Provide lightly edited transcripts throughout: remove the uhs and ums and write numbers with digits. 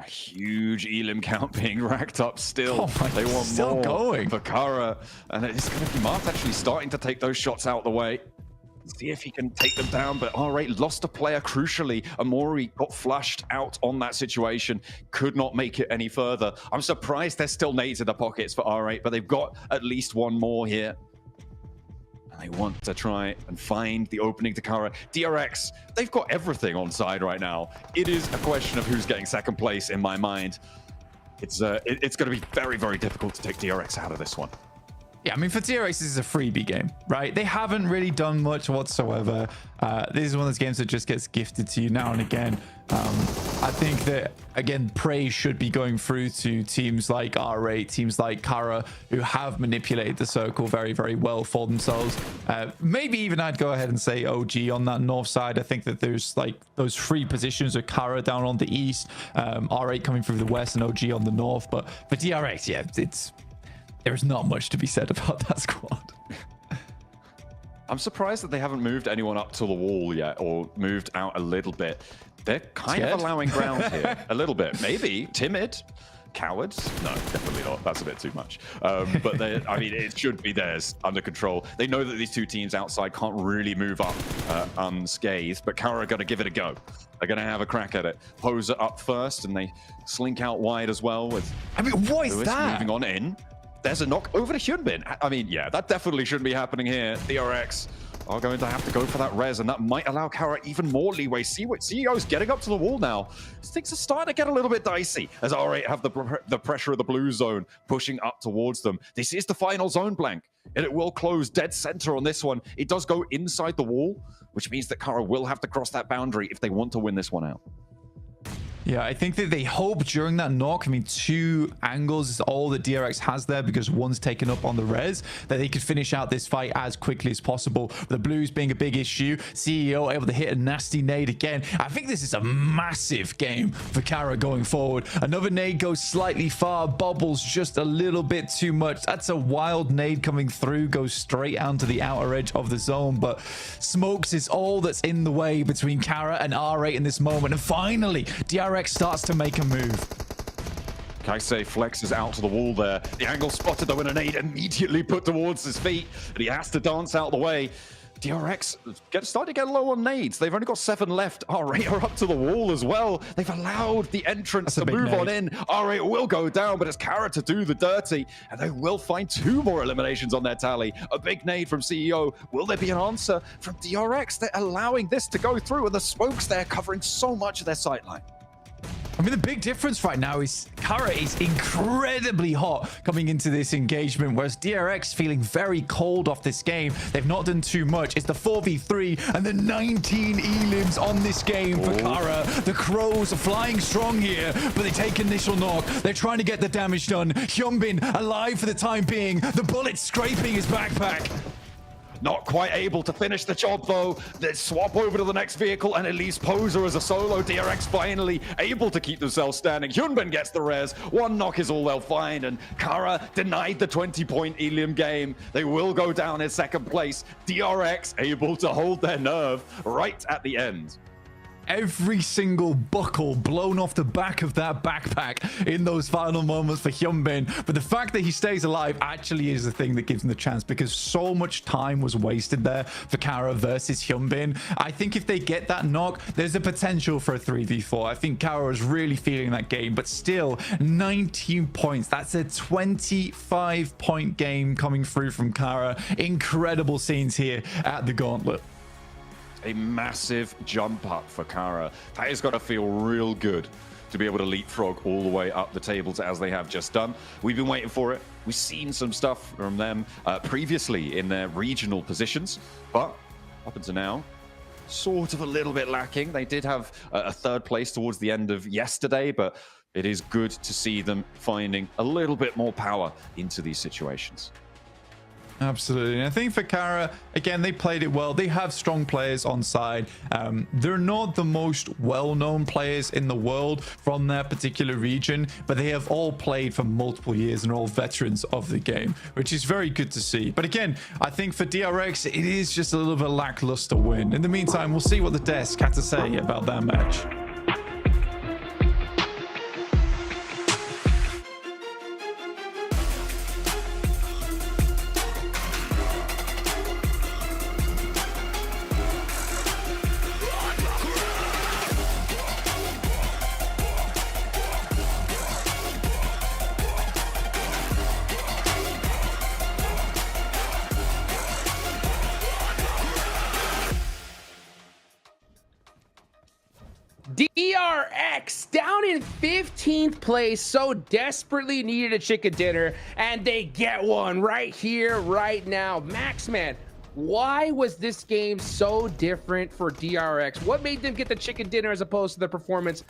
A huge elim count being racked up still. Oh my, they want still more going for Kara, and it's going to be Mart actually starting to take those shots out the way. See if he can take them down, but R8 lost a player crucially. Amori got flushed out on that situation, could not make it any further. I'm surprised there's still nades in the pockets for R8, but they've got at least one more here. And they want to try and find the opening to Kara. DRX, they've got everything on side right now. It is a question of who's getting second place in my mind. It's going to be very, very difficult to take DRX out of this one. Yeah, I mean, for DRX, this is a freebie game, right? They haven't really done much whatsoever. This is one of those games that just gets gifted to you now and again. I think that, again, praise should be going through to teams like R8, teams like Kara, who have manipulated the circle very, very well for themselves. Maybe even I'd go ahead and say OG on that north side. I think that there's like those three positions of Kara down on the east, R8 coming through the west, and OG on the north. But for DRX, yeah, there's not much to be said about that squad. I'm surprised that they haven't moved anyone up to the wall yet or moved out a little bit. They're kind of allowing ground here a little bit. Maybe timid, cowards. No, definitely not. That's a bit too much. But I mean, it should be theirs under control. They know that these two teams outside can't really move up unscathed, but Kara are going to give it a go. They're going to have a crack at it. Poser up first, and they slink out wide as well. With I mean, what is Lewis that? moving on in. There's a knock over to Hyunbin. I mean, yeah, that definitely shouldn't be happening here. DRX are going to have to go for that res, and that might allow Kara even more leeway. See what CEO's getting up to the wall now. Things are starting to get a little bit dicey as R8 have the pressure of the blue zone pushing up towards them. This is the final zone blank, and it will close dead center on this one. It does go inside the wall, which means that Kara will have to cross that boundary if they want to win this one out. Yeah, I think that they hope during that knock, I mean, 2 angles is all that DRX has there because one's taken up on the res, that they could finish out this fight as quickly as possible. The blues being a big issue, CEO able to hit a nasty nade again. I think this is a massive game for Kara going forward. Another nade goes slightly far, bobbles just a little bit too much. That's a wild nade coming through, goes straight onto the outer edge of the zone, but smokes is all that's in the way between Kara and R8 in this moment. And finally, DRX starts to make a move. Kaisei flexes out to the wall there. The angle spotted though, and a nade immediately put towards his feet, and he has to dance out the way. DRX starting to get low on nades. They've only got 7 left. R8 are up to the wall as well. They've allowed the entrance to move on in. R8 will go down, but it's Kara to do the dirty, and they will find 2 more eliminations on their tally. A big nade from CEO. Will there be an answer from DRX? They're allowing this to go through, and the smokes there covering so much of their sightline. I mean, the big difference right now is Kara is incredibly hot coming into this engagement, whereas DRX feeling very cold off this game. They've not done too much. It's the 4v3 and the 19 elims on this game for Kara. The Crows are flying strong here, but they take initial knock. They're trying to get the damage done. Hyunbin alive for the time being. The bullet scraping his backpack. Not quite able to finish the job though. They swap over to the next vehicle, and it leaves Poser as a solo. DRX finally able to keep themselves standing. Hyunbin gets the res. 1 knock is all they'll find, and Kara denied the 20-point Elim game. They will go down in second place. DRX able to hold their nerve right at the end. Every single buckle blown off the back of that backpack in those final moments for Hyunbin. But the fact that he stays alive actually is the thing that gives him the chance, because so much time was wasted there for Kara versus Hyunbin. I think if they get that knock, there's a potential for a 3v4. I think Kara is really feeling that game, but still 19 points. That's a 25-point game coming through from Kara. Incredible scenes here at the Gauntlet. A massive jump up for Kara. That has got to feel real good to be able to leapfrog all the way up the tables as they have just done. We've been waiting for it. We've seen some stuff from them previously in their regional positions, but up until now, sort of a little bit lacking. They did have a 3rd place towards the end of yesterday, but it is good to see them finding a little bit more power into these situations. Absolutely. And I think for Kara, again, they played it well. They have strong players on side. They're not the most well-known players in the world from that particular region, but they have all played for multiple years and are all veterans of the game, which is very good to see. But again, I think for DRX, it is just a little bit lackluster win. In the meantime, we'll see what the desk had to say about that match. DRX down in 15th place, so desperately needed a chicken dinner, and they get one right here, right now. Max, man, why was this game so different for DRX? What made them get the chicken dinner as opposed to the performance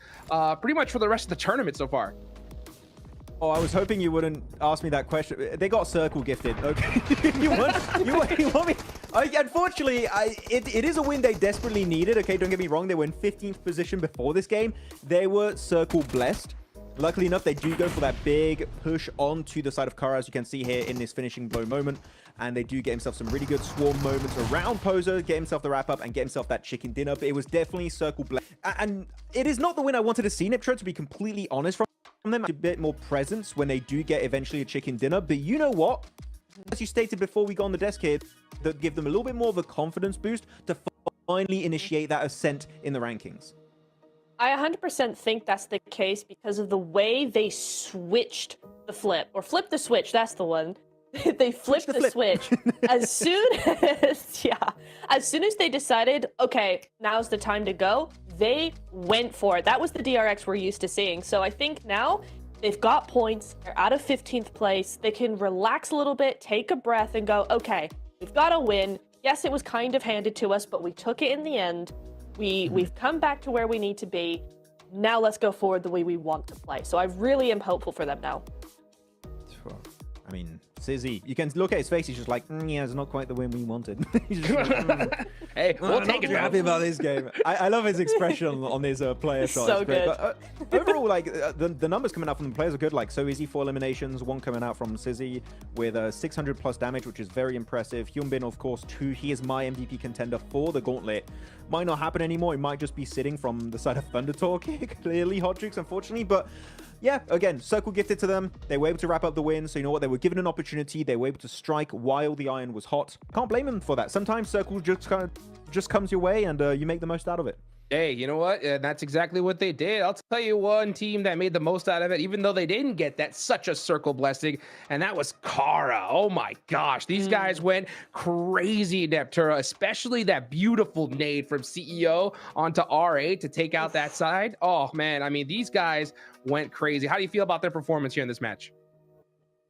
pretty much for the rest of the tournament so far? Oh, I was hoping you wouldn't ask me that question. They got circle gifted. Okay, you want me? Unfortunately, it is a win they desperately needed. Okay, don't get me wrong. They were in 15th position before this game. They were circle blessed. Luckily enough, they do go for that big push onto the side of Kara, as you can see here in this finishing blow moment. And they do get himself some really good swarm moments around Poser, get himself the wrap up, and get himself that chicken dinner. But it was definitely circle blessed. And it is not the win I wanted to see, Niptro, to be completely honest. From them, a bit more presence when they do get eventually a chicken dinner. But you know what? As you stated before we got on the desk here, that give them a little bit more of a confidence boost to finally initiate that ascent in the rankings. I 100% think that's the case because of the way they switched the flip, or flipped the switch, that's the one. They flipped the switch as soon as they decided, okay, now's the time to go, they went for it. That was the DRX we're used to seeing. So I think now they've got points, they're out of 15th place, they can relax a little bit, take a breath and go, okay, we've got a win. Yes, it was kind of handed to us, but we took it in the end. We've come back to where we need to be. Now let's go forward the way we want to play. So I really am hopeful for them now. I mean, Sizzy, you can look at his face. He's just like, yeah, it's not quite the win we wanted. He's just like, hey, we'll take it. Happy about this game. I love his expression on his player shot. So good. But, overall, like the numbers coming out from the players are good. Like so easy 4 eliminations. 1 coming out from Sizzy with 600 plus damage, which is very impressive. Hyunbin, of course, 2. He is my MVP contender for the Gauntlet. Might not happen anymore. He might just be sitting from the side of Thunder Talk. Clearly, Hot Jukes, unfortunately, but. Yeah, again, circle gifted to them. They were able to wrap up the win. So you know what? They were given an opportunity. They were able to strike while the iron was hot. Can't blame them for that. Sometimes circle just comes your way and you make the most out of it. Hey, you know what? That's exactly what they did. I'll tell you one team that made the most out of it, even though they didn't get that such a circle blessing, and that was Kara. Oh my gosh, these guys went crazy, Neptura, especially that beautiful nade from CEO onto R8 to take out that side. Oh man, I mean, these guys went crazy. How do you feel about their performance here in this match?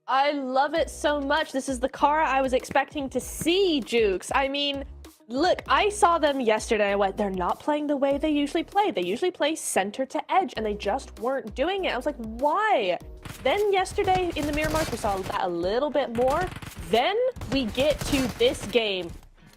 I love it so much. This is the Kara I was expecting to see, Jukes. I mean, look, I saw them yesterday. I went, they're not playing the way they usually play. They usually play center to edge, and they just weren't doing it. I was like, why? Then yesterday in the Miramars, we saw that a little bit more. Then we get to this game.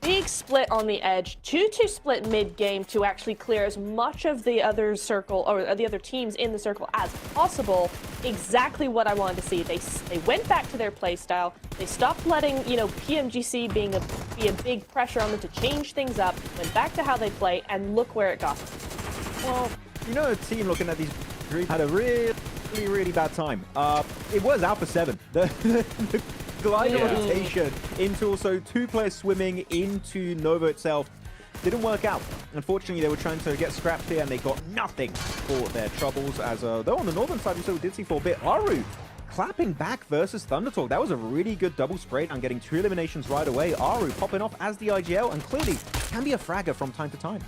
Big split on the edge, 2-2 split mid-game to actually clear as much of the other circle, or the other teams in the circle as possible. Exactly what I wanted to see. They went back to their play style. They stopped letting, you know, PMGC be a big pressure on them to change things up, went back to how they play, and look where it got them. Well, you know, a team looking at these groups had a really bad time. It was Alpha 7. The glider rotation into also 2 players swimming into Nova itself didn't work out. Unfortunately, they were trying to get scrapped here and they got nothing for their troubles, as though on the northern side we still did see for a bit. Aru clapping back versus Thunder Talk. That was a really good double spray and getting 2 eliminations right away. Aru popping off as the IGL and clearly can be a fragger from time to time.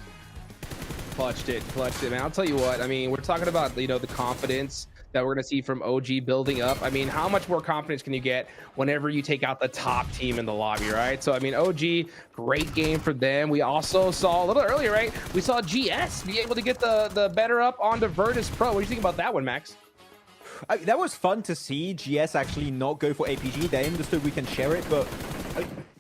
Clutched it, man. I'll tell you what, I mean, we're talking about, you know, the confidence that we're going to see from OG building up. I mean, how much more confidence can you get whenever you take out the top team in the lobby, right? So, I mean, OG, great game for them. We also saw a little earlier, right? We saw GS be able to get the better up onto Virtus Pro. What do you think about that one, Max? That was fun to see GS actually not go for APG. They understood we can share it, but...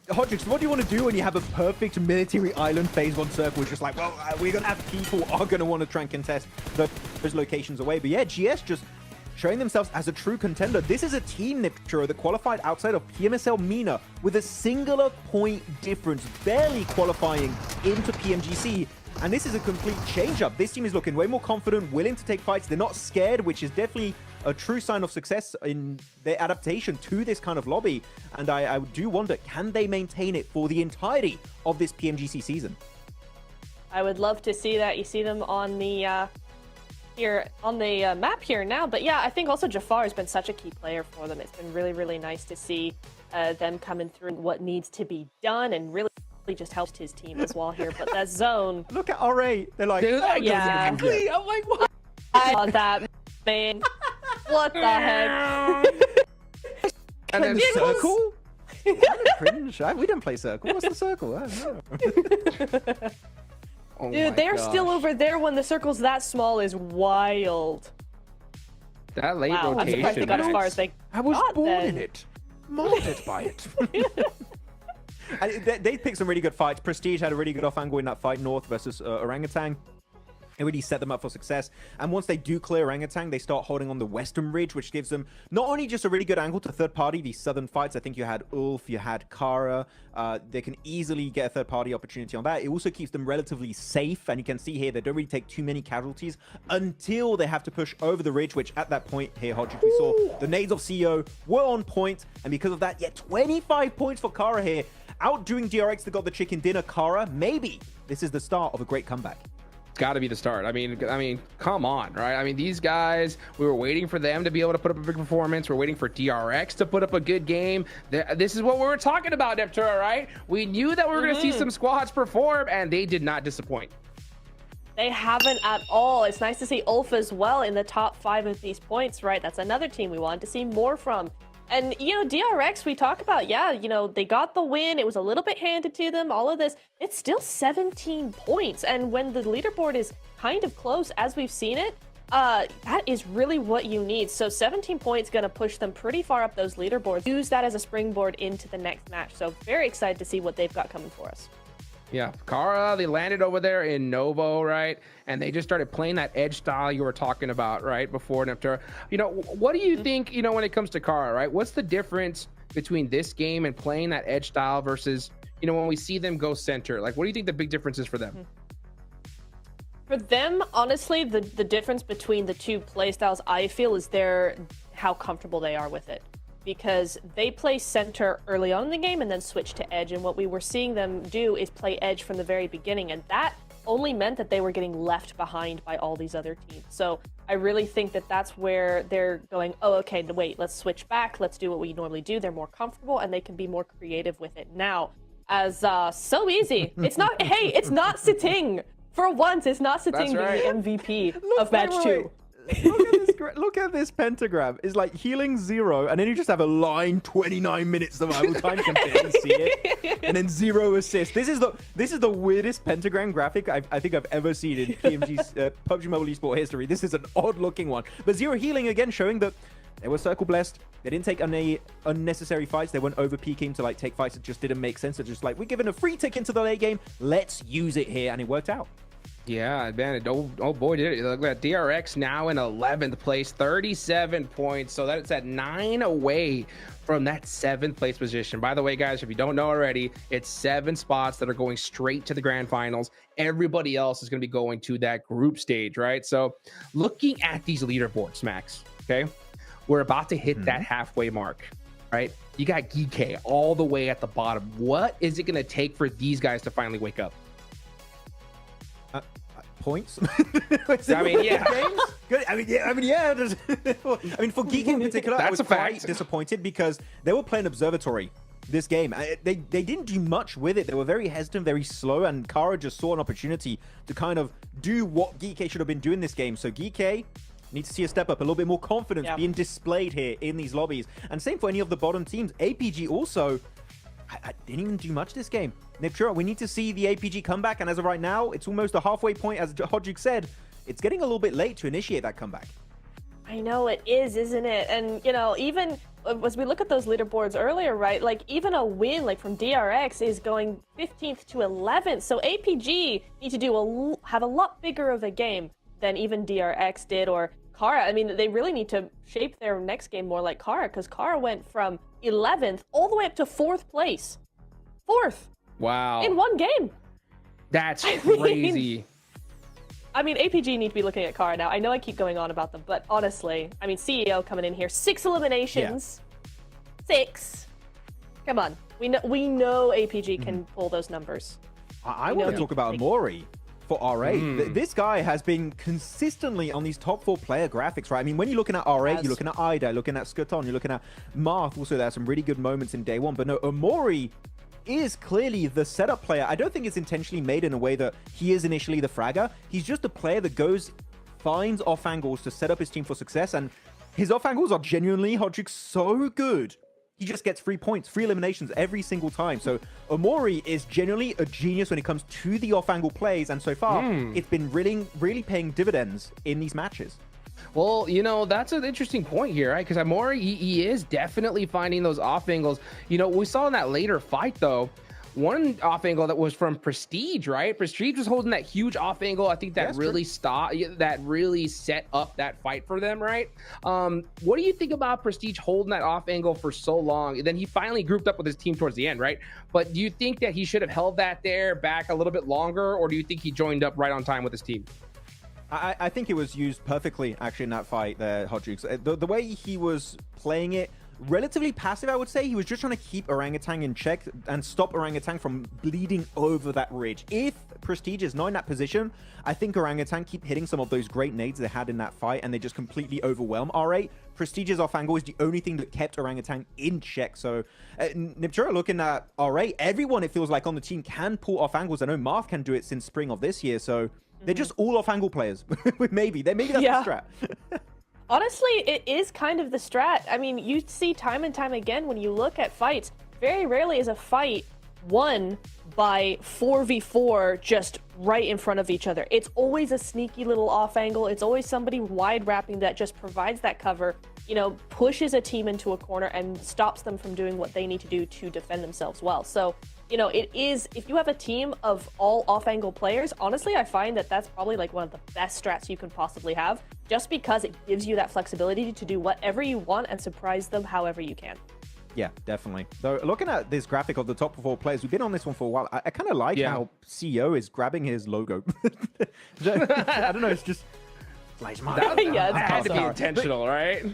Hodgix, what do you want to do when you have a perfect military island phase 1 circle? It's just like, well, we're going to have people are going to want to try and contest those locations away. But yeah, GS just showing themselves as a true contender. This is a team, Niptro, that qualified outside of PMSL MENA with a singular point difference, barely qualifying into PMGC. And this is a complete change-up. This team is looking way more confident, willing to take fights. They're not scared, which is definitely a true sign of success in their adaptation to this kind of lobby. And I do wonder, can they maintain it for the entirety of this PMGC season? I would love to see that. You see them on the here on the map here now. But yeah, I think also Jafar has been such a key player for them. It's been really nice to see them coming through what needs to be done and really just helped his team as well here. But that zone, Look at R8. They're like, Dude, yeah. exactly. I'm like, what? I saw that, man. What the heck? And then Giggles. circle? What a cringe. We didn't play circle. What's the circle? I don't know. Oh my Dude, they're still gosh. over there when the circle's that small is wild. That late Wow, I'm rotation. surprised they got as far as they I was got born then. in it. Molded by it. And they picked some really good fights. Prestige had a really good off angle in that fight, North versus Orangutan. It really set them up for success. And once they do clear Orangutan, they start holding on the western ridge, which gives them not only just a really good angle to third party, these southern fights. I think you had Ulf, you had Kara. They can easily get a third party opportunity on that. It also keeps them relatively safe. And you can see here, they don't really take too many casualties until they have to push over the ridge, which at that point here, Hodges, we saw the nades of CEO were on point. And because of that, 25 points for Kara here. Outdoing DRX that got the chicken dinner. Kara, maybe this is the start of a great comeback. Got to be the start. I mean, come on, right? I mean, these guys, we were waiting for them to be able to put up a big performance. We're waiting for DRX to put up a good game. This is what we were talking about, Neptura, right? We knew that we were going to see some squads perform, and they did not disappoint. They haven't at all. It's nice to see Ulf as well in the top 5 of these points, right? That's another team we wanted to see more from. And, you know, DRX, we talk about, yeah, you know, they got the win. It was a little bit handed to them, all of this. It's still 17 points. And when the leaderboard is kind of close, as we've seen it, that is really what you need. So 17 points going to push them pretty far up those leaderboards. Use that as a springboard into the next match. So very excited to see what they've got coming for us. Yeah, Kara, they landed over there in Novo, right? And they just started playing that edge style you were talking about, right, before Neptura. You know, what do you think, you know, when it comes to Kara, right? What's the difference between this game and playing that edge style versus, you know, when we see them go center? Like, what do you think the big difference is for them? For them, honestly, the difference between the two play styles, I feel, is how comfortable they are with it. Because they play center early on in the game and then switch to edge. And what we were seeing them do is play edge from the very beginning. And that only meant that they were getting left behind by all these other teams. So I really think that that's where they're going, oh, okay, wait, let's switch back. Let's do what we normally do. They're more comfortable and they can be more creative with it now. As so easy. It's not, hey, it's not Sitting. For once, it's not Sitting That's being the MVP of match 2. Look at this pentagram. It's like healing 0, and then you just have a line 29 minutes survival time. You can barely see it, and then 0 assist. This is the weirdest pentagram graphic I think I've ever seen in PMG's PUBG Mobile eSport history. This is an odd looking one, but 0 healing again, showing that they were circle blessed. They didn't take any unnecessary fights. They weren't over peaking to like take fights that just didn't make sense. They're just like, we're given a free ticket into the late game. Let's use it here, and it worked out. Yeah, man, oh boy, did it. Look at that. DRX now in 11th place, 37 points. So that's at 9 away from that 7th place position. By the way, guys, if you don't know already, it's 7 spots that are going straight to the grand finals. Everybody else is going to be going to that group stage, right? So looking at these leaderboards, Max, okay, we're about to hit that halfway mark, right? You got Geek all the way at the bottom. What is it going to take for these guys to finally wake up? Points. I mean, yeah. Games? Good. I mean, yeah. I mean, for Geek in particular, I was quite disappointed because they were playing Observatory this game. They didn't do much with it. They were very hesitant, very slow, and Kara just saw an opportunity to kind of do what Geek should have been doing this game. So Geek needs to see a step up, a little bit more confidence being displayed here in these lobbies. And same for any of the bottom teams. APG also, I didn't even do much this game. Neptura, we need to see the APG comeback, and as of right now, it's almost a halfway point. As Hodjuk said, it's getting a little bit late to initiate that comeback. I know it is, isn't it? And, you know, even as we look at those leaderboards earlier, right, like even a win like from DRX is going 15th to 11th. So APG need to have a lot bigger of a game than even DRX did or Kara. I mean, they really need to shape their next game more like Kara, because Kara went from 11th all the way up to 4th place. 4th. Wow. In one game. That's crazy. I mean, APG need to be looking at Kara now. I know I keep going on about them, but honestly, I mean, CEO coming in here, 6 eliminations. Yeah. 6. Come on. We know APG can pull those numbers. I want to talk about Amori for R8. This guy has been consistently on these top 4 player graphics, right? I mean, when you're looking at R8, you're looking at Ida, looking at Skuton, you're looking at Marth. Also, there are some really good moments in day 1. But no, Amori, is clearly the setup player. I don't think it's intentionally made in a way that he is initially the fragger. He's just a player that finds off angles to set up his team for success, and his off angles are genuinely, Hodrick, so good. He just gets 3 points, 3 eliminations every single time. So Omori is genuinely a genius when it comes to the off-angle plays, and so far, it's been really paying dividends in these matches. Well, you know, that's an interesting point here, right? Because Amori, he is definitely finding those off angles. You know, we saw in that later fight, though, one off angle that was from Prestige, right? Prestige was holding that huge off angle. I think that really set up that fight for them, right? What do you think about Prestige holding that off angle for so long? And then he finally grouped up with his team towards the end, right? But do you think that he should have held that there back a little bit longer, or do you think he joined up right on time with his team? I think it was used perfectly, actually, in that fight there, Hot Jukes. The way he was playing it, relatively passive, I would say. He was just trying to keep Orangutan in check and stop Orangutan from bleeding over that ridge. If Prestige is not in that position, I think Orangutan keep hitting some of those great nades they had in that fight, and they just completely overwhelm R8. Prestige's off angle is the only thing that kept Orangutan in check. So Niptura looking at R8, everyone, it feels like, on the team can pull off angles. I know Marth can do it since spring of this year, so they're just all off angle players. maybe that's the strat. Honestly, it is kind of the strat. I mean, you see time and time again when you look at fights, very rarely is a fight won by 4v4 just right in front of each other. It's always a sneaky little off angle. It's always somebody wide wrapping that just provides that cover, you know, pushes a team into a corner and stops them from doing what they need to do to defend themselves well. So, you know, it is, if you have a team of all off-angle players, honestly, I find that that's probably like one of the best strats you can possibly have, just because it gives you that flexibility to do whatever you want and surprise them however you can. Yeah, definitely. So looking at this graphic of the top 4 players, we've been on this one for a while. I kind of like how CEO is grabbing his logo. I don't know, it's just... That had to be intentional, right?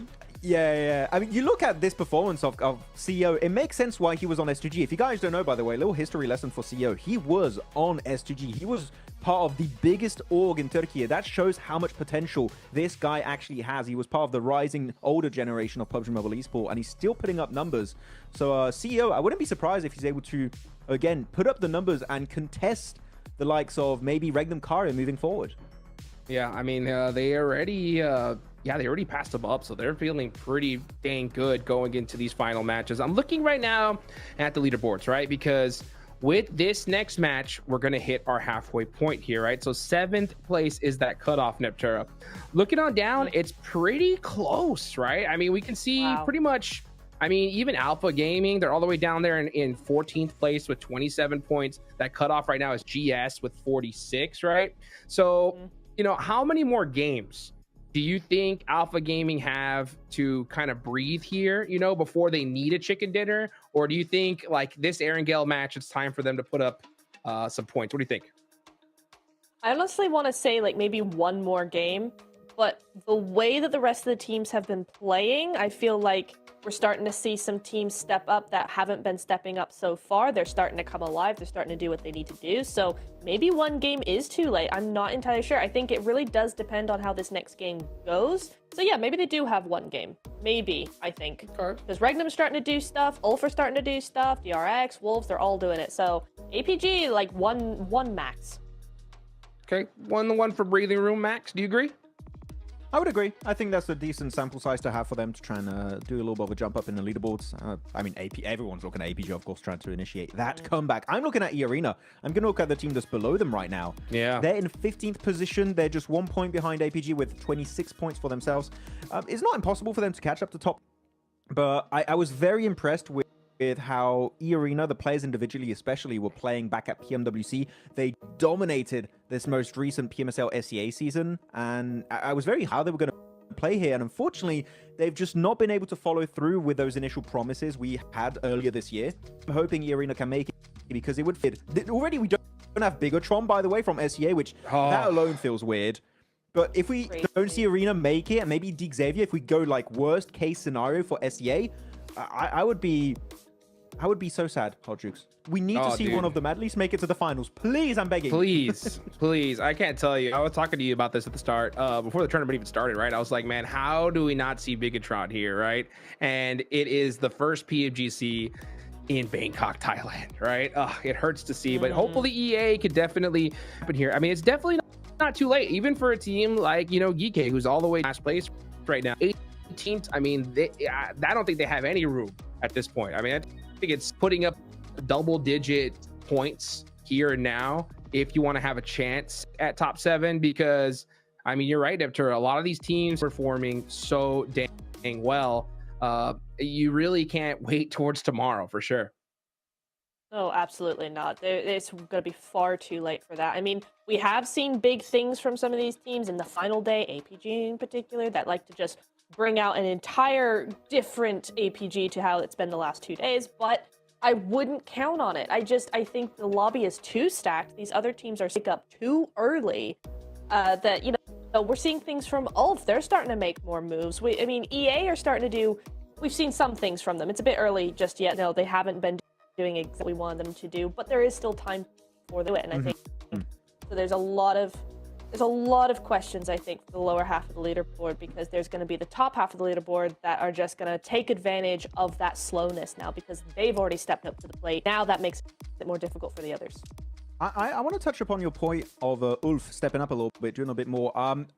Yeah. I mean, you look at this performance of CEO, it makes sense why he was on S2G. If you guys don't know, by the way, a little history lesson for CEO. He was on S2G. He was part of the biggest org in Turkey. That shows how much potential this guy actually has. He was part of the rising older generation of PUBG Mobile eSport, and he's still putting up numbers. So CEO, I wouldn't be surprised if he's able to, again, put up the numbers and contest the likes of maybe Regnum Karia moving forward. Yeah, I mean, they already passed him up, so they're feeling pretty dang good going into these final matches. I'm looking right now at the leaderboards, right? Because with this next match, we're going to hit our halfway point here, right? So 7th place is that cutoff, Neptura. Looking on down, it's pretty close, right? I mean, we can see pretty much, I mean, even Alpha Gaming, they're all the way down there in 14th place with 27 points. That cutoff right now is GS with 46, right? So, you know, how many more games do you think Alpha Gaming have to kind of breathe here, you know, before they need a chicken dinner? Or do you think, like, this Erangel match, it's time for them to put up some points? What do you think? I honestly want to say, like, maybe one more game. But the way that the rest of the teams have been playing, I feel like we're starting to see some teams step up that haven't been stepping up so far. They're starting to come alive. They're starting to do what they need to do. So maybe one game is too late. I'm not entirely sure. I think it really does depend on how this next game goes. So yeah, maybe they do have one game. Maybe, I think. Because Regnum's starting to do stuff. Ulfr's starting to do stuff. DRX, Wolves, they're all doing it. So APG, like one max. Okay, one for Breathing Room max. Do you agree? I would agree. I think that's a decent sample size to have for them to try and do a little bit of a jump up in the leaderboards. I mean, everyone's looking at APG, of course, trying to initiate that comeback. I'm looking at E-Arena. I'm going to look at the team that's below them right now. Yeah. They're in 15th position. They're just 1 point behind APG with 26 points for themselves. It's not impossible for them to catch up to top, but I was very impressed with how E-Arena, the players individually especially, were playing back at PMWC. They dominated this most recent PMSL SEA season, and I was very how they were going to play here, and unfortunately, they've just not been able to follow through with those initial promises we had earlier this year. I'm hoping E-Arena can make it, because it would fit. Already, we don't have Bigatron, by the way, from SEA, which that alone feels weird. But if we don't see Arena make it, and maybe Dig Xavier, if we go like worst case scenario for SEA, I would be so sad, Hot Jukes. We need to see one of them at least make it to the finals. Please, I'm begging. Please, please. I can't tell you. I was talking to you about this at the start, before the tournament even started, right? I was like, man, how do we not see Bigatron here, right? And it is the first PMGC. in Bangkok, Thailand, right? It hurts to see, but hopefully EA could definitely happen here. I mean, it's definitely not too late, even for a team like, Geekay, who's all the way last place right now. 18th, I mean, I don't think they have any room at this point. I mean, I think it's putting up double-digit points here and now if you want to have a chance at top 7, because, I mean, you're right, Neptur, a lot of these teams performing so dang well. You really can't wait towards tomorrow for sure. Oh, absolutely not. It's going to be far too late for that. I mean, we have seen big things from some of these teams in the final day, APG in particular, that like to just bring out an entire different APG to how it's been the last 2 days, but I wouldn't count on it. I think the lobby is too stacked. These other teams are pick up too early. That, we're seeing things from Ulf. They're starting to make more moves. I mean, EA are starting to do, we've seen some things from them. It's a bit early just yet. No, they haven't been doing exactly what we wanted them to do, but there is still time for them. And I think so there's a lot of questions, I think, for the lower half of the leaderboard, because there's going to be the top half of the leaderboard that are just going to take advantage of that slowness now, because they've already stepped up to the plate. Now that makes it more difficult for the others. I want to touch upon your point of Ulf stepping up a little bit, doing a bit more.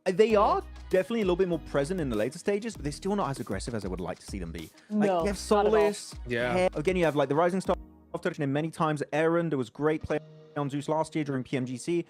They are definitely a little bit more present in the later stages, but they're still not as aggressive as I would like to see them be. Like, No, you have Solis, Yeah. again, you have like the Rising Star, touched him many times. Aaron, there was great play on Zeus last year during PMGC.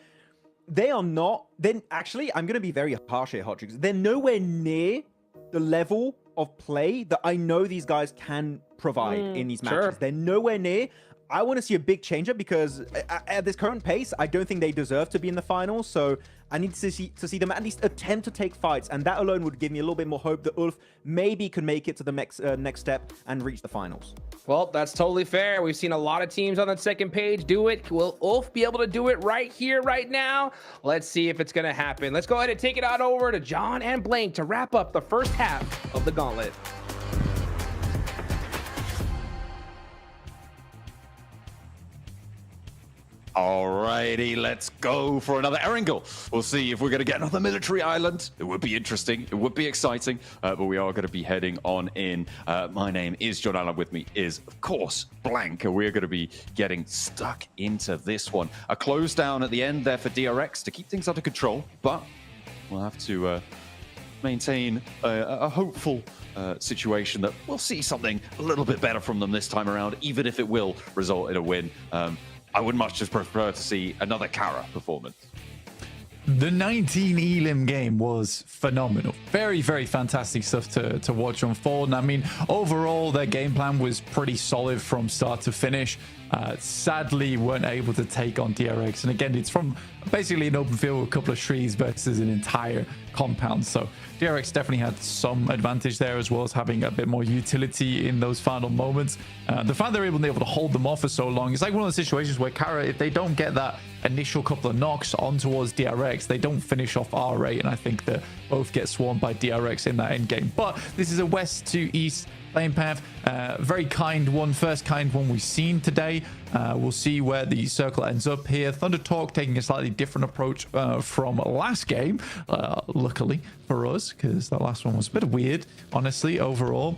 They are not, then actually, I'm going to be very harsh here, Hot Chicks. They're nowhere near the level of play that I know these guys can provide in these matches. Sure. They're nowhere near. I want to see a big change up, because at this current pace, I don't think they deserve to be in the finals. So I need to see them at least attempt to take fights, and that alone would give me a little bit more hope that Ulf maybe could make it to the next step and reach the finals. Well, that's totally fair. We've seen a lot of teams on that second page do it. Will Ulf be able to do it right here, right now? Let's see if it's going to happen. Let's go ahead and take it out over to John and Blank to wrap up the first half of the Gauntlet. Alrighty, let's go for another Erangel. We'll see if we're going to get another military island. It would be interesting. It would be exciting, but we are going to be heading on in. My name is John Allen. With me is, of course, Blank. We're going to be getting stuck into this one. A close down at the end there for DRX to keep things under control, but we'll have to maintain a hopeful situation that we'll see something a little bit better from them this time around, even if it will result in a win. I would much just prefer to see another Kara performance. The 19 Elim game was phenomenal. Very, very fantastic stuff to watch unfold. And I mean, overall, their game plan was pretty solid from start to finish. Sadly, weren't able to take on DRX. And again, it's from basically an open field with a couple of trees versus an entire compound. So DRX definitely had some advantage there, as well as having a bit more utility in those final moments. The fact they're able to hold them off for so long, it's like one of those situations where Kara, if they don't get that initial couple of knocks on towards DRX, they don't finish off R8, and I think that both get swarmed by DRX in that end game. But this is a west to east playing path. Very kind one, first kind one we've seen today. We'll see where the circle ends up here. Thunder Talk taking a slightly different approach from last game, luckily for us, because that last one was a bit weird, honestly, overall.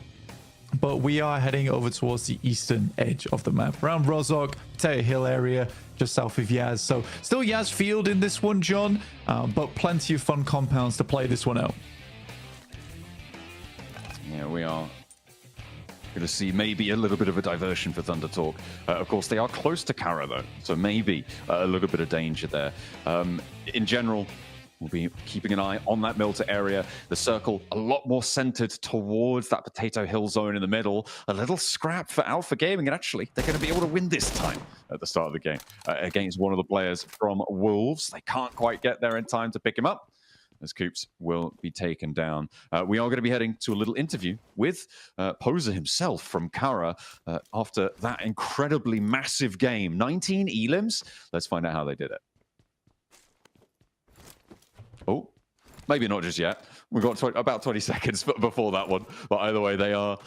But we are heading over towards the eastern edge of the map, around Rozhok, Potato Hill area, just south of Yaz. So still Yaz Field in this one, John, but plenty of fun compounds to play this one out. Yeah, we are going to see maybe a little bit of a diversion for Thunder Talk. Of course, they are close to Kara, though, so maybe a little bit of danger there. In general, we'll be keeping an eye on that Milta area. The circle a lot more centered towards that Potato Hill zone in the middle. A little scrap for Alpha Gaming, and actually, they're going to be able to win this time at the start of the game against one of the players from Wolves. They can't quite get there in time to pick him up, as Coops will be taken down. We are going to be heading to a little interview with Poser himself from Kara after that incredibly massive game. 19 elims. Let's find out how they did it. Oh, Maybe not just yet. We've got about 20 seconds before that one. But either way, they are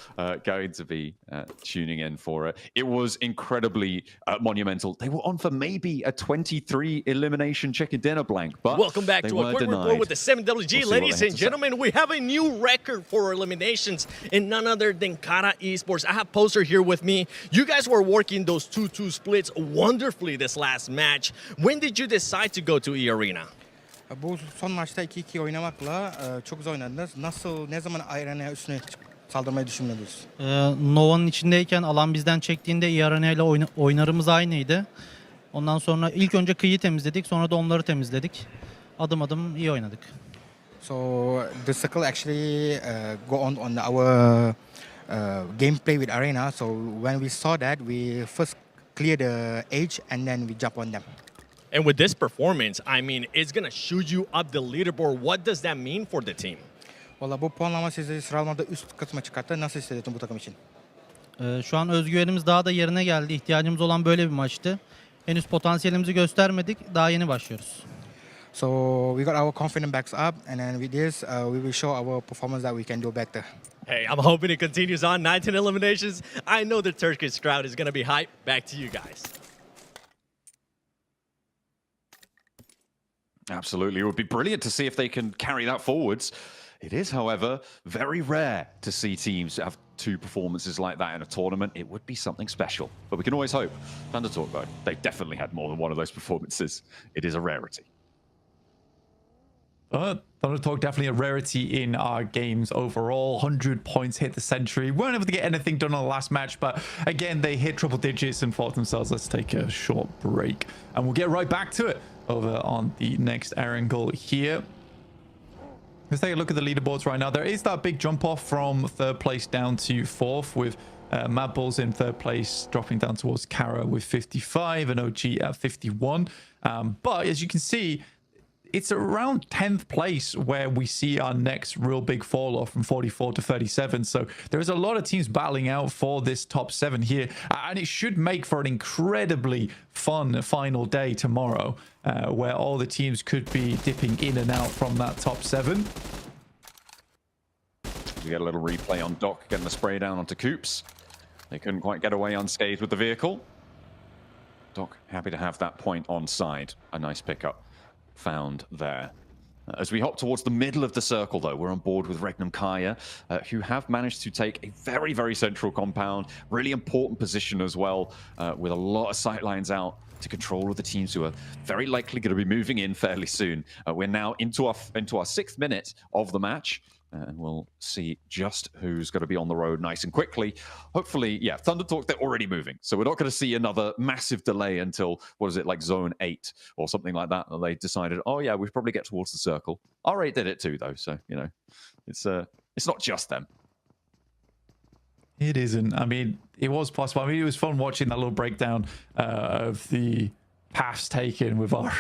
going to be tuning in for it. It was incredibly monumental. They were on for maybe a 23 elimination chicken dinner blank. But welcome back to a quick report with the 7WG. Ladies and gentlemen, we have a new record for eliminations in none other than Kara Esports. I have Poster here with me. You guys were working those 2-2 splits wonderfully this last match. When did you decide to go to E-Arena? Bu son maçta 2-2 oynamakla çok güzel oynadınız. Ne zaman Arena'ya üstüne saldırmayı düşünmediniz? Nova'nın içindeyken alan bizden çektiğinde Yarana ile oynarımız aynıydı. Ondan sonra ilk önce kıyı temizledik, sonra da onları temizledik. Adım adım iyi oynadık. So the circle actually go on our gameplay with Arena. So when we saw that, we first clear the edge and then we jump on them. And with this performance, I mean, it's going to shoot you up the leaderboard. What does that mean for the team? Valla bu puanlama sizi sıralamada üst kısma çıkarttı. Nasıl hissediyorsun bu takım için? Şu an özgüvenimiz daha da yerine geldi. İhtiyacımız olan böyle bir maçtı. Henüz potansiyelimizi göstermedik. Daha yeni başlıyoruz. So we got our confidence backs up, and then with this, we will show our performance that we can do better. Hey, I'm hoping it continues on. 19 eliminations. I know the Turkish crowd is going to be hyped. Back to you guys. Absolutely. It would be brilliant to see if they can carry that forwards. It is, however, very rare to see teams have two performances like that in a tournament. It would be something special, but we can always hope. Thunder Talk, though, they definitely had more than one of those performances. It is a rarity. Thunder Talk, definitely a rarity in our games overall. 100 points, hit the century. Weren't able to get anything done on the last match, but again, they hit triple digits and thought themselves, let's take a short break. And we'll get right back to it over on the next angle here. Let's take a look at the leaderboards right now. There is that big jump off from third place down to fourth, with Mad Bulls in third place, dropping down towards Kara with 55 and OG at 51. But as you can see, it's around 10th place where we see our next real big fall off from 44 to 37. So there is a lot of teams battling out for this top 7 here. And it should make for an incredibly fun final day tomorrow, where all the teams could be dipping in and out from that top 7. We get a little replay on Doc getting the spray down onto Coops. They couldn't quite get away unscathed with the vehicle. Doc happy to have that point on side. A nice pickup found there. As we hop towards the middle of the circle, though, we're on board with Regnum Kaya, who have managed to take a very, very central compound, really important position as well, with a lot of sight lines out to control all the teams who are very likely going to be moving in fairly soon. We're now into our 6th minute of the match. And we'll see just who's going to be on the road nice and quickly. Hopefully, yeah, Thunder Talk, they're already moving. So we're not going to see another massive delay until, what is it, like zone 8 or something like that. And they decided, oh, yeah, we should probably get towards the circle. R8 did it too, though. So, you know, it's not just them. It isn't. I mean, it was possible. I mean, it was fun watching that little breakdown of the paths taken with RA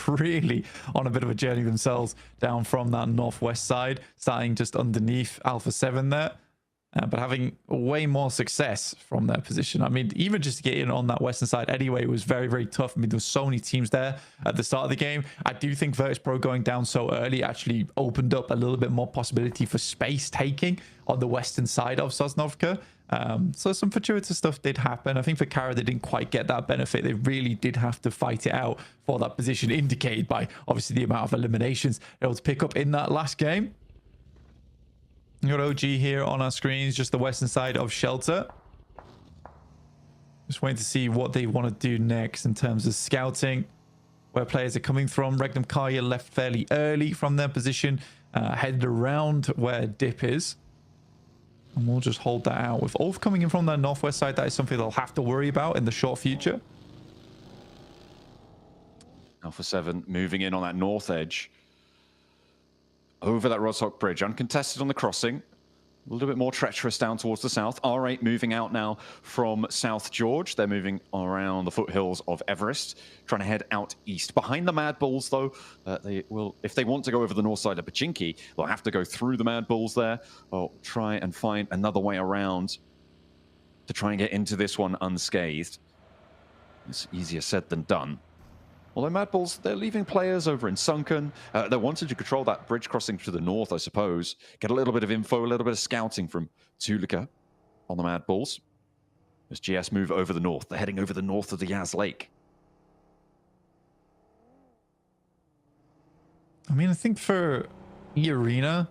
really on a bit of a journey themselves down from that northwest side, starting just underneath Alpha 7 there, but having way more success from their position. I mean, even just to get in on that western side anyway was very, very tough. I mean, there was so many teams there at the start of the game. I do think Virtus Pro going down so early actually opened up a little bit more possibility for space taking on the western side of Sosnovka. So some fortuitous stuff did happen. I think for Kara, they didn't quite get that benefit. They really did have to fight it out for that position, indicated by obviously the amount of eliminations they were able to pick up in that last game. You got OG here on our screens, just the western side of Shelter. Just waiting to see what they want to do next in terms of scouting, where players are coming from. Regnum Kaya left fairly early from their position, headed around where Dip is. And we'll just hold that out. With Ulf coming in from the northwest side, that is something they'll have to worry about in the short future. Alpha 7 moving in on that north edge. Over that Rostock Bridge, uncontested on the crossing. A little bit more treacherous down towards the south. R8 moving out now from South George. They're moving around the foothills of Everest, trying to head out east. Behind the Mad Bulls, though, they will, if they want to go over the north side of Pachinki, they'll have to go through the Mad Bulls there, or try and find another way around to try and get into this one unscathed. It's easier said than done. Although Mad Bulls, they're leaving players over in Sunken. They're wanting to control that bridge crossing to the north, I suppose. Get a little bit of info, a little bit of scouting from Tulika on the Mad Bulls. As GS move over the north, they're heading over the north of the Yaz Lake. I mean, I think for E-Arena,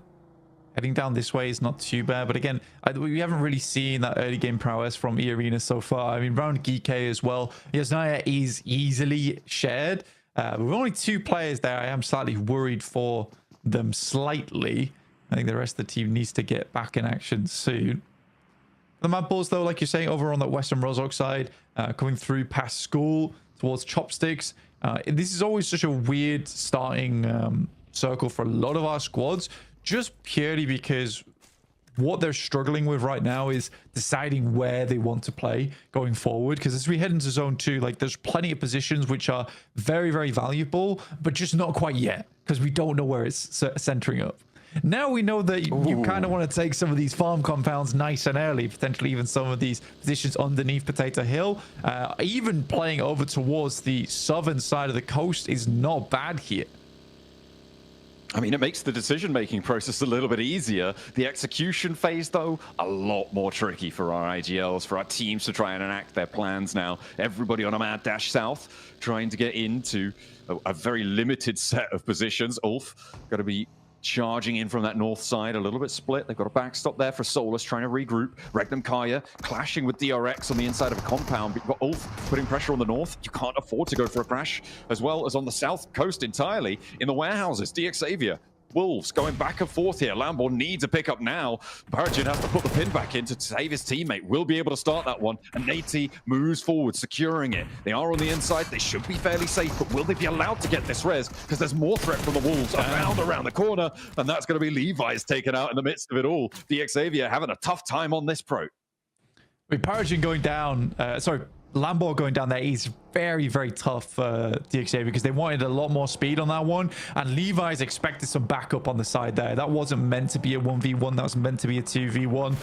heading down this way is not too bad. But again, we haven't really seen that early game prowess from E-Arena so far. I mean, round Geekay as well. Yasnaya is easily shared. With only 2 players there, I am slightly worried for them slightly. I think the rest of the team needs to get back in action soon. The Mad Bulls, though, like you're saying, over on that Western Rozhok side, coming through past school towards Chopsticks. This is always such a weird starting circle for a lot of our squads, just purely because what they're struggling with right now is deciding where they want to play going forward. Because as we head into zone 2, like there's plenty of positions which are very, very valuable, but just not quite yet because we don't know where it's centering up. Now we know that you kind of want to take some of these farm compounds nice and early, potentially even some of these positions underneath Potato Hill. Even playing over towards the southern side of the coast is not bad here. I mean, it makes the decision-making process a little bit easier. The execution phase, though, a lot more tricky for our IGLs, for our teams to try and enact their plans now. Everybody on a mad dash south, trying to get into a very limited set of positions. Ulf got to be charging in from that north side, a little bit split. They've got a backstop there for Solus, trying to regroup. Regnum Kaya clashing with DRX on the inside of a compound. But you've got Ulf putting pressure on the north. You can't afford to go for a crash, as well as on the south coast entirely in the warehouses. DX Xavier, Wolves going back and forth here. Lambo needs a pickup now. Paragin has to put the pin back in to save his teammate. Will be able to start that one. And Nate moves forward, securing it. They are on the inside. They should be fairly safe, but will they be allowed to get this res? Because there's more threat from the Wolves around the corner. And that's going to be Levi's taken out in the midst of it all. DX Xavier having a tough time on this pro. With Paragin going down, Lambo going down there is very, very tough for DXA because they wanted a lot more speed on that one. And Levi's expected some backup on the side there. That wasn't meant to be a 1v1. That was meant to be a 2v1.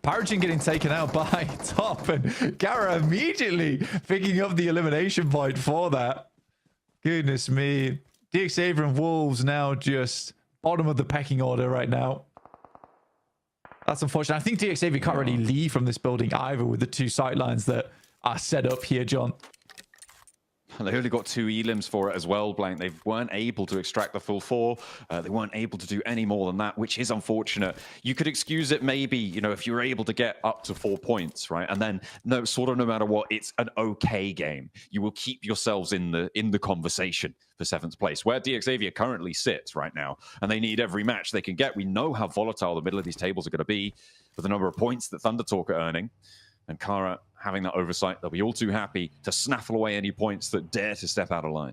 Paragin getting taken out by Top, and Gara immediately picking up the elimination point for that. Goodness me. DXA and Wolves now just bottom of the pecking order right now. That's unfortunate. I think DXA can't really leave from this building either with the 2 sightlines that are set up here, John. They only got 2 elims for it as well, Blank. They weren't able to extract the full 4. They weren't able to do any more than that, which is unfortunate. You could excuse it maybe, you know, if you were able to get up to 4 points, right? And then, no matter what, it's an okay game. You will keep yourselves in the conversation for 7th place, where DX Xavier currently sits right now. And they need every match they can get. We know how volatile the middle of these tables are going to be with the number of points that Thunder Talk are earning. And Kara having that oversight, they'll be all too happy to snaffle away any points that dare to step out of line.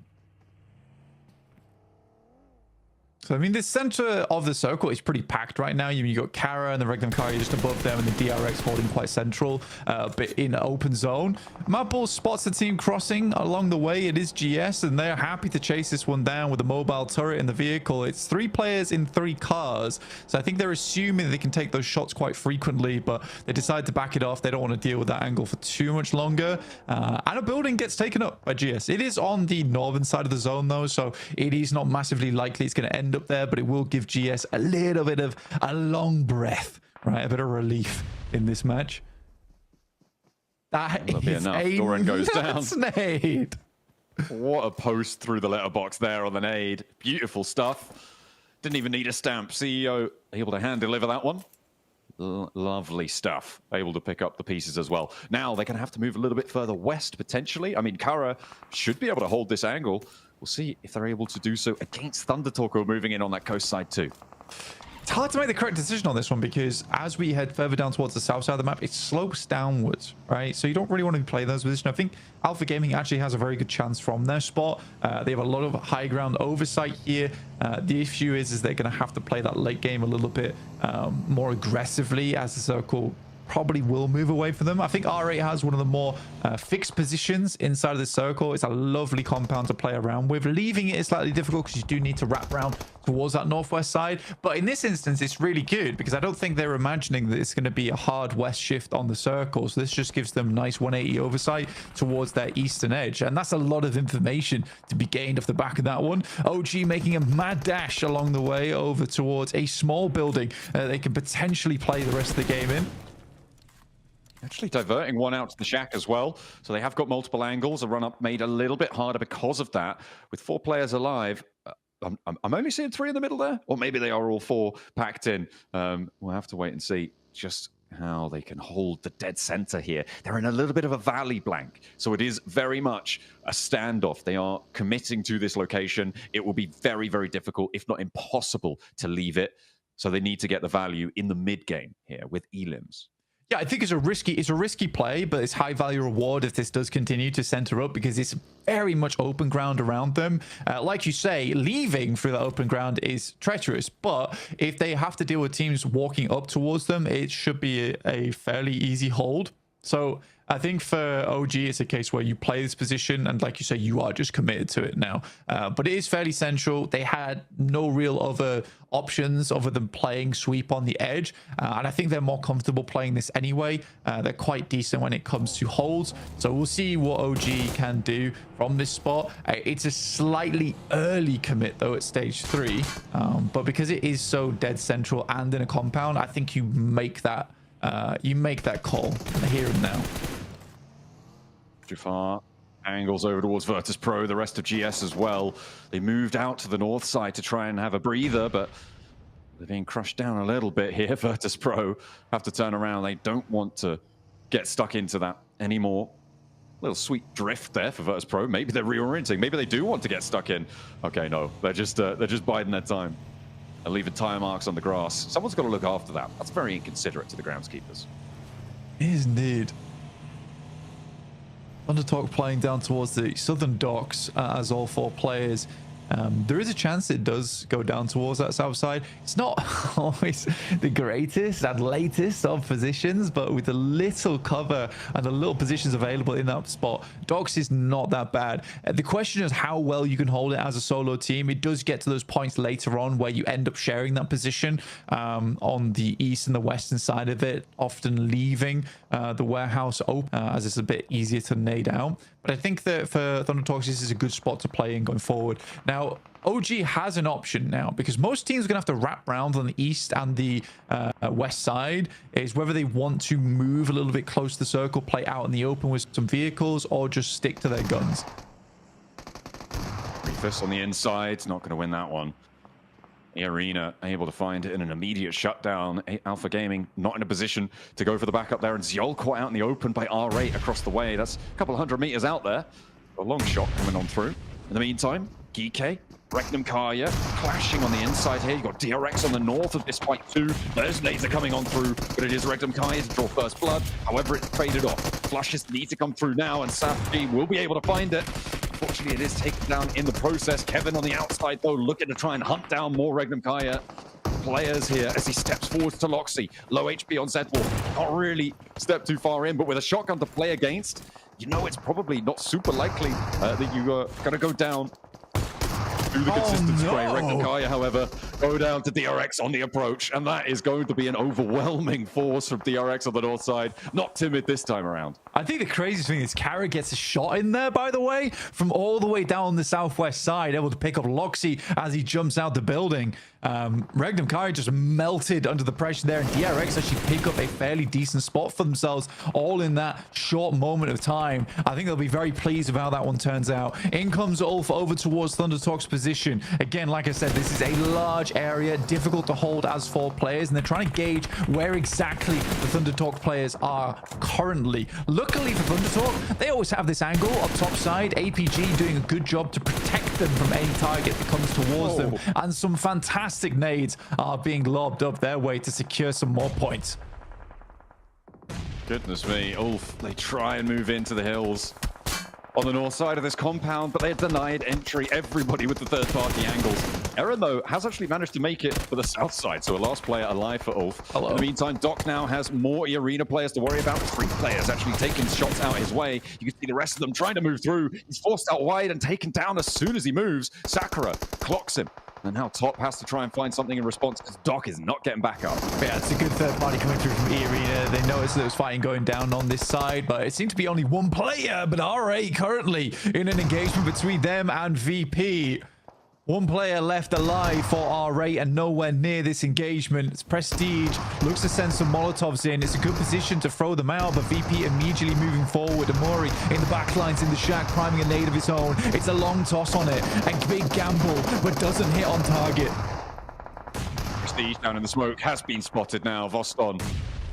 So, I mean, the center of the circle is pretty packed right now. You got Kara and the Regnum Kari just above them, and the DRX holding quite central, but in open zone. Mad Bulls spots the team crossing along the way. It is GS, and they're happy to chase this one down with a mobile turret in the vehicle. It's 3 players in 3 cars, so I think they're assuming they can take those shots quite frequently, but they decide to back it off. They don't want to deal with that angle for too much longer, and a building gets taken up by GS. It is on the northern side of the zone, though, so it is not massively likely it's going to end up there, but it will give GS a little bit of a long breath, right? A bit of relief in this match. That is enough. Doran goes down. Nade. What a post through the letterbox there on the nade. Beautiful stuff. Didn't even need a stamp. CEO able to hand deliver that one. Lovely stuff. Able to pick up the pieces as well. Now they're going to have to move a little bit further west, potentially. I mean, Kara should be able to hold this angle. We'll see if they're able to do so against Thunder Talk, who are moving in on that coast side too. It's hard to make the correct decision on this one because as we head further down towards the south side of the map, it slopes downwards, right? So you don't really want to play those positions. I think Alpha Gaming actually has a very good chance from their spot. They have a lot of high ground oversight here. The issue is they're going to have to play that late game a little bit more aggressively as the circle probably will move away from them. I think R8 has one of the more fixed positions inside of the circle. It's a lovely compound to play around with. Leaving it is slightly difficult because you do need to wrap around towards that northwest side. But in this instance, it's really good because I don't think they're imagining that it's going to be a hard west shift on the circle. So this just gives them nice 180 oversight towards their eastern edge. And that's a lot of information to be gained off the back of that one. OG making a mad dash along the way over towards a small building they can potentially play the rest of the game in. Actually diverting one out to the shack as well. So they have got multiple angles. A run-up made a little bit harder because of that. With 4 players alive, I'm only seeing 3 in the middle there. Or maybe they are all 4 packed in. We'll have to wait and see just how they can hold the dead center here. They're in a little bit of a valley blank. So it is very much a standoff. They are committing to this location. It will be very, very difficult, if not impossible, to leave it. So they need to get the value in the mid game here with Elims. Yeah, I think it's a risky play, but it's high value reward if this does continue to center up because it's very much open ground around them. Like you say, leaving through the open ground is treacherous, but if they have to deal with teams walking up towards them, it should be a fairly easy hold. So I think for OG, it's a case where you play this position and like you say, you are just committed to it now. But it is fairly central. They had no real other options other than playing sweep on the edge. And I think they're more comfortable playing this anyway. They're quite decent when it comes to holds. So we'll see what OG can do from this spot. It's a slightly early commit though at stage 3. But because it is so dead central and in a compound, I think you make that call here and now. Too far. Angles over towards Virtus Pro, the rest of GS as well. They moved out to the north side to try and have a breather, but they're being crushed down a little bit here. Virtus Pro have to turn around. They don't want to get stuck into that anymore. Little sweet drift there for Virtus Pro. Maybe they're reorienting. Maybe they do want to get stuck in. Okay, no, they're just biding their time and leaving tire marks on the grass. Someone's got to look after that. That's very inconsiderate to the groundskeepers. It is indeed. Undertalk playing down towards the southern docks as all 4 players. There is a chance it does go down towards that south side. It's not always the greatest and latest of positions, but with a little cover and the little positions available in that spot, docks is not that bad. The question is how well you can hold it as a solo team. It does get to those points later on where you end up sharing that position on the east and the western side of it, often leaving the warehouse open as it's a bit easier to nade out. But I think that for Thundertalks, this is a good spot to play in going forward. Now, OG has an option now because most teams are going to have to wrap around on the east and the west side, is whether they want to move a little bit close to the circle, play out in the open with some vehicles, or just stick to their guns. Refus on the inside, not going to win that one. The Arena able to find it in an immediate shutdown. Alpha Gaming not in a position to go for the backup there, and Zyol caught out in the open by R8 across the way. That's a couple of 100 meters out there. A long shot coming on through. In the meantime, Geeke, Regnum Kaya clashing on the inside here. You've got DRX on the north of this fight too. Those nades are coming on through, but it is Regnum Kaya to draw first blood. However, it's faded off. Flushes need to come through now, and Safji will be able to find it. Unfortunately, it is taken down in the process. Kevin on the outside, though, looking to try and hunt down more Regnum Kaya players here as he steps forwards to Loxy. Low HP on Zedwall. Not really step too far in, but with a shotgun to play against, you know it's probably not super likely that you are going to go down through the consistent spray. Regnum Kaya, however, go down to DRX on the approach, and that is going to be an overwhelming force from DRX on the north side. Not timid this time around. I think the craziest thing is Kara gets a shot in there, by the way, from all the way down the southwest side, able to pick up Loxy as he jumps out the building. Regnum Kaya just melted under the pressure there, and DRX actually pick up a fairly decent spot for themselves all in that short moment of time. I think they'll be very pleased with how that one turns out. In comes Ulf over towards Thundertalk's position. Again, like I said, this is a large area, difficult to hold as 4 players, and they're trying to gauge where exactly the Thundertalk players are currently. Luckily for Thundertalk, they always have this angle up top side. APG doing a good job to protect them from any target that comes towards them, and some fantastic nades are being lobbed up their way to secure some more points. Goodness me, Ulf, they try and move into the hills. on the north side of this compound, but they're denied entry. Everybody with the third-party angles. Eren, though, has actually managed to make it for the south side, so a last player alive for Ulf. Hello. In the meantime, Doc now has more arena players to worry about. 3 players actually taking shots out his way. You can see the rest of them trying to move through. He's forced out wide and taken down as soon as he moves. Sakura clocks him. And now Top has to try and find something in response because Doc is not getting back up. Yeah, it's a good third party coming through from E-Arena. They noticed there was fighting going down on this side, but it seemed to be only one player. But RA currently in an engagement between them and VP. One player left alive for R8 and nowhere near this engagement. It's Prestige looks to send some Molotovs in. It's a good position to throw them out, but VP immediately moving forward. Amori in the backlines in the shack, priming a nade of his own. It's a long toss on it. A big gamble, but doesn't hit on target. Prestige down in the smoke has been spotted now. Voston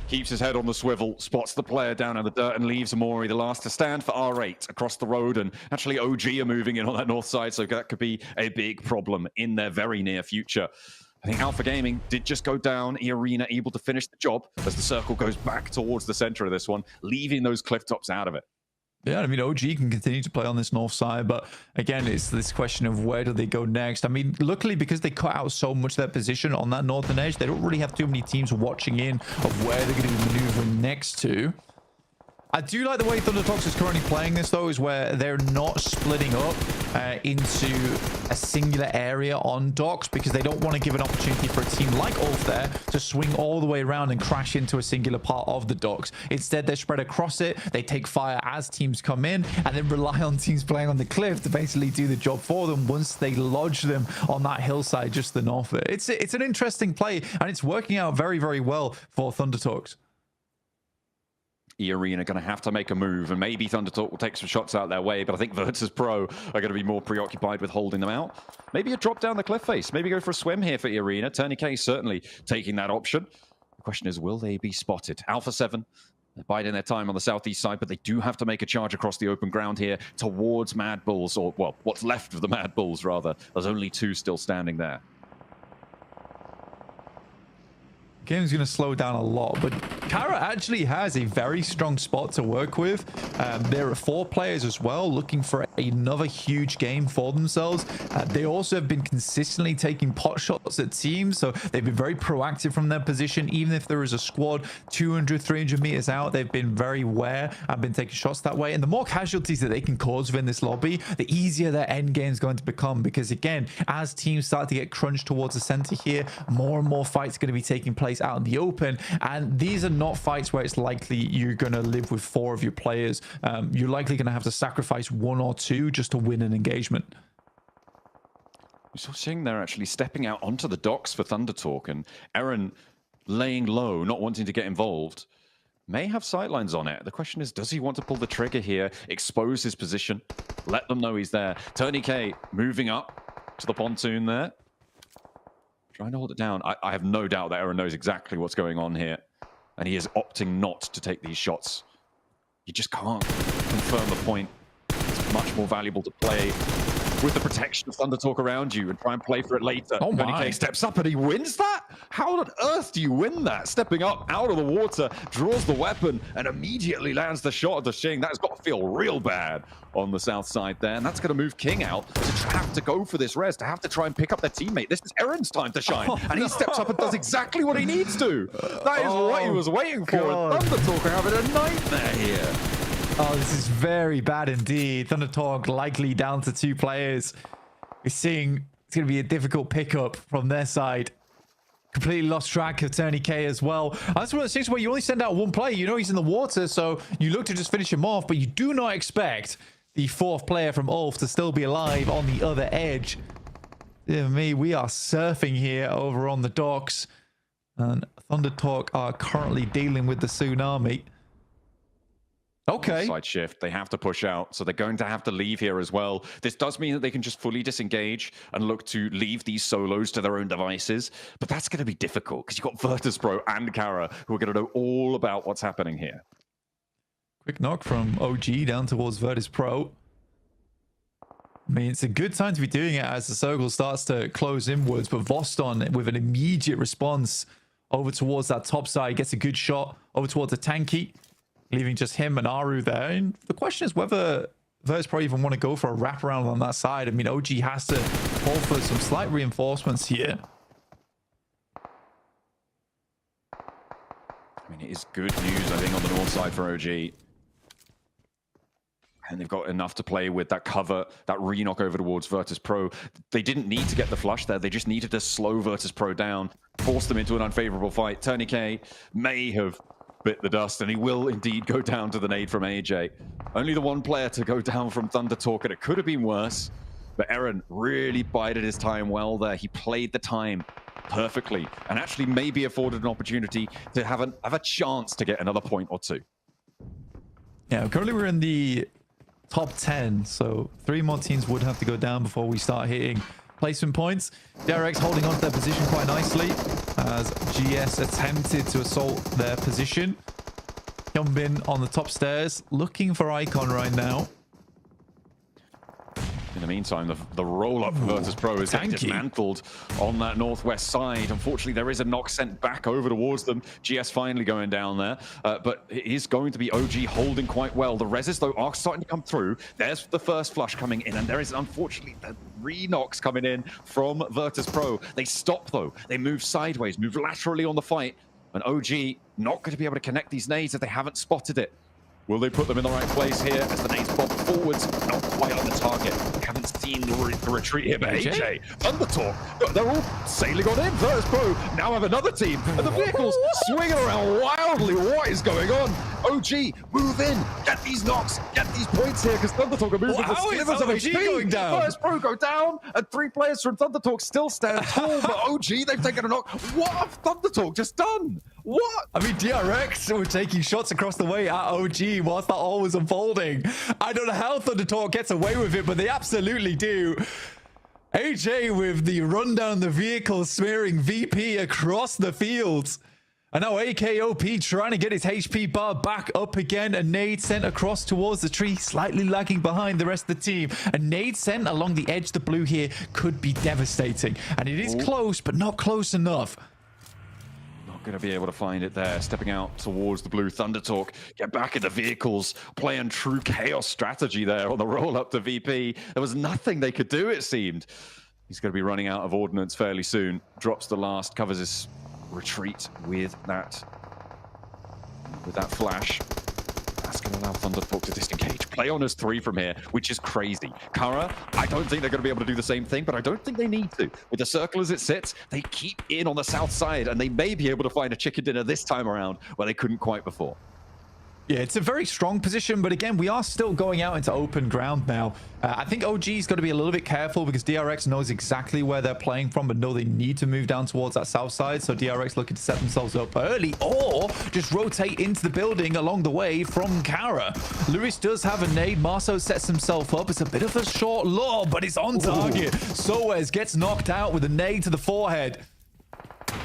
keeps his head on the swivel, spots the player down in the dirt and leaves Amori the last to stand for R8 across the road. And actually OG are moving in on that north side, so that could be a big problem in their very near future. I think Alpha Gaming did just go down. E-Arena able to finish the job as the circle goes back towards the center of this one, leaving those cliff tops out of it. Yeah, I mean, OG can continue to play on this north side, but again, it's this question of where do they go next? I mean, luckily, because they cut out so much of their position on that northern edge, they don't really have too many teams watching in of where they're going to be maneuvering next to. I do like the way Thundertox is currently playing this, though, is where they're not splitting up into a singular area on docks because they don't want to give an opportunity for a team like Ulf there to swing all the way around and crash into a singular part of the docks. Instead, they're spread across it. They take fire as teams come in and then rely on teams playing on the cliff to basically do the job for them once they lodge them on that hillside just to the north of it. It's an interesting play, and it's working out very, very well for Thundertox. E-Arena going to have to make a move, and maybe Thundertalk will take some shots out their way, but I think Virtus Pro are going to be more preoccupied with holding them out. Maybe a drop down the cliff face, maybe go for a swim here for E-Arena. Tourniquet certainly taking that option. The question is, will they be spotted? Alpha 7, they're biding their time on the southeast side, but they do have to make a charge across the open ground here towards Mad Bulls, or, well, what's left of the Mad Bulls, rather. There's only 2 still standing there. Game's going to slow down a lot, but Kara actually has a very strong spot to work with. There are 4 players as well looking for another huge game for themselves. They also have been consistently taking pot shots at teams, so they've been very proactive from their position. Even if there is a squad 200, 300 meters out, they've been very aware and been taking shots that way. And the more casualties that they can cause within this lobby, the easier their end game is going to become, because again, as teams start to get crunched towards the center here, more and more fights are going to be taking place out in the open, and these are not fights where it's likely you're going to live with 4 of your players. You're likely going to have to sacrifice 1 or 2 just to win an engagement. We saw Sing there actually stepping out onto the docks for Thunder Talk, and Eren laying low, not wanting to get involved. May have sightlines on it. The question is, does he want to pull the trigger here, expose his position, let them know he's there? Tourniquet moving up to the pontoon there. Trying to hold it down. I have no doubt that Eren knows exactly what's going on here, and he is opting not to take these shots. You just can't confirm the point. It's much more valuable to play with the protection of Thunder Talk around you and try and play for it later. Oh my. Tourniquet steps up and he wins that? How on earth do you win that? Stepping up out of the water, draws the weapon, and immediately lands the shot of the Shing. That has got to feel real bad on the south side there, and that's going to move King out to have to go for this res, to have to try and pick up their teammate. This is Eren's time to shine, and he steps up and does exactly what he needs to. That is what he was waiting for. God. And Thunder Talk are having a nightmare here. Oh, this is very bad indeed. Thunder Talk likely down to 2 players. We're seeing it's going to be a difficult pickup from their side. Completely lost track of Tourniquet as well. That's one of those things where you only send out 1 player. You know he's in the water, so you look to just finish him off, but you do not expect the 4th player from Ulf to still be alive on the other edge. Dear me, we are surfing here over on the docks, and Thunder Talk are currently dealing with the tsunami. Okay. Side shift. They have to push out, so they're going to have to leave here as well. This does mean that they can just fully disengage and look to leave these solos to their own devices, but that's going to be difficult because you've got Virtus Pro and Kara who are going to know all about what's happening here. Quick knock from OG down towards Virtus Pro. I mean, it's a good time to be doing it as the circle starts to close inwards, but Voston with an immediate response over towards that top side gets a good shot over towards the tanky, leaving just him and Aru there. And the question is whether Virtus Pro even want to go for a wraparound on that side? I mean, OG has to call for some slight reinforcements here. I mean, it is good news, I think, on the north side for OG. And they've got enough to play with that cover, that re-knock over towards Virtus Pro. They didn't need to get the flush there. They just needed to slow Virtus Pro down, force them into an unfavorable fight. Tourniquet may have bit the dust, and he will indeed go down to the nade from AJ. Only the one player to go down from Thunder Talk, and it could have been worse. But Eren really bided his time well there. He played the time perfectly, and actually maybe afforded an opportunity to have a chance to get another point or two. Yeah, currently we're in the top 10, so 3 more teams would have to go down before we start hitting placement points. DRX holding on to their position quite nicely as GS attempted to assault their position. Hyunbin on the top stairs, looking for Icon right now. In the meantime, the roll-up for Virtus Pro is getting dismantled on that northwest side. Unfortunately, there is a knock sent back over towards them. GS finally going down there, but it is going to be OG holding quite well. The reses, though, are starting to come through. There's the first flush coming in, and there is, unfortunately, the re-knocks coming in from Virtus Pro. They stop, though. They move sideways, move laterally on the fight, and OG not going to be able to connect these nades if they haven't spotted it. Will they put them in the right place here as the nades bob forwards? Not quite on the target. Haven't seen the retreat here, but AJ, Thunder Talk, they're all sailing on in. Virtus Pro now have another team, and the vehicles swinging around wildly. What is going on? OG, move in, get these knocks, get these points here, because Thunder Talk are moving the slivers of HP. Going down? Virtus Pro go down, and 3 players from Thunder Talk still stand tall, but OG, they've taken a knock. What have Thunder Talk just done? What? I mean, DRX were taking shots across the way at OG whilst that all was unfolding. I don't know how Thunder Talk gets away with it, but they absolutely do. AJ with the run down the vehicle, smearing VP across the fields. And now AKOP trying to get his HP bar back up again. A nade sent across towards the tree, slightly lagging behind the rest of the team. A nade sent along the edge of the blue here could be devastating. And it is close, but not close enough. Going to be able to find it there, stepping out towards the blue. Thunder Talk get back in the vehicles, playing true chaos strategy there on the roll up to VP. There was nothing they could do, it seemed. He's going to be running out of ordnance fairly soon. Drops the last, covers his retreat with that flash. That's going to allow Thunder Talk to disengage. Play on as 3 from here, which is crazy. Kara, I don't think they're going to be able to do the same thing, but I don't think they need to. With the circle as it sits, they keep in on the south side, and they may be able to find a chicken dinner this time around where they couldn't quite before. Yeah, it's a very strong position, but again, we are still going out into open ground now. I think OG's got to be a little bit careful because DRX knows exactly where they're playing from, but know they need to move down towards that south side. So DRX looking to set themselves up early or just rotate into the building along the way from Kara. Lewis does have a nade. Marceau sets himself up. It's a bit of a short law, but it's on target. Soez gets knocked out with a nade to the forehead.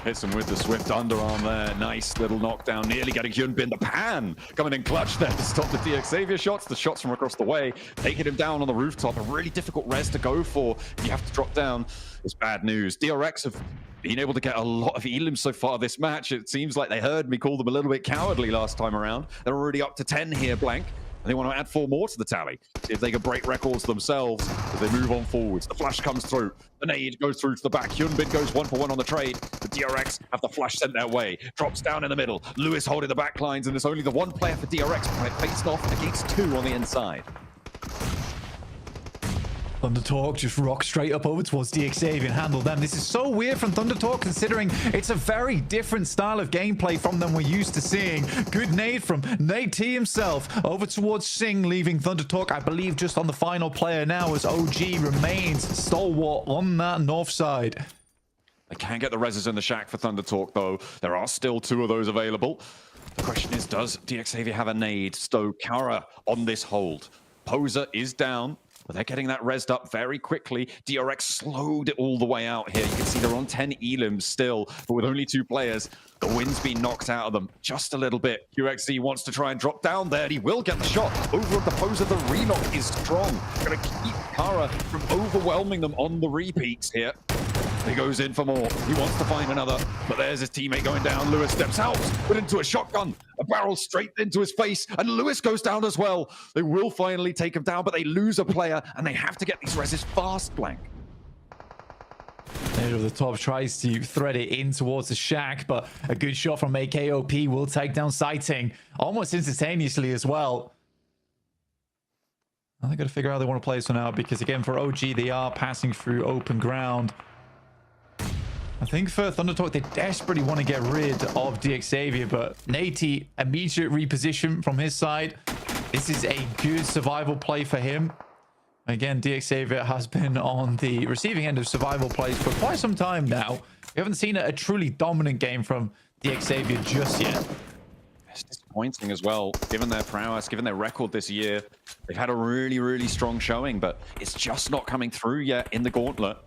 Hits him with the swift underarm there. Nice little knockdown, nearly getting Hyunbin. The pan coming in clutch there to stop the DX Xavier shots. The shots from across the way, taking him down on the rooftop. A really difficult res to go for. You have to drop down. It's bad news. DRX have been able to get a lot of elims so far this match. It seems like they heard me call them a little bit cowardly last time around. They're already up to 10 here, blank. And they want to add 4 more to the tally. See if they can break records themselves as they move on forwards. The flash comes through. The nade goes through to the back. Hyunbin goes 1-for-1 on the trade. The DRX have the flash sent their way. Drops down in the middle. Lewis holding the back lines, and there's only the 1 player for DRX facing off against 2 on the inside. Thunder Talk just rock straight up over towards DX Xavier and handle them. This is so weird from Thunder Talk considering it's a very different style of gameplay from them we're used to seeing. Good nade from Nate T himself over towards Singh, leaving Thunder Talk, I believe, just on the final player now as OG remains stalwart on that north side. They can get the reses in the shack for Thunder Talk, though. There are still 2 of those available. The question is, does DX Xavier have a nade? Stow Kara on this hold. Poser is down. But they're getting that rezzed up very quickly. DRX slowed it all the way out here. You can see they're on 10 elims still, but with only 2 players, the wind's been knocked out of them just a little bit. QXZ wants to try and drop down there. He will get the shot. Over at the Poser, the re-knock is strong. Gonna keep Kara from overwhelming them on the repeats here. He goes in for more. He wants to find another, but there's his teammate going down. Lewis steps out, put into a shotgun. A barrel straight into his face, and Lewis goes down as well. They will finally take him down, but they lose a player, and they have to get these reses fast, Blank. Over the top tries to thread it in towards the shack, but a good shot from AKOP will take down Sighting almost instantaneously as well. Now they got to figure out how they want to play this one out, because again, for OG, they are passing through open ground. I think for ThunderTalk, they desperately want to get rid of DXavier, but Nate, immediate reposition from his side. This is a good survival play for him. Again, DXavier has been on the receiving end of survival plays for quite some time now. We haven't seen a truly dominant game from DXavier just yet. It's disappointing as well, given their prowess, given their record this year. They've had a really, really strong showing, but it's just not coming through yet in the Gauntlet.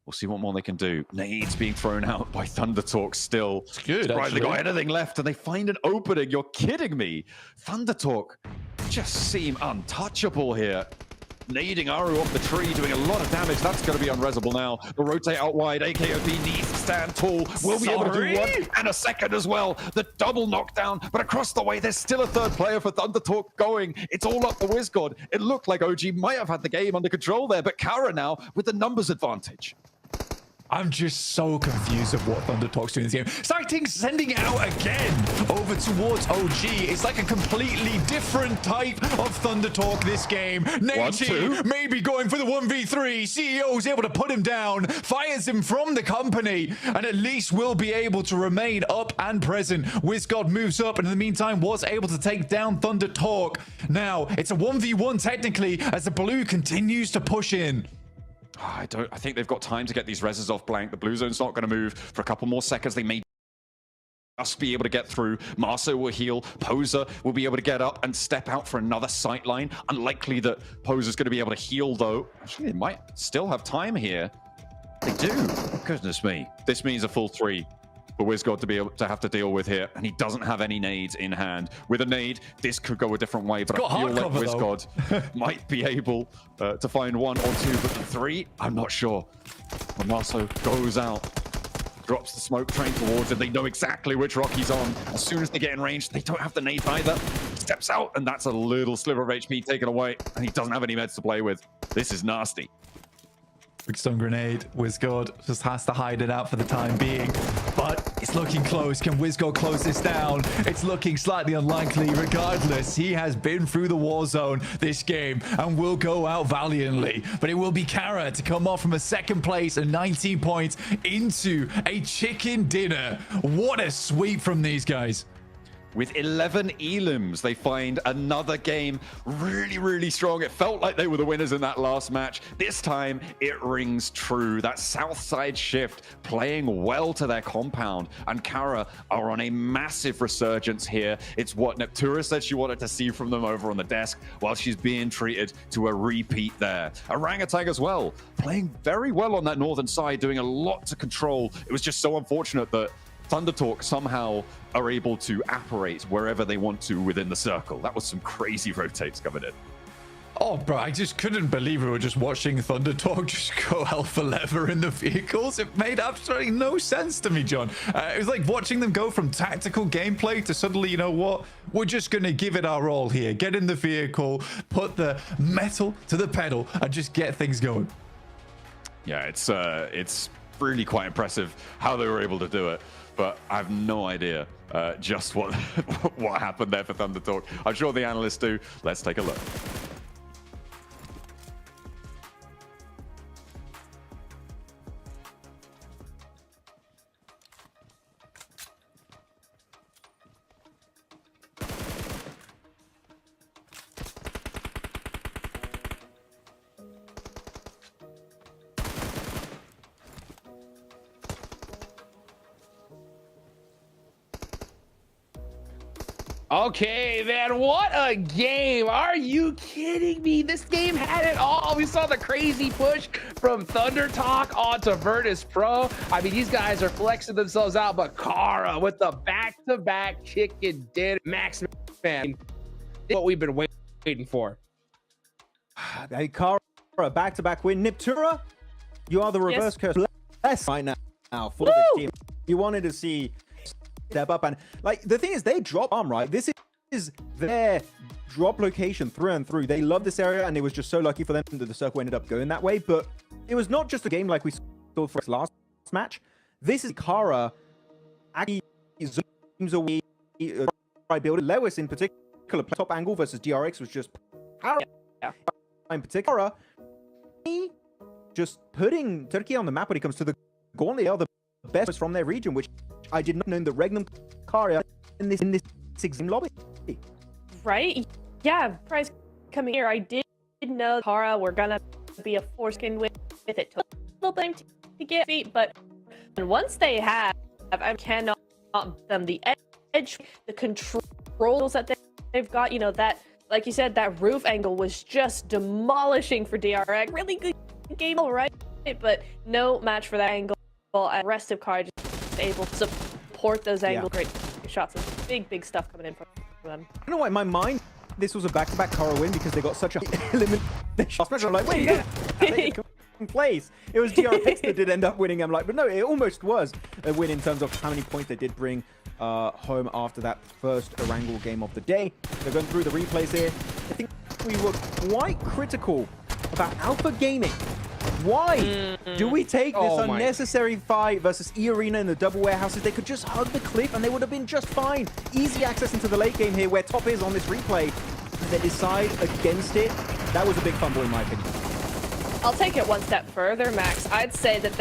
We'll see what more they can do. Nades being thrown out by ThunderTalk still. It's good, right, actually. they got anything left, and they find an opening. You're kidding me. ThunderTalk just seem untouchable here. Nading Aru off the tree, doing a lot of damage. That's going to be unresable now. The rotate out wide. AKOP needs to stand tall. Will be able to do one and a second as well. The double knockdown, but across the way, there's still a third player for ThunderTalk going. It's all up the WizGod. It looked like OG might have had the game under control there, but Kara now with the numbers advantage. I'm just so confused of what ThunderTalk's doing in this game. Sighting sending it out again over towards OG. It's like a completely different type of ThunderTalk this game. Nate maybe going for the 1v3. CEO is able to put him down, fires him from the company, and at least will be able to remain up and present. WizGod moves up, and in the meantime was able to take down ThunderTalk. Now, it's a 1v1 technically as the blue continues to push in. I think they've got time to get these reses off Blank. The blue zone's not going to move for a couple more seconds. They may just be able to get through. Marso will heal. Poser will be able to get up and step out for another sight line. Unlikely that Poser's going to be able to heal, though. Actually, they might still have time here. They do. Goodness me. This means a full 3 for WizGod to be able to have to deal with here, and he doesn't have any nades in hand. With a nade, this could go a different way, but I feel like WizGod might be able to find 1 or 2, but the 3, I'm not sure. When Marso goes out, drops the smoke train towards him, they know exactly which rock he's on. As soon as they get in range, they don't have the nade either. Steps out, and that's a little sliver of HP taken away, and he doesn't have any meds to play with. This is nasty. Big stun grenade. WizGod just has to hide it out for the time being. But it's looking close. Can WizGod close this down? It's looking slightly unlikely. Regardless, he has been through the war zone this game and will go out valiantly. But it will be Kara to come off from a second place and 19 points into a chicken dinner. What a sweep from these guys. With 11 elims, they find another game really, really strong. It felt like they were the winners in that last match. This time, it rings true. That south side shift playing well to their compound. And Kara are on a massive resurgence here. It's what Neptura said she wanted to see from them over on the desk, while she's being treated to a repeat there. Orangutan as well, playing very well on that northern side, doing a lot to control. It was just so unfortunate that ThunderTalk somehow are able to apparate wherever they want to within the circle. That was some crazy rotates coming in. Oh, bro, I just couldn't believe we were just watching ThunderTalk just go alpha lever in the vehicles. It made absolutely no sense to me, John. It was like watching them go from tactical gameplay to suddenly, you know what? We're just going to give it our all here. Get in the vehicle, put the metal to the pedal, and just get things going. Yeah, it's really quite impressive how they were able to do it. But I have no idea just what happened there for ThunderTalk. I'm sure the analysts do. Let's take a look. Okay, man, what a game. Are you kidding me? This game had it all. We saw the crazy push from ThunderTalk onto Virtus Pro. I mean, these guys are flexing themselves out, but Kara with the back-to-back chicken dinner. Max, man, what we've been waiting for. Hey, Kara, back-to-back win. Neptura, you are the reverse curse. Less right now for this team. You wanted to see step up. And like the thing is, they drop arm, right? This is their drop location through and through. They love this area, and it was just so lucky for them that the circle ended up going that way. But it was not just a game like we saw for its last match. This is Kara actually zooms away. I build Lewis in particular, top angle versus DRX was just in particular. Just putting Turkey on the map when it comes to the Gauntlet. They are the best from their region, which I did not know in the Regnum Kara in this exam lobby. Right? Yeah, prize coming here. I did know Kara were gonna be a foreskin with it. It took a little bit to get feet, but once they have, I cannot them the edge, the controls that they've got. You know that, like you said, that roof angle was just demolishing for DRX. Really good game, all right, but no match for that angle. And the rest of Kara just able to support those angles. Great shots and big stuff coming in from them. I don't know why in my mind this was a back-to-back Kara win because they got such a elimination. I'm like, wait, in place. It was DRX that did end up winning. I'm like, but no, it almost was a win in terms of how many points they did bring home after that first Erangel game of the day. They're going through the replays here. I think we were quite critical about Alpha Gaming. Why do we take this unnecessary fight versus E-Arena in the double warehouses? They could just hug the cliff and they would have been just fine. Easy access into the late game here where top is on this replay. They decide against it. That was a big fumble in my opinion. I'll take it one step further, Max. I'd say that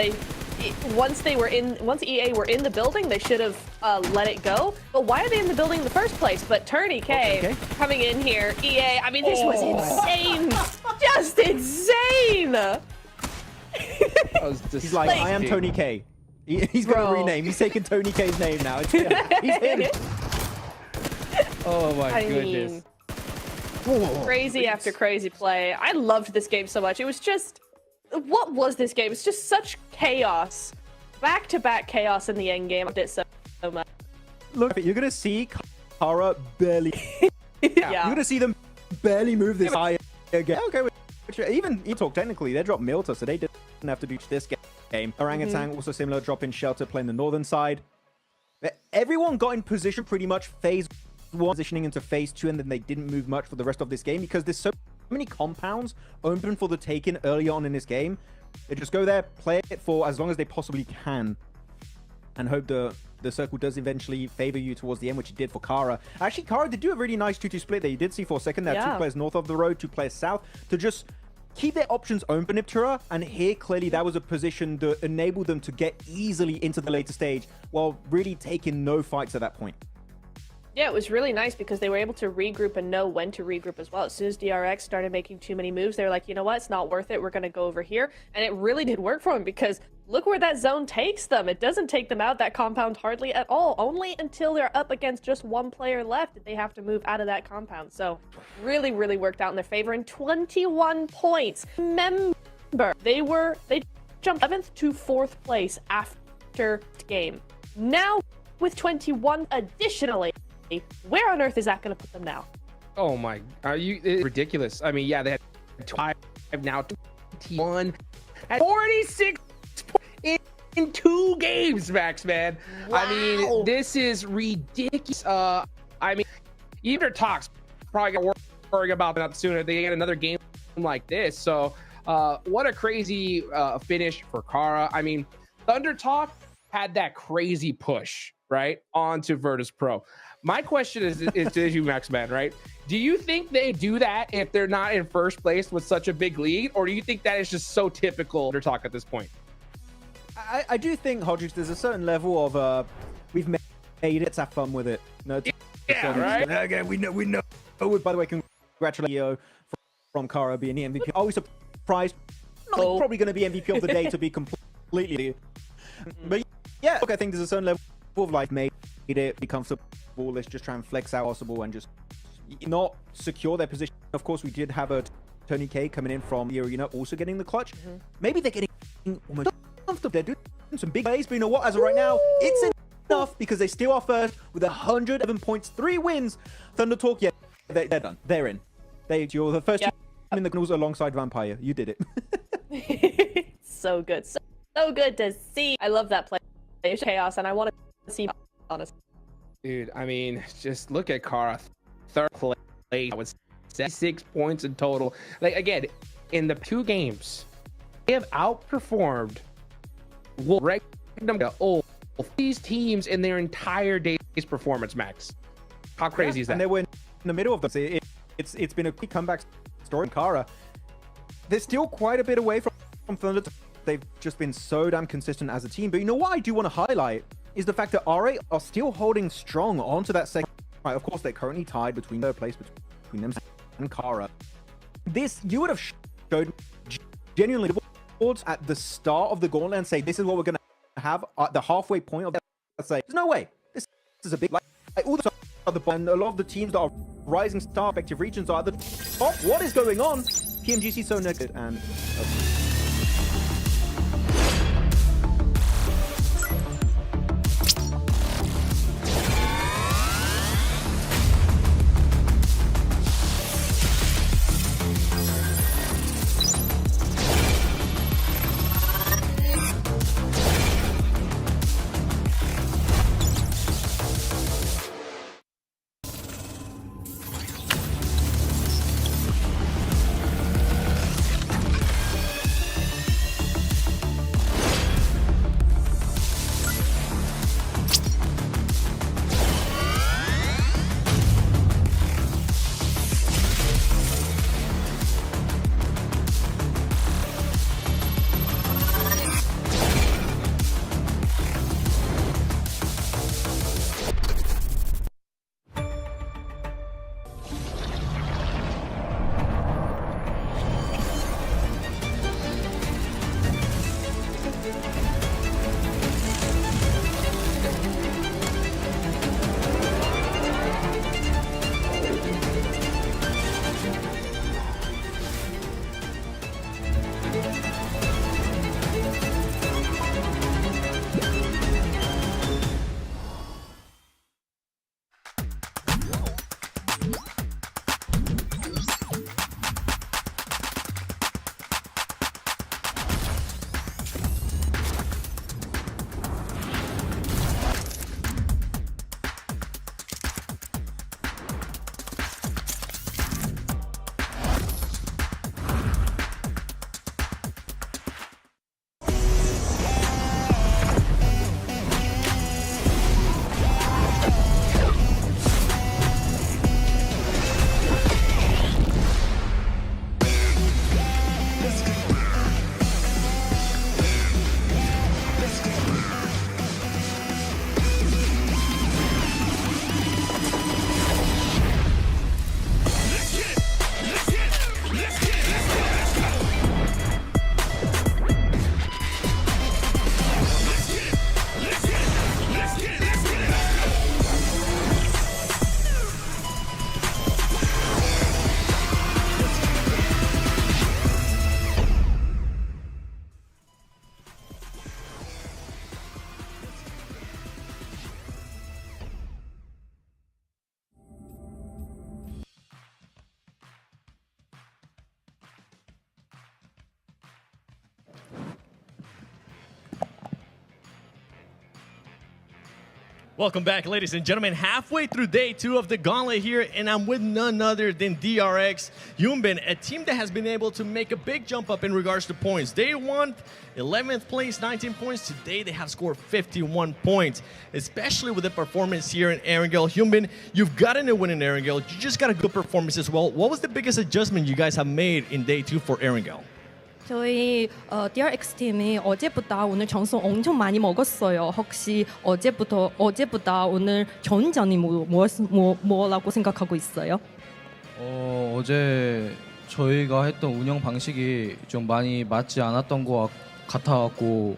once EA were in the building, they should have let it go. But why are they in the building in the first place? But Tony K coming in here, EA. I mean, this was insane, just insane. He's like, I am Tony K. He's going to rename. He's taking Tony K's name now. He's in. Oh my goodness. Crazy after crazy play. I loved this game so much. It was just, what was this game? It's just such chaos. Back-to-back chaos in the end game. I loved it so much. Look, you're going to see Kara barely. You're going to see them barely move this high again. Okay, even talk technically, they dropped Milta, so they didn't have to do this game. Orangutan also similar, drop in Shelter playing the northern side. Everyone got in position pretty much phase 1, positioning into phase 2, and then they didn't move much for the rest of this game because there's so many compounds open for the taking early on in this game. They just go there, play it for as long as they possibly can, and hope the circle does eventually favor you towards the end, which it did for Kara. Actually, Kara did do a really nice 2-2 split there. You did see for a second that 2 players north of the road, 2 players south, to just keep their options open, Iptera. And here, clearly, that was a position that enabled them to get easily into the later stage while really taking no fights at that point. Yeah, it was really nice because they were able to regroup and know when to regroup as well. As soon as DRX started making too many moves, they were like, you know what, it's not worth it. We're going to go over here. And it really did work for them because look where that zone takes them. It doesn't take them out that compound hardly at all. Only until they're up against just one player left did they have to move out of that compound. So really, really worked out in their favor. And 21 points. Remember, they jumped 11th to 4th place after the game. Now with 21 additionally, where on earth is that going to put them now? Oh my, it's ridiculous. I mean, yeah, they had 5, now 21 at 46 in 2 games, Max, man. Wow. I mean, this is ridiculous. I mean, even their talks probably got worrying about that sooner. They get another game like this. So what a crazy finish for Kara. I mean, Thunder Talk had that crazy push, right, onto Virtus Pro. My question is to you, Max Man, right? Do you think they do that if they're not in first place with such a big lead? Or do you think that is just so typical Thunder Talk at this point? I do think, Hodges, there's a certain level of, we've made it, let's have fun with it. No, right? Again, we know. Oh, by the way, congratulations from Kara being the MVP. Always surprised. Probably going to be MVP of the day to be completely. But yeah, look, I think there's a certain level of like made it, be comfortable. Let's just try and flex out possible and just not secure their position. Of course, we did have a Tony K coming in from the arena, also getting the clutch. Maybe they're getting almost comfortable. They're doing some big plays, but you know what? As of right now, it's enough because they still are first with 111 points, 3 wins. Thunder Talk, yeah, they're done. They're in. You're the first team in the Gnolls alongside Vampire. You did it. So good. So good to see. I love that play. It's chaos, and I want to see, honest. Dude, I mean, just look at Kara. Third place with 6 points in total. Like, again, in the 2 games, they have outperformed these teams in their entire day's performance, Max. How crazy is that? And they were in the middle of them. It's been a quick comeback story. Kara, they're still quite a bit away from Thunder. They've just been so damn consistent as a team. But you know what I do want to highlight is the fact that RA are still holding strong onto that second. Right, of course, they're currently tied between third place between them and Kara. This, you would have showed genuinely at the start of the Gauntlet and say, this is what we're going to have at the halfway point of that. Say, there's no way. This is a big, like all the other, and a lot of the teams that are rising star respective regions are at the top. What is going on? PMGC so naked and... Welcome back, ladies and gentlemen. Halfway through day 2 of the Gauntlet here, and I'm with none other than DRX Hyunbin, a team that has been able to make a big jump up in regards to points. Day 1, 11th place, 19 points. Today, they have scored 51 points, especially with the performance here in Erangel. Hyunbin, you've gotten a win in Erangel. You just got a good performance as well. What was the biggest adjustment you guys have made in day 2 for Erangel? 저희 DRX 팀이 어제보다 오늘 점수 엄청 많이 먹었어요. 혹시 어제보다 오늘 좋은 점이 뭐라고 생각하고 있어요? 어제 저희가 했던 운영 방식이 좀 많이 맞지 않았던 것 같아갖고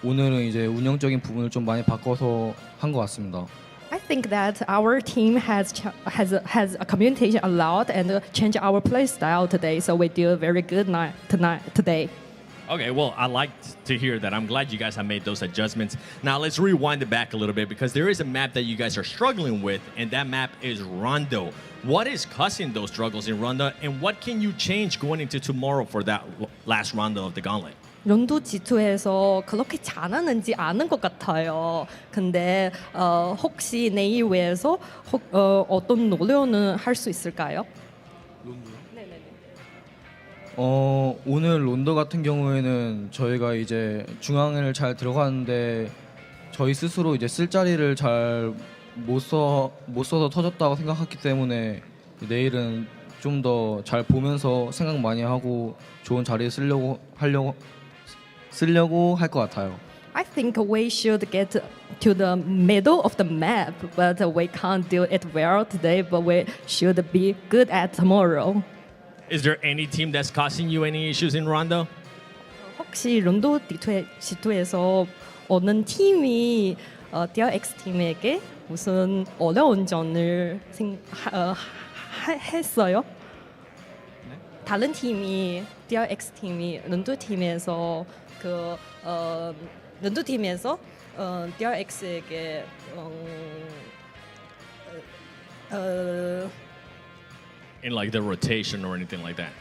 오늘은 이제 운영적인 부분을 좀 많이 바꿔서 한 것 같습니다. I think that our team has a communication a lot and changed our play style today. So we do very good today. Okay, well, I like to hear that. I'm glad you guys have made those adjustments. Now, let's rewind it back a little bit because there is a map that you guys are struggling with, and that map is Rondo. What is causing those struggles in Rondo, and what can you change going into tomorrow for that last round of the Gauntlet? 론도 G2에서 그렇게 잘하는지 아는 것 같아요. 근데 혹시 내일외에서 어떤 노력은 할 수 있을까요? 오늘 론더 같은 경우에는 저희가 이제 중앙을 잘 들어가는데 저희 스스로 이제 쓸 자리를 잘 못 써서 터졌다고 생각했기 때문에 내일은 좀 더 잘 보면서 생각 많이 하고 좋은 자리에 쓰려고 할 것 같아요. I think we should get to the middle of the map, but we can't do it well today. But we should be good at tomorrow. Is there any team that's causing you any issues in Rondo? 혹시 론도 G2에서 어느 팀이 DRX 팀에게 무슨 어려운 점을 했어요? 다른 팀이 DRX 팀이 론도 팀에서 론도 팀에서 DRX에게 In like the rotation or anything like that?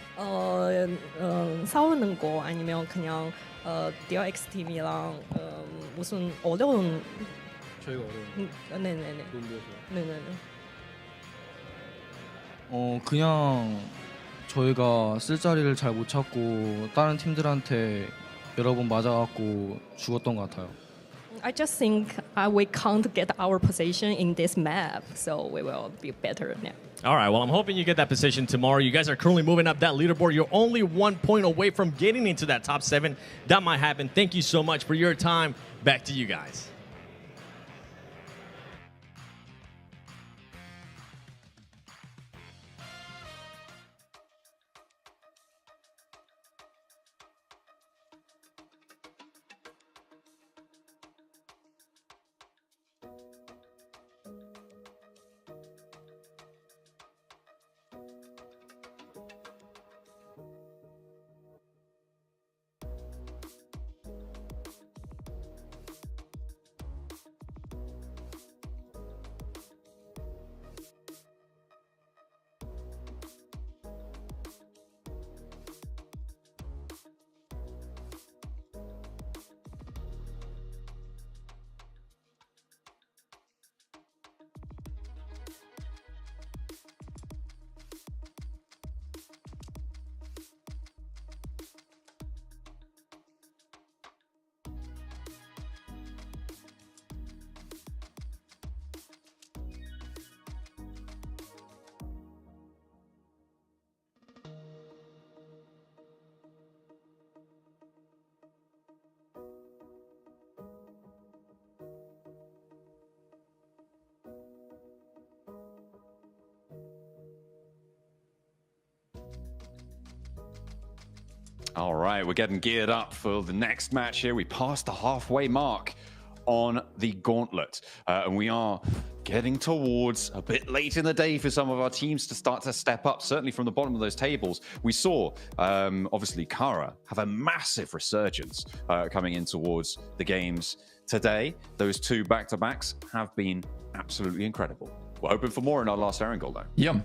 싸우는 거 아니면 그냥 DRX 팀이랑 무슨 어려운 저희가 어려운 네네네 론도에서 네네네 그냥 저희가 쓸 자리를 잘 못 찾고 다른 팀들한테 여러 번 맞아갖고 죽었던 것 같아요. I just think we can't get our position in this map, so we will be better now. All right, well, I'm hoping you get that position tomorrow. You guys are currently moving up that leaderboard. You're only 1 point away from getting into that top 7. That might happen. Thank you so much for your time. Back to you guys. All right, we're getting geared up for the next match here. We passed the halfway mark on the Gauntlet, and we are getting towards a bit late in the day for some of our teams to start to step up, certainly from the bottom of those tables. We saw, obviously, Kara have a massive resurgence coming in towards the games today. Those two back-to-backs have been absolutely incredible. We're hoping for more in our last Aaron goal, though. Yeah.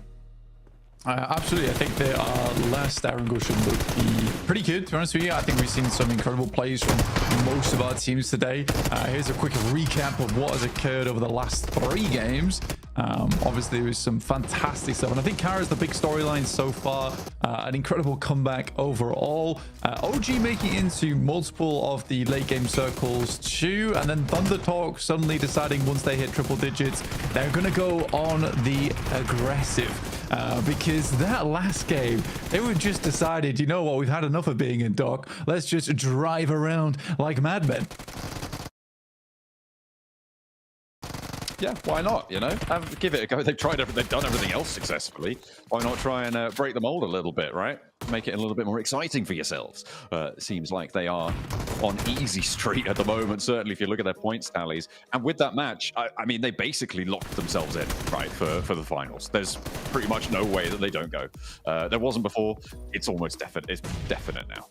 Absolutely. I think their last Aaron goal should be pretty good, to be honest with you. I think we've seen some incredible plays from most of our teams today. Here's a quick recap of what has occurred over the last 3 games. Obviously, there was some fantastic stuff, and I think Kara's the big storyline so far. An incredible comeback overall. OG making it into multiple of the late game circles too, and then Thunder Talk suddenly deciding once they hit triple digits, they're going to go on the aggressive. Because that last game, they were just decided, you know what, we've had enough of being in dock. Let's just drive around like madmen. Yeah, why not? You know, give it a go. They've done everything else successfully. Why not try and break the mold a little bit, right? Make it a little bit more exciting for yourselves. Seems like they are on easy street at the moment, certainly if you look at their points tallies. And with that match, I mean, they basically locked themselves in, right, for the finals. There's pretty much no way that they don't go. There wasn't before. It's almost definite. It's definite now.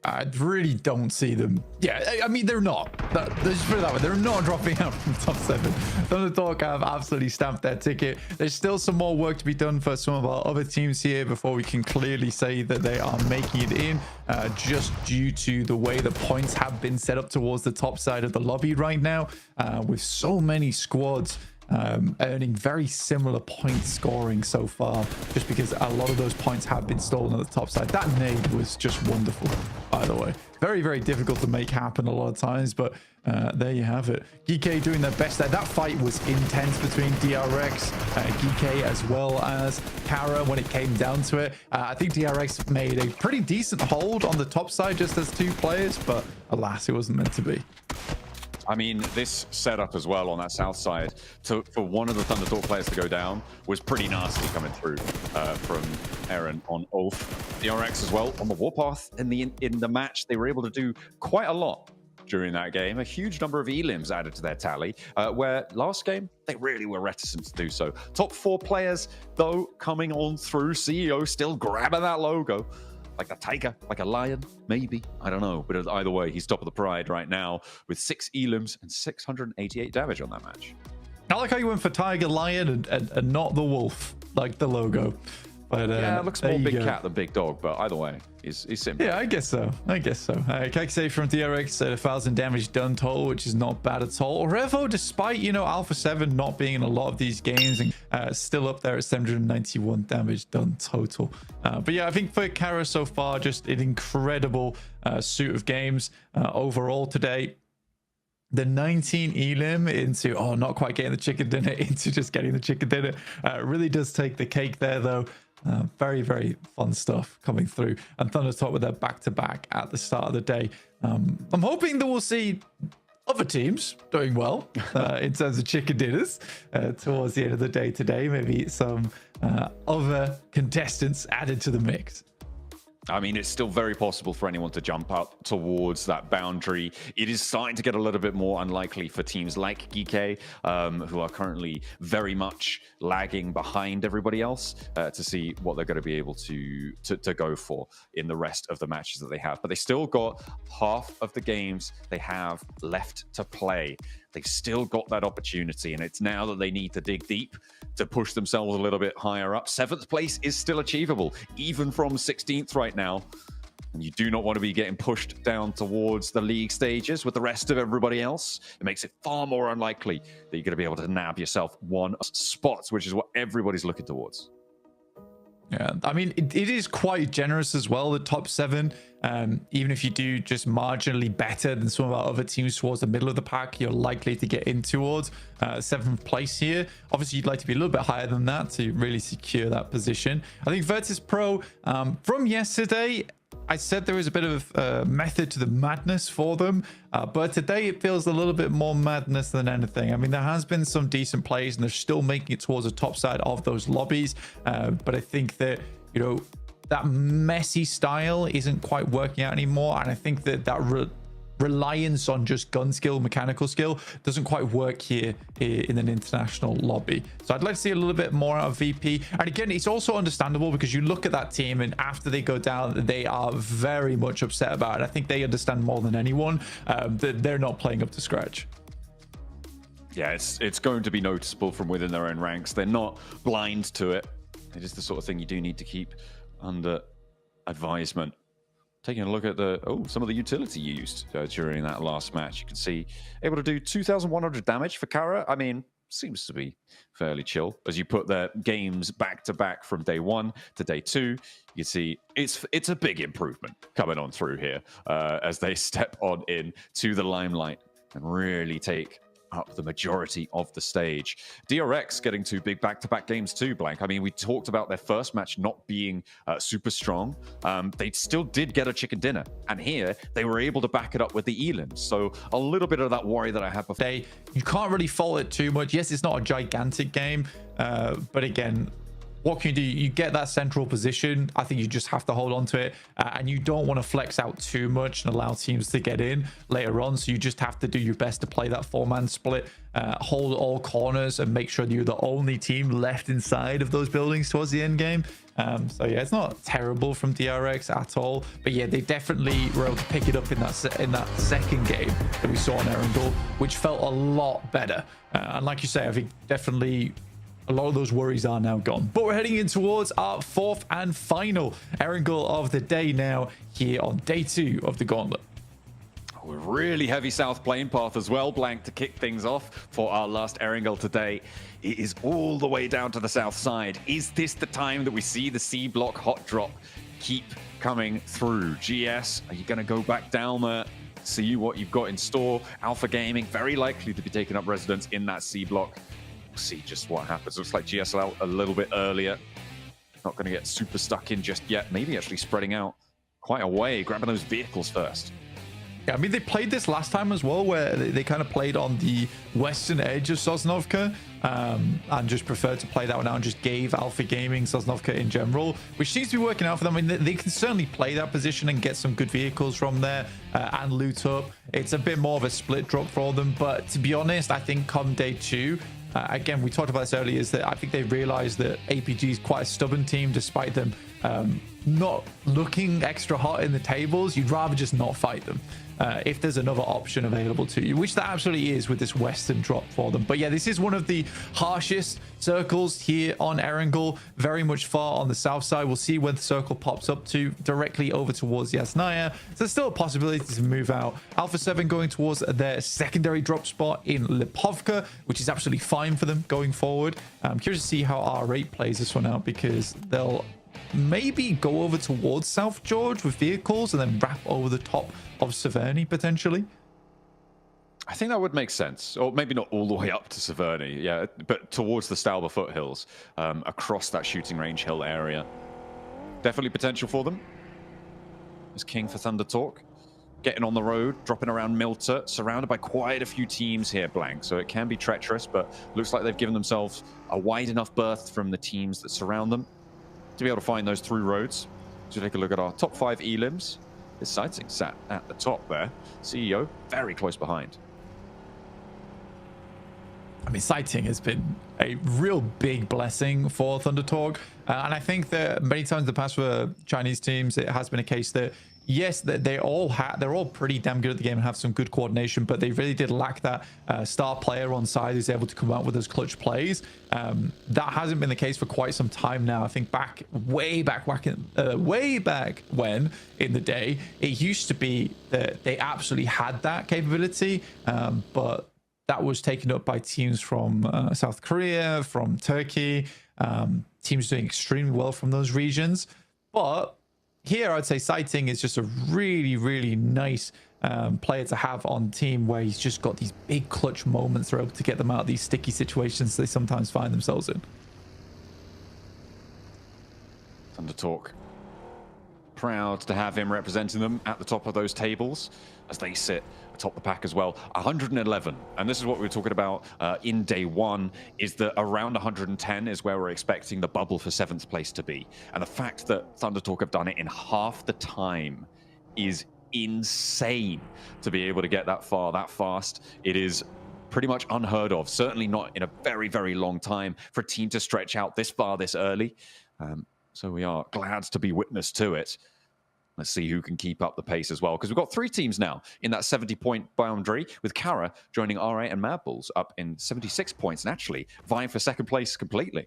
I really don't see them. Yeah, I mean, they're not. Let's put it that way. They're not dropping out from top 7. Thundertalk have absolutely stamped their ticket. There's still some more work to be done for some of our other teams here before we can clearly say that they are making it in, just due to the way the points have been set up towards the top side of the lobby right now, with so many squads earning very similar point scoring so far, just because a lot of those points have been stolen on the top side. That nade was just wonderful, by the way. Very, very difficult to make happen a lot of times, but there you have it. GK doing their best there. That fight was intense between DRX, GK, as well as Kara when it came down to it. I think DRX made a pretty decent hold on the top side just as 2 players, but alas, it wasn't meant to be. I mean, this setup as well on that south side for one of the Thundertalk players to go down was pretty nasty coming through from Aaron on Ulf. DRX as well on the warpath in the match. They were able to do quite a lot during that game. A huge number of elims added to their tally, where last game they really were reticent to do so. Top 4 players, though, coming on through. CEO still grabbing that logo. Like a tiger, like a lion, maybe. I don't know. But either way, he's top of the pride right now with 6 elims and 688 damage on that match. I like how you went for tiger, lion, and not the wolf, like the logo. But yeah, it looks more big cat than big dog, but either way, he's simple. Yeah, I guess so. Kekse from DRX said 1,000 damage done total, which is not bad at all. Revo, despite, Alpha 7 not being in a lot of these games, and still up there at 791 damage done total. But yeah, I think for Kara so far, just an incredible suit of games overall today. The 19 elim into, not quite getting the chicken dinner, into just getting the chicken dinner. Really does take the cake there, though. Very, very fun stuff coming through. And Thundertalk with their back-to-back at the start of the day. I'm hoping that we'll see other teams doing well in terms of chicken dinners towards the end of the day today. Maybe some other contestants added to the mix. I mean, it's still very possible for anyone to jump up towards that boundary. It is starting to get a little bit more unlikely for teams like GK, who are currently very much lagging behind everybody else, to see what they're going to be able to go for in the rest of the matches that they have. But they still got half of the games they have left to play. They've still got that opportunity, and it's now that they need to dig deep to push themselves a little bit higher up. 7th place is still achievable, even from 16th right now. And you do not want to be getting pushed down towards the league stages with the rest of everybody else. It makes it far more unlikely that you're going to be able to nab yourself 1 spot, which is what everybody's looking towards. Yeah, I mean, it is quite generous as well, the top 7. Even if you do just marginally better than some of our other teams towards the middle of the pack, you're likely to get in towards 7th place here. Obviously, you'd like to be a little bit higher than that to really secure that position. I think Virtus Pro, from yesterday, I said there was a bit of method to the madness for them, but today it feels a little bit more madness than anything. I mean, there has been some decent plays, and they're still making it towards the top side of those lobbies, but I think that, that messy style isn't quite working out anymore, and I think that reliance on just gun skill, mechanical skill, doesn't quite work here in an international lobby. So I'd like to see a little bit more out of VP. And again, it's also understandable because you look at that team, and after they go down, they are very much upset about it. I think they understand more than anyone that they're not playing up to scratch. Yeah, it's going to be noticeable from within their own ranks. They're not blind to it. It is the sort of thing you do need to keep under advisement. Taking a look at some of the utility used during that last match. You can see able to do 2,100 damage for Kara. I mean, seems to be fairly chill. As you put their games back to back from day 1 to day 2, you can see it's a big improvement coming on through here as they step on in to the limelight and really take up the majority of the stage. DRX getting 2 big back-to-back games too, Blank. I mean, we talked about their first match not being super strong. They still did get a chicken dinner, and here they were able to back it up with the elims. So a little bit of that worry that I had before. You can't really fault it too much. Yes, it's not a gigantic game, but again, what can you do? You get that central position. I think you just have to hold on to it, and you don't want to flex out too much and allow teams to get in later on. So you just have to do your best to play that 4-man split, hold all corners, and make sure that you're the only team left inside of those buildings towards the end game. So yeah, it's not terrible from DRX at all, but yeah, they definitely were able to pick it up in that second game that we saw on Erangel, which felt a lot better. And like you say, I think definitely a lot of those worries are now gone. But we're heading in towards our fourth and final Erangel of the day now here on day 2 of the Gauntlet. A really heavy south plane path as well, Blank, to kick things off for our last Erangel today. It is all the way down to the south side. Is this the time that we see the C block hot drop keep coming through? GS, are you going to go back down there, see what you've got in store? Alpha Gaming, very likely to be taking up residence in that C block. We'll see just what happens. Looks like GSL a little bit earlier. Not going to get super stuck in just yet. Maybe actually spreading out quite a way, grabbing those vehicles first. Yeah, I mean, they played this last time as well, where they kind of played on the western edge of Sosnovka and just preferred to play that one out and just gave Alpha Gaming Sosnovka in general, which seems to be working out for them. I mean, they can certainly play that position and get some good vehicles from there and loot up. It's a bit more of a split drop for them, but to be honest, I think come day 2, again, we talked about this earlier, is that I think they realized that APG is quite a stubborn team, despite them not looking extra hot in the tables. You'd rather just not fight them if there's another option available to you, which there absolutely is with this western drop for them. But yeah, this is one of the harshest circles here on Erangel, very much far on the south side. We'll see where the circle pops up to, directly over towards Yasnaya. So there's still a possibility to move out. Alpha 7 going towards their secondary drop spot in Lipovka, which is absolutely fine for them going forward. I'm curious to see how R8 plays this one out, because they'll maybe go over towards South George with vehicles and then wrap over the top of Severny potentially. I think that would make sense, or maybe not all the way up to Severny, yeah, but towards the Stauber foothills, across that shooting range hill area. Definitely potential for them. There's King for Thunder Talk, getting on the road, dropping around Milter, surrounded by quite a few teams here, Blank, so it can be treacherous, but looks like they've given themselves a wide enough berth from the teams that surround them to be able to find those through roads. So take a look at our top 5 elims. His sighting sat at the top there. CEO very close behind. I mean, sighting has been a real big blessing for Thunder Talk. And I think that many times in the past for Chinese teams, it has been a case that, yes, they're all pretty damn good at the game and have some good coordination, but they really did lack that star player on side who's able to come out with those clutch plays. That hasn't been the case for quite some time now. I think way back when in the day, it used to be that they absolutely had that capability, but that was taken up by teams from South Korea, from Turkey, teams doing extremely well from those regions. But here, I'd say Sighting is just a really, really nice player to have on team, where he's just got these big clutch moments. They're able to get them out of these sticky situations they sometimes find themselves in. Thunder Talk, proud to have him representing them at the top of those tables as they sit atop the pack as well. 111, and this is what we were talking about in day 1, is that around 110 is where we're expecting the bubble for 7th place to be. And the fact that Thunder Talk have done it in half the time is insane. To be able to get that far that fast, it is pretty much unheard of, certainly not in a very, very long time, for a team to stretch out this far this early. So we are glad to be witness to it. Let's see who can keep up the pace as well, because we've got 3 teams now in that 70-point boundary, with Kara joining R8 and Mad Bulls up in 76 points and actually vying for 2nd place completely.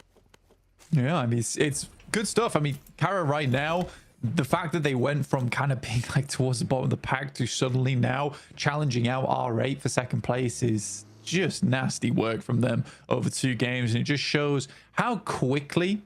Yeah, I mean, it's good stuff. I mean, Kara right now, the fact that they went from kind of being like towards the bottom of the pack to suddenly now challenging out R8 for 2nd place is just nasty work from them over 2 games. And it just shows how quickly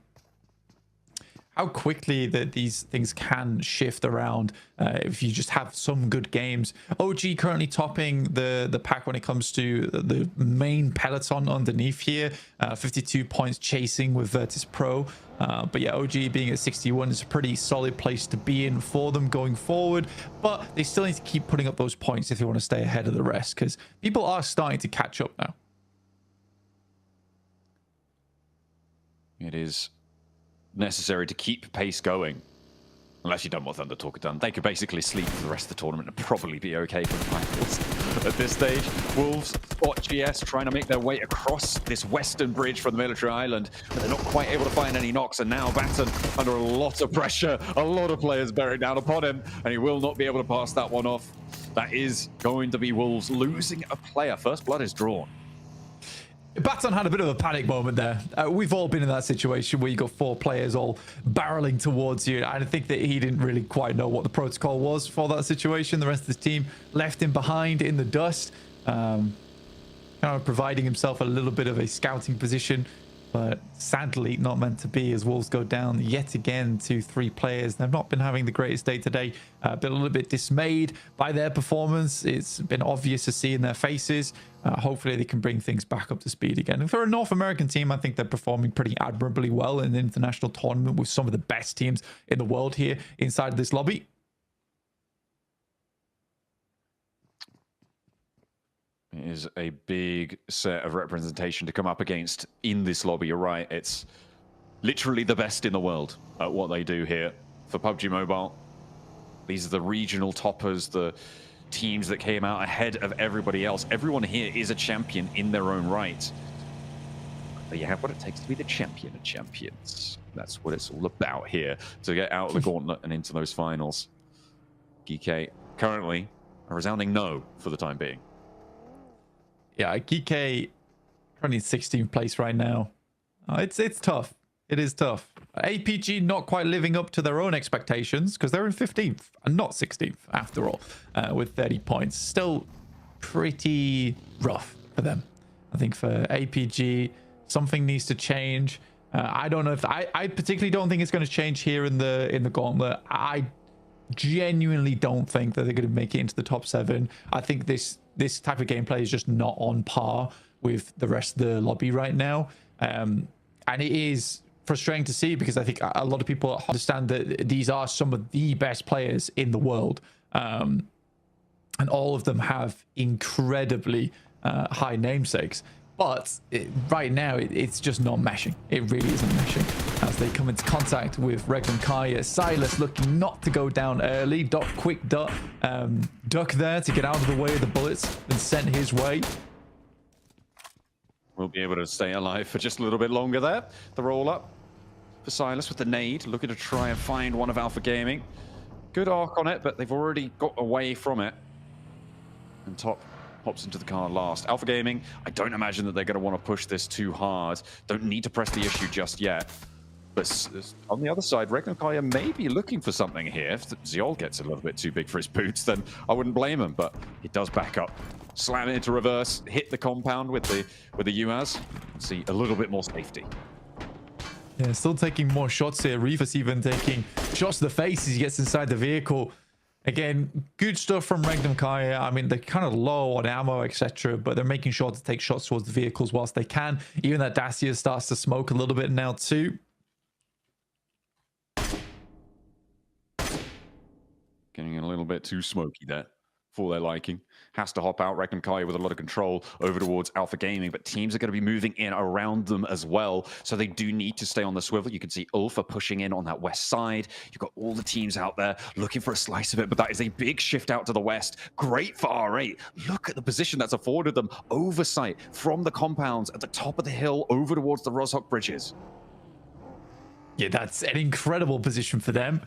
that these things can shift around if you just have some good games. OG currently topping the pack when it comes to the main peloton underneath here, 52 points chasing with Virtus Pro. But yeah, OG being at 61 is a pretty solid place to be in for them going forward, but they still need to keep putting up those points if they want to stay ahead of the rest, because people are starting to catch up now. It is necessary to keep pace going. Unless you don't want them to talk it down. They could basically sleep for the rest of the tournament and probably be okay for the finals. At this stage, Wolves spot GS trying to make their way across this western bridge from the military island, but they're not quite able to find any knocks. And now Baton under a lot of pressure, a lot of players bearing down upon him, and he will not be able to pass that one off. That is going to be Wolves losing a player. First blood is drawn. Baton had a bit of a panic moment there. We've all been in that situation where you got 4 players all barreling towards you. I think that he didn't really quite know what the protocol was for that situation. The rest of the team left him behind in the dust, kind of providing himself a little bit of a scouting position, but sadly not meant to be, as Wolves go down yet again to 3 players. They've not been having the greatest day today. Been a little bit dismayed by their performance. It's been obvious to see in their faces. Hopefully they can bring things back up to speed again. And for a North American team, I think they're performing pretty admirably well in the international tournament with some of the best teams in the world here inside this lobby. It is a big set of representation to come up against in this lobby. You're right. It's literally the best in the world at what they do here for PUBG Mobile. These are the regional toppers, the teams that came out ahead of everybody else. Everyone here is a champion in their own right. But you have what it takes to be the champion of champions. That's what it's all about here, to get out of the gauntlet and into those finals. GK currently a resounding no for the time being. Yeah, GK currently in 16th place right now. It's tough. It is tough. APG not quite living up to their own expectations because they're in 15th and not 16th after all, with 30 points. Still pretty rough for them. I think for APG, something needs to change. I don't know if I particularly don't think it's going to change here in the gauntlet. I genuinely don't think that they're going to make it into the top 7. I think this type of gameplay is just not on par with the rest of the lobby right now. And it is frustrating to see because I think a lot of people understand that these are some of the best players in the world. And all of them have incredibly high namesakes. But right now, it's just not meshing. It really isn't meshing. As they come into contact with Regnum Kaya, Silas looking not to go down early. Quick duck there to get out of the way of the bullets and sent his way. We'll be able to stay alive for just a little bit longer there. The roll up for Silas with the nade, looking to try and find one of Alpha Gaming. Good arc on it, but they've already got away from it. And Top hops into the car last. Alpha Gaming, I don't imagine that they're going to want to push this too hard. Don't need to press the issue just yet. But on the other side, Regnum Kaya may be looking for something here. If Ziol gets a little bit too big for his boots, then I wouldn't blame him. But he does back up, slam it into reverse, hit the compound with the UAZ. See a little bit more safety. Yeah, still taking more shots here. Reefus even taking shots to the face as he gets inside the vehicle. Again, good stuff from Regnum Kaya. I mean, they're kind of low on ammo, etc., but they're making sure to take shots towards the vehicles whilst they can. Even that Dacia starts to smoke a little bit now too. Getting a little bit too smoky there for their liking. Has to hop out. Regnum Kaya with a lot of control over towards Alpha Gaming, but teams are going to be moving in around them as well, so they do need to stay on the swivel. You can see Ulfa pushing in on that west side. You've got all the teams out there looking for a slice of it, but that is a big shift out to the west. Great for R8. Look at the position that's afforded them. Oversight from the compounds at the top of the hill over towards the Rozhok bridges. Yeah, that's an incredible position for them.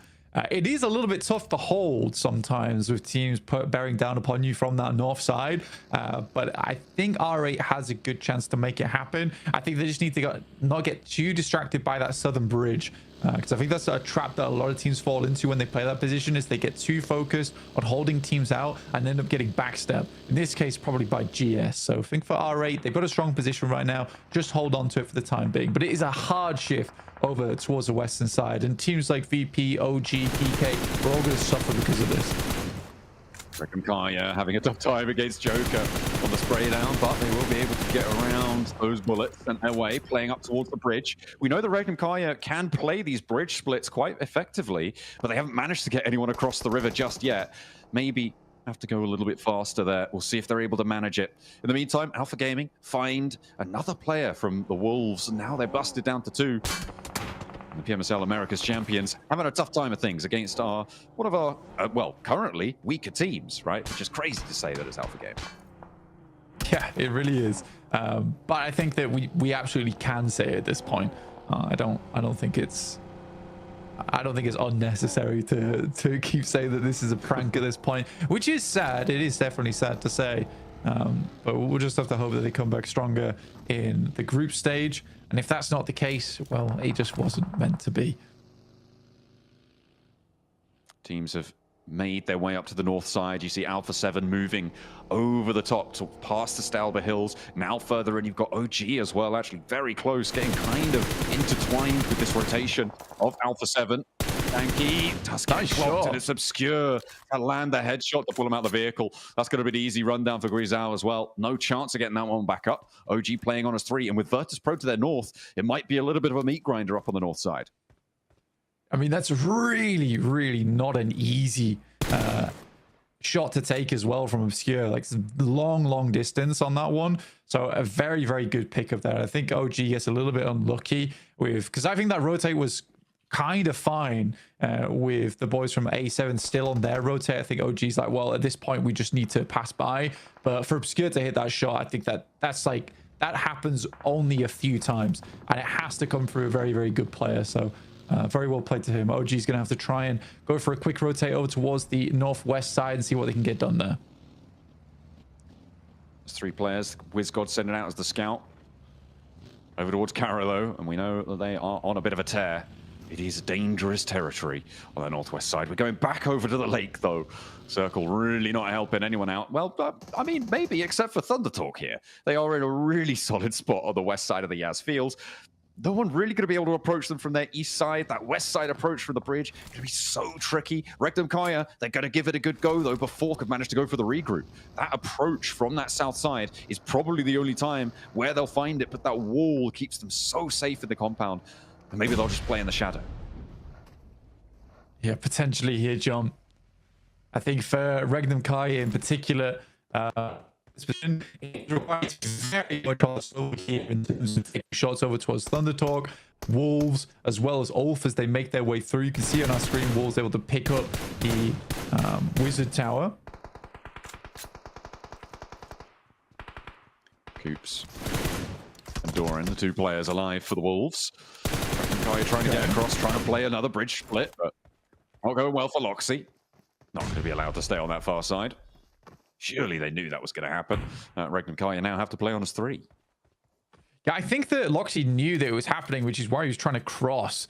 It is a little bit tough to hold sometimes with teams bearing down upon you from that north side. But I think R8 has a good chance to make it happen. I think they just need to not get too distracted by that southern bridge. Because I think that's a trap that a lot of teams fall into when they play that position, is they get too focused on holding teams out and end up getting backstabbed. In this case, probably by GS. So I think for R8, they've got a strong position right now. Just hold on to it for the time being. But it is a hard shift over towards the western side, and teams like VP, OG, PK, we're all going to suffer because of this. Regnum Kaya having a tough time against Joker on the spray down, but they will be able to get around those bullets sent their way, playing up towards the bridge. We know that Regnum Kaya can play these bridge splits quite effectively, but they haven't managed to get anyone across the river just yet. Maybe have to go a little bit faster there. We'll see if they're able to manage it. In the meantime, Alpha Gaming find another player from the Wolves, and now they're busted down to 2. The PMSL America's champions having a tough time of things against one of our, well, currently weaker teams, right? Which is crazy to say that it's Alpha Game. Yeah, it really is. But I think that we absolutely can say it at this point. I don't think it's unnecessary to keep saying that this is a prank at this point, which is sad. It is definitely sad to say. But we'll just have to hope that they come back stronger in the group stage. And if that's not the case, well, it just wasn't meant to be. Teams have made their way up to the north side. You see Alpha 7 moving over the top to past the Stalber Hills. Now further in, you've got OG as well, actually very close, getting kind of intertwined with this rotation of Alpha 7. Tanky, Tusky blocked, and it's obscure. To land the headshot to pull him out of the vehicle. That's going to be the easy rundown for Grisao as well. No chance of getting that one back up. OG playing on as 3, and with Virtus Pro to their north, it might be a little bit of a meat grinder up on the north side. I mean, that's really, really not an easy shot to take as well from Obscure. Like, long distance on that one. So a very, very good pick up there. I think OG gets a little bit unlucky with, because I think that rotate was kind of fine with the boys from A7 still on their rotate. I think OG's like, well, at this point, we just need to pass by. But for Obscure to hit that shot, I think that's like, that happens only a few times. And it has to come through a very, very good player. So very well played to him. OG's going to have to try and go for a quick rotate over towards the northwest side and see what they can get done there. There's 3 players. WizGod sending out as the scout. Over towards Carolo, and we know that they are on a bit of a tear. It is dangerous territory on the northwest side. We're going back over to the lake, though. Circle really not helping anyone out. Well, I mean, maybe, except for Thunder Talk here. They are in a really solid spot on the west side of the Yaz Fields. No one really going to be able to approach them from their east side. That west side approach from the bridge going to be so tricky. Regnum Kaya, they're going to give it a good go, though, before could manage to go for the regroup. That approach from that south side is probably the only time where they'll find it, but that wall keeps them so safe in the compound. And maybe they'll just play in the shadow. Yeah, potentially here, John. I think for Regnum Kaya in particular, it's required to be very much also here in terms of taking shots over towards Thunder Talk, Wolves, as well as Ulf as they make their way through. You can see on our screen, Wolves able to pick up the Wizard Tower. Coops and Doran, the 2 players alive for the Wolves. Kaya trying to get across, trying to play another bridge split, but not going well for Loxy. Not going to be allowed to stay on that far side. Surely they knew that was going to happen. Regnum Kaya now have to play on as 3. Yeah, I think that Loxy knew that it was happening, which is why he was trying to cross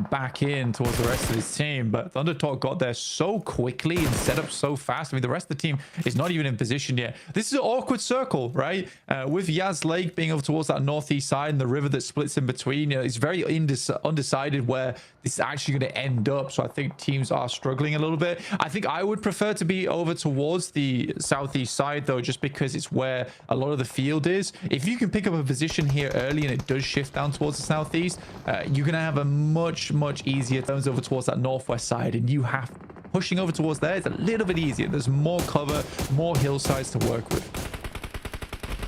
back in towards the rest of his team. But Thunder Talk got there so quickly and set up so fast. I mean, the rest of the team is not even in position yet. This is an awkward circle, right? With Yaz Lake being over towards that northeast side and the river that splits in between, you know, it's very undecided where this is actually going to end up. So I think teams are struggling a little bit. I think I would prefer to be over towards the southeast side, though, just because it's where a lot of the field is. If you can pick up a position here early and it does shift down towards the southeast, you're going to have a much easier turns over towards that northwest side, and you have pushing over towards there is a little bit easier. There's more cover, more hillsides to work with.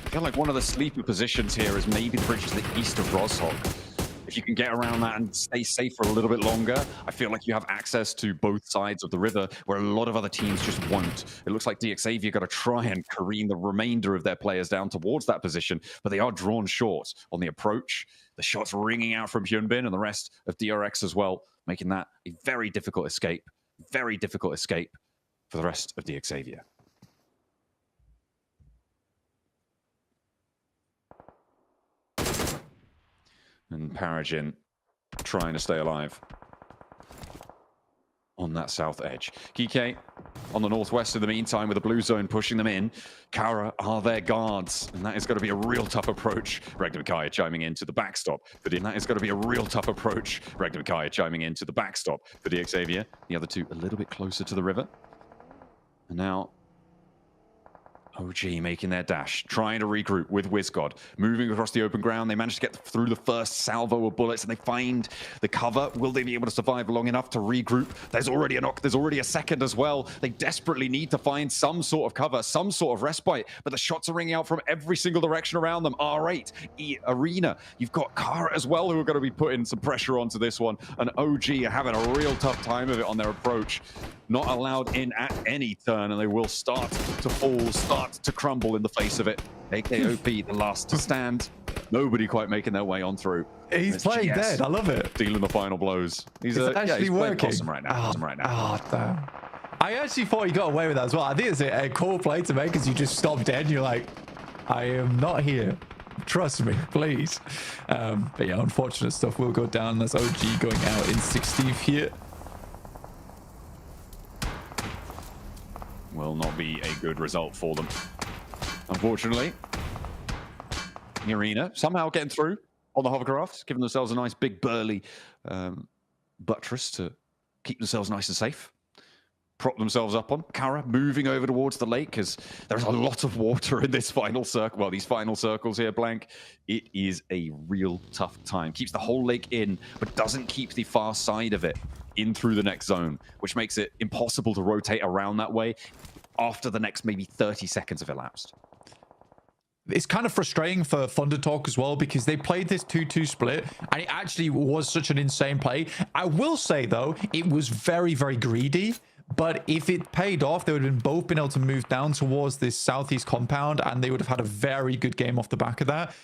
I feel like one of the sleeper positions here is maybe the bridge to the east of Roshog. If you can get around that and stay safe for a little bit longer, I feel like you have access to both sides of the river where a lot of other teams just won't. It looks like DXavier got to try and careen the remainder of their players down towards that position, but they are drawn short on the approach. The shots ringing out from Hyunbin and the rest of DRX as well, making that a very difficult escape for the rest of DXavier. And Paragin trying to stay alive on that south edge. Kike on the northwest in the meantime with the blue zone pushing them in. Kara are their guards, and that is going to be a real tough approach. Regnum Kaya chiming into the backstop. But that is going to be a real tough approach. Regnum Kaya chiming into the backstop for DXavier. The other 2 a little bit closer to the river. And now OG making their dash, trying to regroup with WizGod, moving across the open ground. They managed to get through the first salvo of bullets and they find the cover. Will they be able to survive long enough to regroup? There's already a knock. There's already a second as well. They desperately need to find some sort of cover, some sort of respite, but the shots are ringing out from every single direction around them. R8, Arena. You've got Kara as well who are going to be putting some pressure onto this one. And OG are having a real tough time of it on their approach. Not allowed in at any turn, and they will start to fall, start to crumble in the face of it. AKOP, the last to stand. Nobody quite making their way on through. He's playing dead. I love it. Dealing the final blows. He's actually working. Awesome right now. Awesome right now. Oh, damn. I actually thought he got away with that as well. I think it's a cool play to make because you just stop dead and you're like, I am not here. Trust me, please. But yeah, unfortunate stuff will go down. That's OG going out in 16th here. Will not be a good result for them. Unfortunately, the Arena somehow getting through on the hovercraft, giving themselves a nice big burly buttress to keep themselves nice and safe. Prop themselves up on. Kara moving over towards the lake because there's a lot of water in this final circle. Well, these final circles here, Blank. It is a real tough time. Keeps the whole lake in, but doesn't keep the far side of it in through the next zone, which makes it impossible to rotate around that way after the next maybe 30 seconds have elapsed. It's kind of frustrating for Thunder Talk as well because they played this 2-2 split and it actually was such an insane play. I will say though, it was very, very greedy. But if it paid off, they would have both been able to move down towards this southeast compound and they would have had a very good game off the back of that.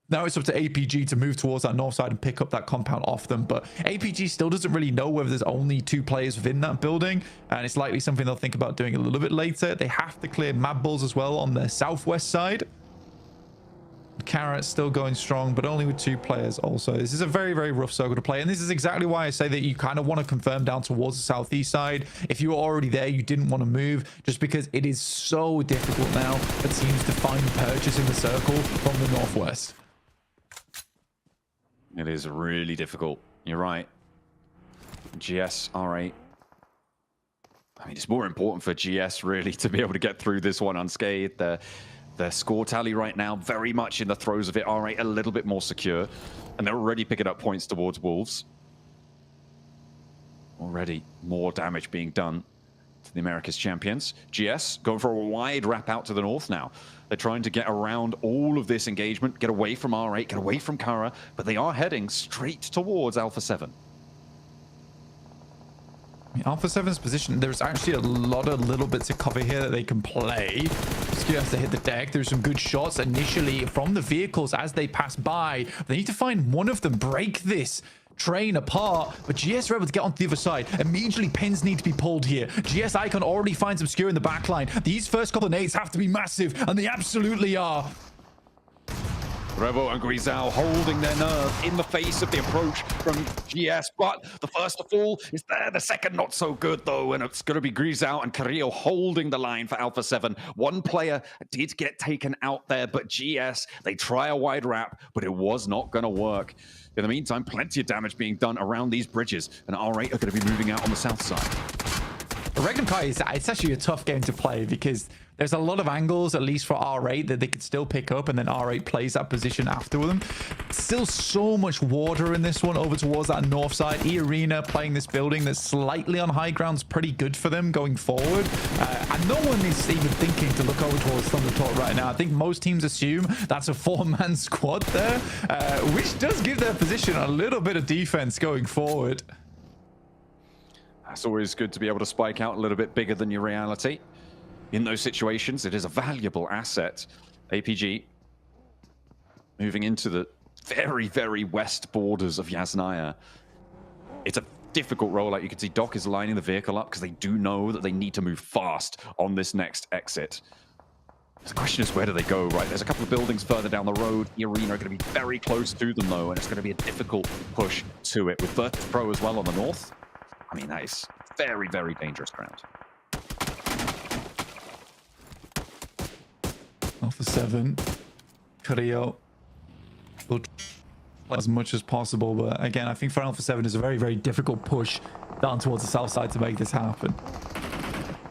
Now it's up to APG to move towards that north side and pick up that compound off them. But APG still doesn't really know whether there's only 2 players within that building. And it's likely something they'll think about doing a little bit later. They have to clear Mad Bulls as well on the southwest side. Carrot's still going strong, but only with 2 players also. This is a very, very rough circle to play. And this is exactly why I say that you kind of want to confirm down towards the southeast side. If you were already there, you didn't want to move just because it is so difficult now for teams to find purchase in the circle from the northwest. It is really difficult. You're right. GS, R8. I mean, it's more important for GS really to be able to get through this one unscathed. Their score tally right now, very much in the throes of it. R8 a little bit more secure. And they're already picking up points towards Wolves. Already more damage being done to the Americas champions. GS going for a wide wrap out to the north now. They're trying to get around all of this engagement, get away from R8, get away from Kara, but they are heading straight towards Alpha 7. Alpha 7's position, there's actually a lot of little bits of cover here that they can play. Skew has to hit the deck. There's some good shots initially from the vehicles as they pass by. They need to find one of them, break this train apart, but GS are able to get onto the other side. Immediately pins need to be pulled here. GS Icon already finds Obscure in the backline. These first couple of nades have to be massive, and they absolutely are. Revo and Grisal holding their nerve in the face of the approach from GS, but the first to fall is there. The second not so good though, and it's going to be Grisal and Carrillo holding the line for Alpha 7. One player did get taken out there, but GS, they try a wide wrap, but it was not going to work. In the meantime, plenty of damage being done around these bridges, and R8 are going to be moving out on the south side. Reckon Kai, it's actually a tough game to play because there's a lot of angles, at least for R8, that they could still pick up, and then R8 plays that position after them. Still so much water in this one over towards that north side. E-Arena playing this building that's slightly on high ground is pretty good for them going forward. And no one is even thinking to look over towards Thunder Talk right now. I think most teams assume that's a 4-man squad there, which does give their position a little bit of defense going forward. It's always good to be able to spike out a little bit bigger than your reality. In those situations, it is a valuable asset. APG moving into the very, very west borders of Yasnaya. It's a difficult rollout. You can see Doc is lining the vehicle up because they do know that they need to move fast on this next exit. The question is, where do they go, right? There's a couple of buildings further down the road. The Arena are going to be very close to them, though, and it's going to be a difficult push to it. With Virtus Pro as well on the north, I mean, that is very, very dangerous ground. Alpha 7, Carrillo will try as much as possible, but again, I think for Alpha 7 is a very, very difficult push down towards the south side to make this happen.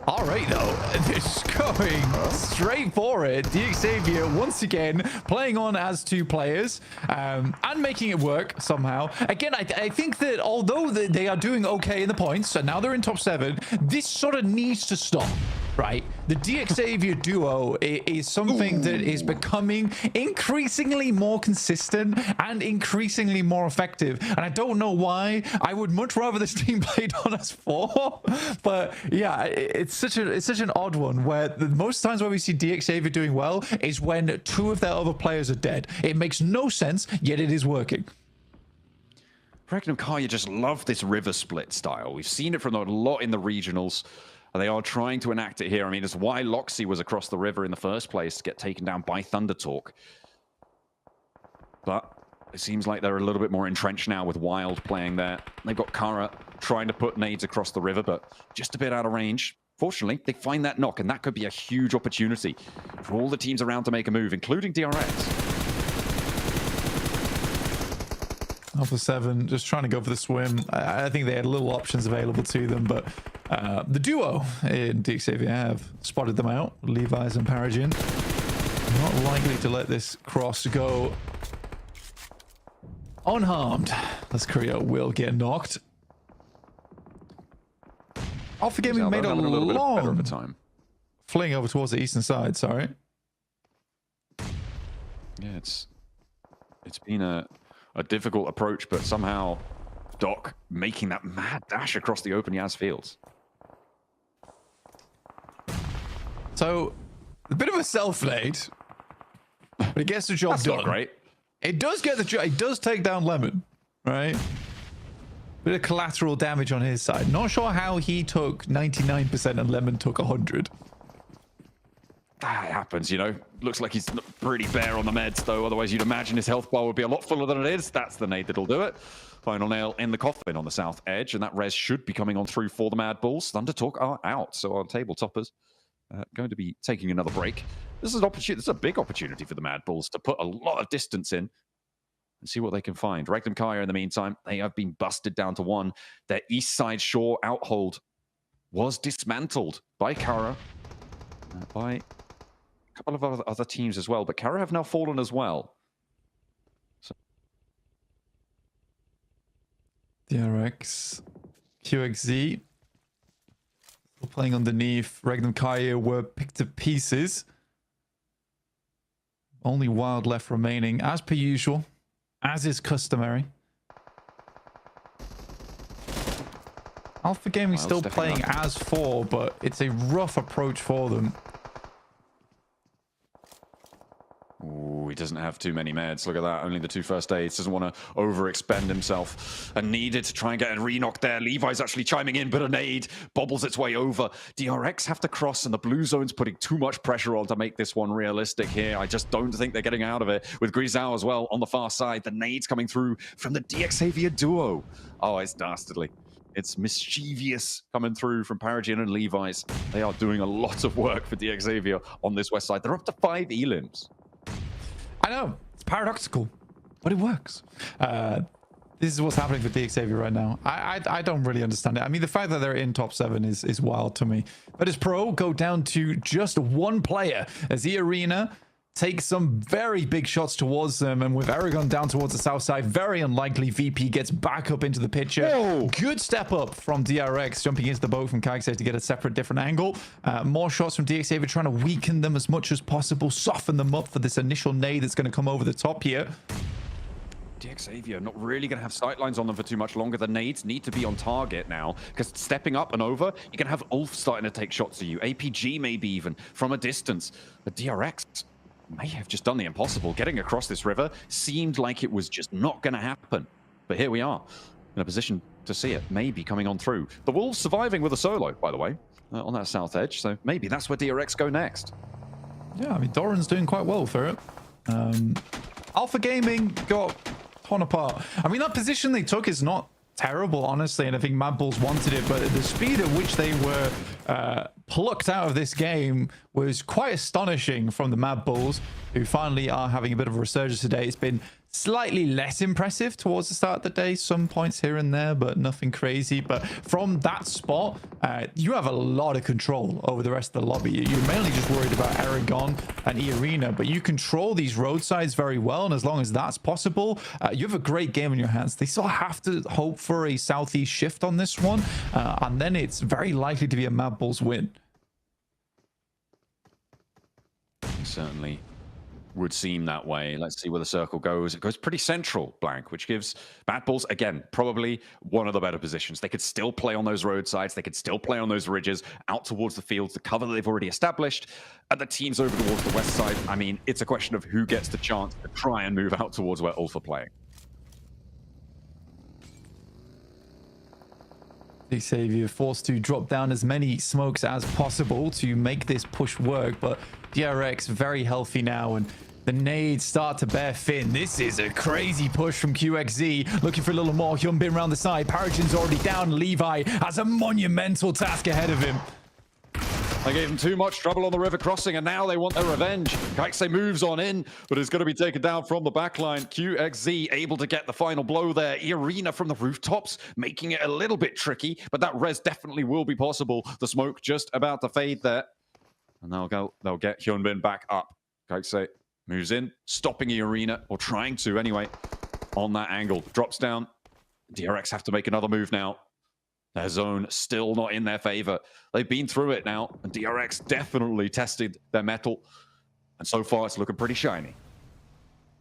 All right, though, it's going straight for it. Xavier once again playing on as two players and making it work somehow. Again, I think that although they are doing okay in the points, and now they're in top 7, this sort of needs to stop. Right, the Xavier duo is something that is becoming increasingly more consistent and increasingly more effective, and I don't know why. I would much rather this team played on as 4, but yeah, it's such an odd one where the most times where we see Xavier doing well is when 2 of their other players are dead. It makes no sense, yet it is working. Regnum Kaya just love this river split style. We've seen it from a lot in the regionals. They are trying to enact it here. I mean, it's why Loxy was across the river in the first place to get taken down by Thunder Talk. But it seems like they're a little bit more entrenched now with Wild playing there. They've got Kara trying to put nades across the river, but just a bit out of range. Fortunately, they find that knock, and that could be a huge opportunity for all the teams around to make a move, including DRX. Alpha 7 just trying to go for the swim. I think they had little options available to them, but the duo in Xavier have spotted them out. Levi's and Paragon not likely to let this cross go unharmed. As Korea will get knocked. Alpha Gaming made a long fling over towards the eastern side. Sorry. Yeah, it's been a difficult approach, but somehow Doc making that mad dash across the open Yaz fields. So, a bit of a self-nade, but it gets the job That's done. not great. It does get the job. It does take down Lemon, right? Bit of collateral damage on his side. Not sure how he took 99% and Lemon took 100. That happens, you know. Looks like he's pretty bare on the meds, though. Otherwise, you'd imagine his health bar would be a lot fuller than it is. That's the nade that'll do it. Final nail in the coffin on the south edge, and that res should be coming on through for the Mad Bulls. Thunder Talk are out, so our table toppers going to be taking another break. This is an opportunity. This is a big opportunity for the Mad Bulls to put a lot of distance in and see what they can find. Regnum Kaya, in the meantime, they have been busted down to 1. Their east side shore outhold was dismantled by Kara, by a couple of other teams as well, but Kara have now fallen as well. So. DRX, QXZ, still playing underneath. Regnum Kaya were picked to pieces. Only Wild left remaining, as per usual, as is customary. Alpha Gaming still playing as 4, but it's a rough approach for them. Ooh, he doesn't have too many meds. Look at that. Only the 2 first aids. Doesn't want to overexpend himself. And needed to try and get a re-knock there. Levi's actually chiming in, but a nade bobbles its way over. DRX have to cross, and the blue zone's putting too much pressure on to make this one realistic here. I just don't think they're getting out of it. With Grisao as well on the far side. The nades coming through from the Xavier duo. Oh, it's dastardly. It's mischievous coming through from Paragon and Levi's. They are doing a lot of work for Xavier on this west side. They're up to 5 elims. I know, it's paradoxical, but it works. This is what's happening for Xavier right now. I don't really understand it. I mean, the fact that they're in top 7 is wild to me. But as Pro go down to just 1 player as the arena takes some very big shots towards them, and with Aragon down towards the south side, very unlikely VP gets back up into the picture. Whoa. Good step up from DRX, jumping into the boat from Kagse to get a separate different angle. More shots from Xavier, trying to weaken them as much as possible, soften them up for this initial nade that's going to come over the top here. Xavier not really going to have sightlines on them for too much longer. The nades need to be on target now, because stepping up and over, you can have Ulf starting to take shots at you. APG maybe even from a distance. But DRX may have just done the impossible. Getting across this river seemed like it was just not going to happen. But here we are, in a position to see it maybe coming on through. The Wolves surviving with a solo, by the way, on that south edge. So maybe that's where DRX go next. Yeah, I mean, Doran's doing quite well for it. Alpha Gaming got torn apart. I mean, that position they took is not terrible, honestly, and I think Mad Bulls wanted it, but the speed at which they were plucked out of this game was quite astonishing from the Mad Bulls, who finally are having a bit of a resurgence today. It's been slightly less impressive towards the start of the day. Some points here and there, but nothing crazy. But from that spot, you have a lot of control over the rest of the lobby. You're mainly just worried about Aragon and E-Arena, but you control these roadsides very well. And as long as that's possible, you have a great game in your hands. They still have to hope for a southeast shift on this one. And then it's very likely to be a Mad Bulls win. Certainly would seem that way. Let's see where the circle goes. It goes pretty central, Blank, which gives Mad Bulls, again, probably one of the better positions. They could still play on those roadsides. They could still play on those ridges out towards the fields, the cover that they've already established. And the teams over towards the west side, I mean, it's a question of who gets the chance to try and move out towards where Ulf are playing. Xavier forced to drop down as many smokes as possible to make this push work, but DRX very healthy now, and the nades start to bear fin. This is a crazy push from QXZ, looking for a little more. Hyunbin around the side. Paragin's already down. Levi has a monumental task ahead of him. They gave him too much trouble on the river crossing, and now they want their revenge. Kaikse moves on in, but is going to be taken down from the backline. QXZ able to get the final blow there. Arena from the rooftops, making it a little bit tricky, but that res definitely will be possible. The smoke just about to fade there. And they'll get Hyunbin back up. Kaikse moves in, stopping Arena, or trying to anyway, on that angle. Drops down. DRX have to make another move now. Their zone still not in their favor. They've been through it now, and DRX definitely tested their mettle. And so far, it's looking pretty shiny.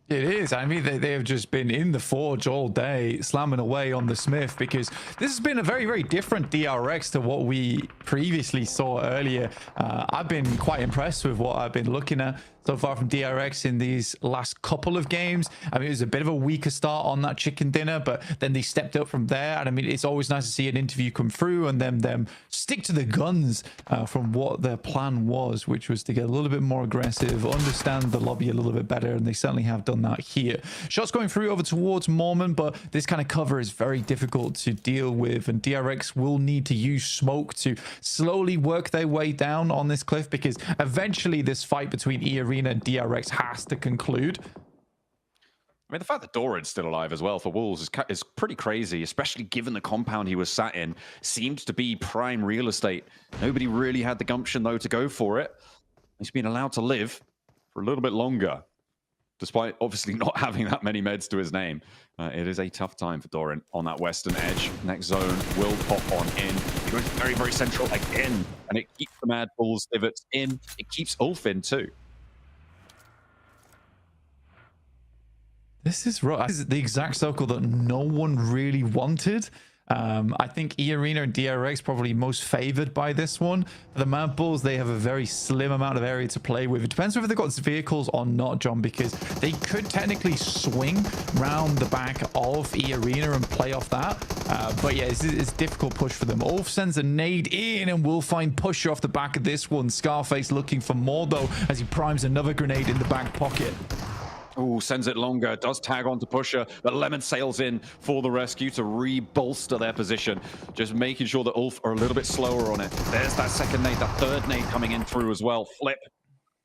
It is. I mean, they have just been in the forge all day, slamming away on the Smith, because this has been a very, very different DRX to what we previously saw earlier. I've been quite impressed with what I've been looking at so far from DRX in these last couple of games. I mean, it was a bit of a weaker start on that chicken dinner, but then they stepped up from there. And I mean, it's always nice to see an interview come through and them stick to the guns from what their plan was, which was to get a little bit more aggressive, understand the lobby a little bit better, and they certainly have done that here. Shots going through over towards Mormon, but this kind of cover is very difficult to deal with, and DRX will need to use smoke to slowly work their way down on this cliff, because eventually this fight between E-Arena and DRX has to conclude. I mean, the fact that Doran's still alive as well for Wolves is pretty crazy, especially given the compound he was sat in seemed to be prime real estate. Nobody really had the gumption, though, to go for it. He's been allowed to live for a little bit longer, despite obviously not having that many meds to his name. It is a tough time for Doran on that western edge. Next zone will pop on in. It goes very, very central again, and it keeps the Mad Bulls divots in. It keeps Ulf in, too. This is right. This is the exact circle that no one really wanted. I think E-Arena and DRX probably most favored by this one. For the Mad Bulls, they have a very slim amount of area to play with. It depends whether they've got vehicles or not, John, because they could technically swing round the back of E-Arena and play off that. But yeah, it's a difficult push for them. Ulf sends a nade in and will find Pusher off the back of this one. Scarface looking for more, though, as he primes another grenade in the back pocket. Oh, sends it longer, does tag on to Pusher, but Lemon sails in for the rescue to re-bolster their position. Just making sure that Ulf are a little bit slower on it. There's that second nade, that third nade coming in through as well. Flip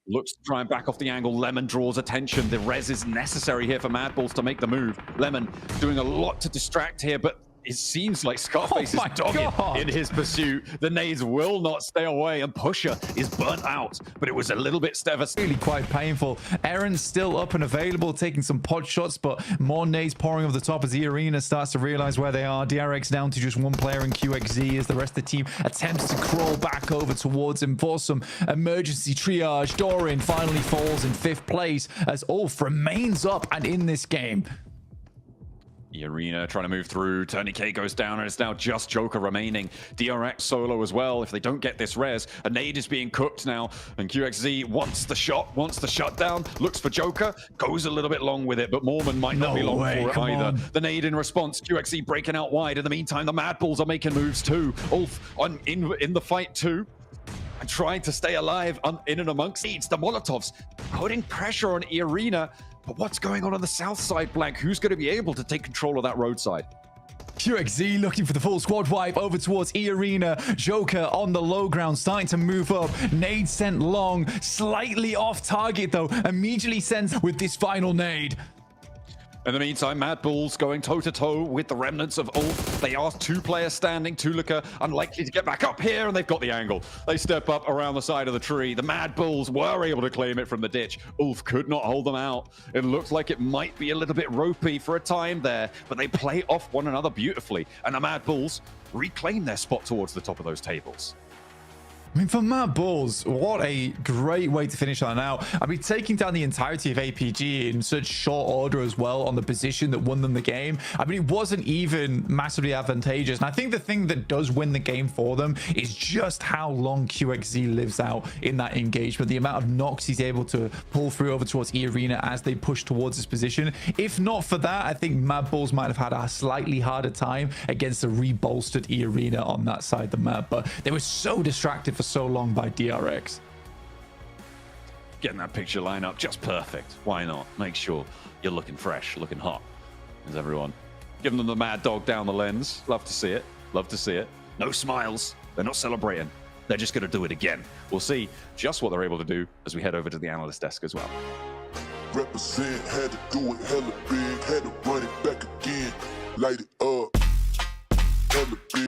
looks to try and back off the angle. Lemon draws attention. The res is necessary here for Mad Bulls to make the move. Lemon doing a lot to distract here, but it seems like Scarface is dogged in his pursuit. The nades will not stay away, and Pusher is burnt out, but it was a little bit devastating. Really quite painful. Aaron's still up and available, taking some pod shots, but more nades pouring over the top as E-Arena starts to realize where they are. DRX down to just one player in QXZ as the rest of the team attempts to crawl back over towards him for some emergency triage. Doran finally falls in 5th place as Ulf remains up and in this game. Arena trying to move through. Tourniquet goes down, and it's now just Joker remaining. DRX solo as well. If they don't get this res, a nade is being cooked now, and QXZ wants the shot, wants the shutdown, looks for Joker, goes a little bit long with it, but Mormon might not be long for it either. The nade in response, QXZ breaking out wide. In the meantime, the Mad Bulls are making moves too. Ulf in the fight too, and trying to stay alive in and amongst needs. The Molotovs putting pressure on Arena. But what's going on the south side, Blank? Who's going to be able to take control of that roadside? QXZ looking for the full squad wipe over towards E-Arena. Joker on the low ground, starting to move up. Nade sent long, slightly off target though. Immediately sends with this final nade. In the meantime, Mad Bulls going toe-to-toe with the remnants of Ulf. They are 2 players standing. Tulika unlikely to get back up here, and they've got the angle. They step up around the side of the tree. The Mad Bulls were able to claim it from the ditch. Ulf could not hold them out. It looks like it might be a little bit ropey for a time there, but they play off one another beautifully, and the Mad Bulls reclaim their spot towards the top of those tables. I mean, for Mad Bulls, what a great way to finish that out. I mean, taking down the entirety of APG in such short order as well on the position that won them the game. I mean, it wasn't even massively advantageous. And I think the thing that does win the game for them is just how long QXZ lives out in that engagement. The amount of knocks he's able to pull through over towards E Arena as they push towards this position. If not for that, I think Mad Bulls might have had a slightly harder time against a rebolstered E Arena on that side of the map. But they were so distracted for so long by DRX. Getting that picture line up just perfect. Why not? Make sure you're looking fresh, looking hot. Is everyone giving them the mad dog down the lens? Love to see it. Love to see it. No smiles. They're not celebrating. They're just going to do it again. We'll see just what they're able to do as we head over to the analyst desk as well. Represent, had to do it hella big, had to run it back again, light it up, hella big,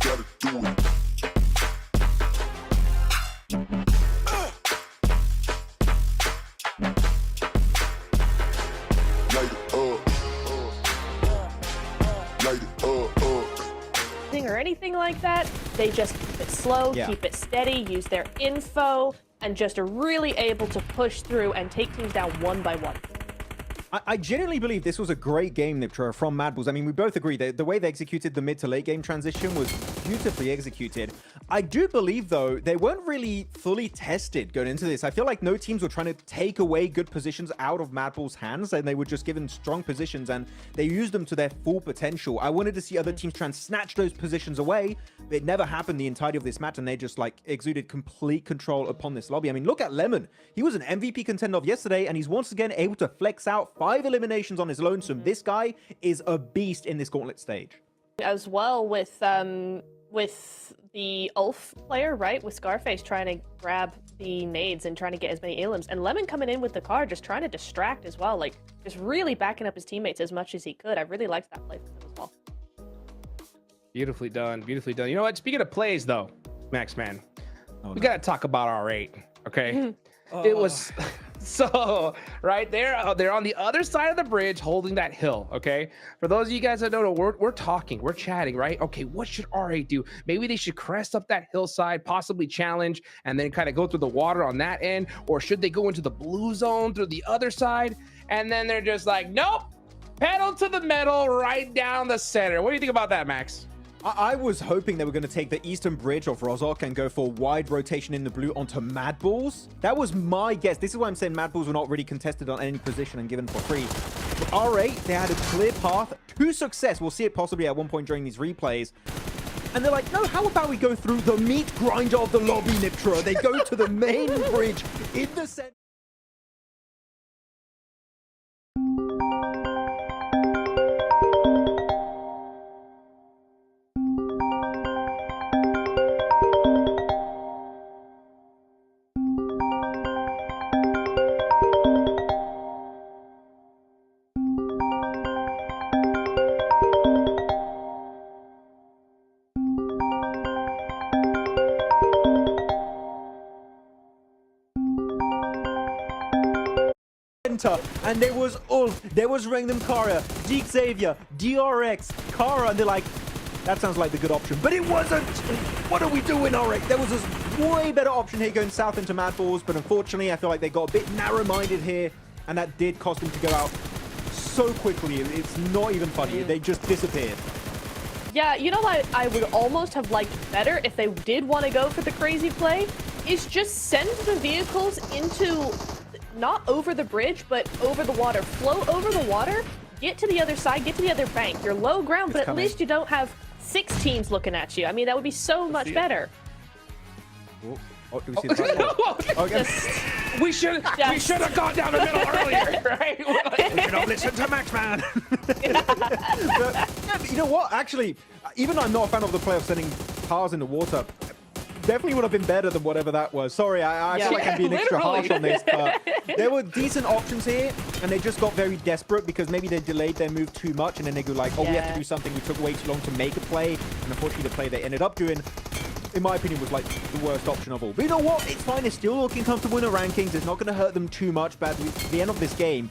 gotta do it. Or anything like that. They just keep it slow, keep it steady, use their info, and just are really able to push through and take teams down one by one. I genuinely believe this was a great game, Niptra, from Mad Bulls. I mean, we both agree that the way they executed the mid to late game transition was beautifully executed. I do believe, though, they weren't really fully tested going into this. I feel like no teams were trying to take away good positions out of Mad Bulls' hands, and they were just given strong positions, and they used them to their full potential. I wanted to see other teams try and snatch those positions away, but it never happened the entirety of this match, and they just, like, exuded complete control upon this lobby. I mean, look at Lemon. He was an MVP contender of yesterday, and he's once again able to flex out 5 eliminations on his lonesome. This guy is a beast in this Gauntlet stage. As well with the Ulf player, right? With Scarface trying to grab the nades and trying to get as many elims. And Lemon coming in with the car, just trying to distract as well. Like, just really backing up his teammates as much as he could. I really liked that play from him as well. Beautifully done. Beautifully done. You know what? Speaking of plays, though, Max, man, we got to talk about R8, okay? It was... So, right there, they're on the other side of the bridge holding that hill, okay? For those of you guys that don't know, we're talking, we're chatting, right? Okay, what should R8 do? Maybe they should crest up that hillside, possibly challenge, and then kind of go through the water on that end, or should they go into the blue zone through the other side? And then they're just like, nope, pedal to the metal right down the center. What do you think about that, Max? I was hoping they were going to take the eastern bridge of Rozhok and go for wide rotation in the blue onto Mad Bulls. That was my guess. This is why I'm saying Mad Bulls were not really contested on any position and given for free. But R8, they had a clear path to success. We'll see it possibly at one point during these replays. And they're like, no, how about we go through the meat grinder of the lobby, Niptra? They go to the main bridge in the center. And there was Ulf, there was Rangdom Kara, Deke Xavier, DRX, Kara, and they're like, that sounds like the good option. But it wasn't! What are we doing, Ulrich? There was this way better option here going south into Mad Bulls, but unfortunately, I feel like they got a bit narrow-minded here, and that did cost them to go out so quickly. It's not even funny. They just disappeared. Yeah, you know what I would almost have liked better if they did want to go for the crazy play, is just send the vehicles into... not over the bridge, but over the water. Flow over the water, get to the other side, get to the other bank. You're low ground, but at least you don't have 6 teams looking at you. I mean, that would be so much better. Oh, do we see the okay. We should have gone down the middle earlier, right? We should have listened to Max, man. But, yeah, you know what? Actually, even though I'm not a fan of the play of sending cars in the water, definitely would have been better than whatever that was. Sorry, I feel like I'm being extra harsh on this, but there were decent options here, and they just got very desperate because maybe they delayed their move too much, and then they go like, oh, we have to do something. We took way too long to make a play, and unfortunately, the play they ended up doing, in my opinion, was like the worst option of all. But you know what? It's fine. They're still looking comfortable in the rankings. It's not going to hurt them too much. But at the end of this game,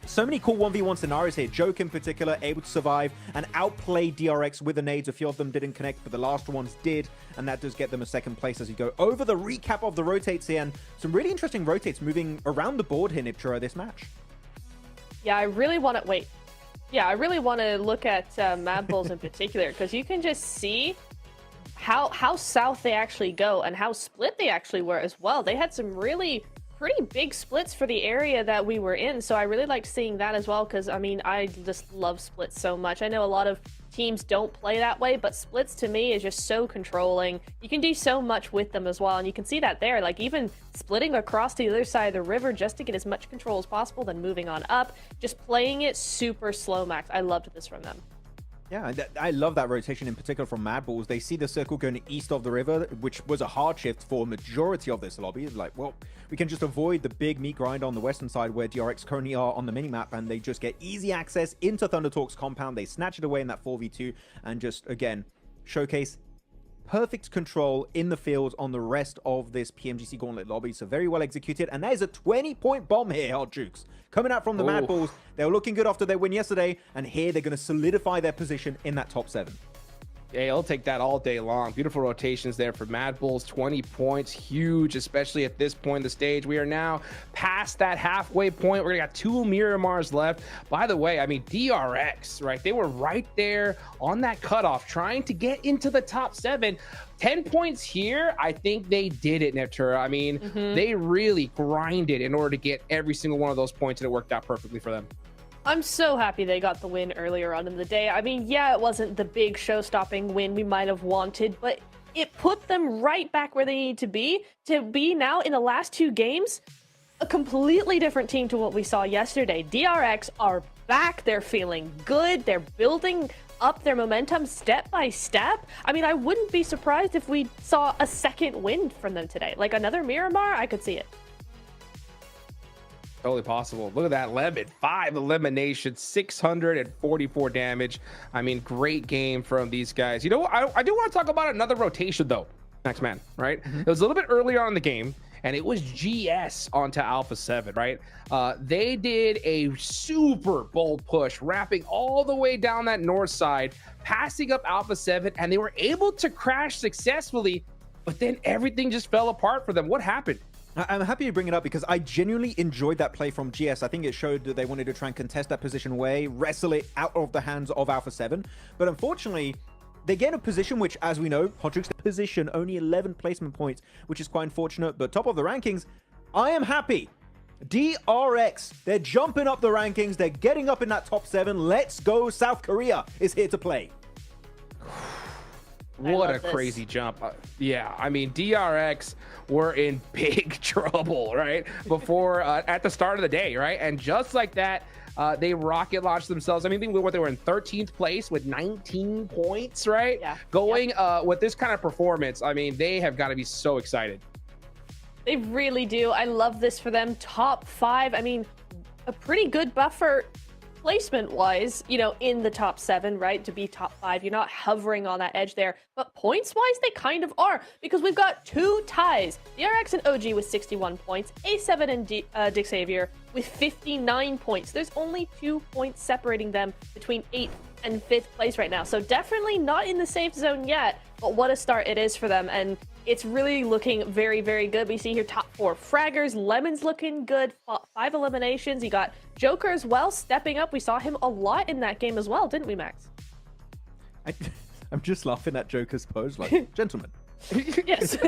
so many cool 1v1 scenarios here. Joke in particular, able to survive and outplay DRX with the nades. A few of them didn't connect, but the last ones did. And that does get them a second place as you go over the recap of the rotates here. And some really interesting rotates moving around the board here, Niptura, this match. Yeah, I really want to... Wait. Yeah, I really want to look at Mad Bulls in particular, because you can just see how south they actually go and how split they actually were as well. They had some really pretty big splits for the area that we were in, so I really liked seeing that as well, because I mean, I just love splits so much. I know a lot of teams don't play that way, but splits to me is just so controlling. You can do so much with them as well, and you can see that there, like even splitting across to the other side of the river just to get as much control as possible, then moving on up, just playing it super slow, Max. I loved this from them. Yeah, I love that rotation in particular from Mad Bulls. They see the circle going east of the river, which was a hard shift for a majority of this lobby. It's like, well, we can just avoid the big meat grind on the western side where DRX currently are on the minimap, and they just get easy access into Thunder Talk's compound. They snatch it away in that 4v2 and just, again, showcase perfect control in the field on the rest of this PMGC Gauntlet lobby. So very well executed. And that is a 20-point bomb here, Hot Jukes. Coming out from the Mad Bulls. They were looking good after their win yesterday. And here they're going to solidify their position in that top 7. Yeah, I'll take that all day long. Beautiful rotations there for Mad Bulls. 20 points, huge, especially at this point in the stage. We are now past that halfway point. We're gonna got 2 Miramars left. By the way, I mean, DRX, right? They were right there on that cutoff, trying to get into the top 7. 10 points here, I think they did it, Neptura. I mean, they really grinded in order to get every single one of those points, and it worked out perfectly for them. I'm so happy they got the win earlier on in the day. I mean, yeah, it wasn't the big show-stopping win we might have wanted, but it put them right back where they need to be now in the last 2 games, a completely different team to what we saw yesterday. DRX are back. They're feeling good. They're building up their momentum step by step. I mean, I wouldn't be surprised if we saw a second win from them today. Like another Miramar, I could see it. Totally possible. Look at that lemon. 5 eliminations, 644 damage. I mean, great game from these guys. You know what? I do want to talk about another rotation, though, Max Man, right? It was a little bit earlier on in the game, and it was GS onto Alpha 7, right? They did a super bold push, wrapping all the way down that north side, passing up Alpha 7, and they were able to crash successfully, but then everything just fell apart for them. What happened? I'm happy you bring it up because I genuinely enjoyed that play from GS. I think it showed that they wanted to try and contest that position away, wrestle it out of the hands of Alpha 7. But unfortunately, they get a position which, as we know, Hodrick's position, only 11 placement points, which is quite unfortunate. But top of the rankings, I am happy. DRX, they're jumping up the rankings. They're getting up in that top 7. Let's go. South Korea is here to play. What a crazy jump. Yeah, I mean, DRX were in big trouble, right? Before, at the start of the day, right? And just like that, they rocket launched themselves. I mean, they were in 13th place with 19 points, right? Yeah. Going with this kind of performance, I mean, they have got to be so excited. They really do. I love this for them. Top 5. I mean, a pretty good buffer placement-wise, you know, in the top 7, right? To be top 5, you're not hovering on that edge there. But points-wise, they kind of are, because we've got 2 ties. DRX and OG with 61 points, A7 and Dick Xavier with 59 points. There's only 2 points separating them between 8th and 5th place right now. So definitely not in the safe zone yet, but what a start it is for them. And it's really looking very, very good. We see here top 4 fraggers. Lemon's looking good. 5 eliminations. You got Joker as well stepping up. We saw him a lot in that game as well, didn't we, Max? I'm just laughing at Joker's pose, like, gentlemen. Yes.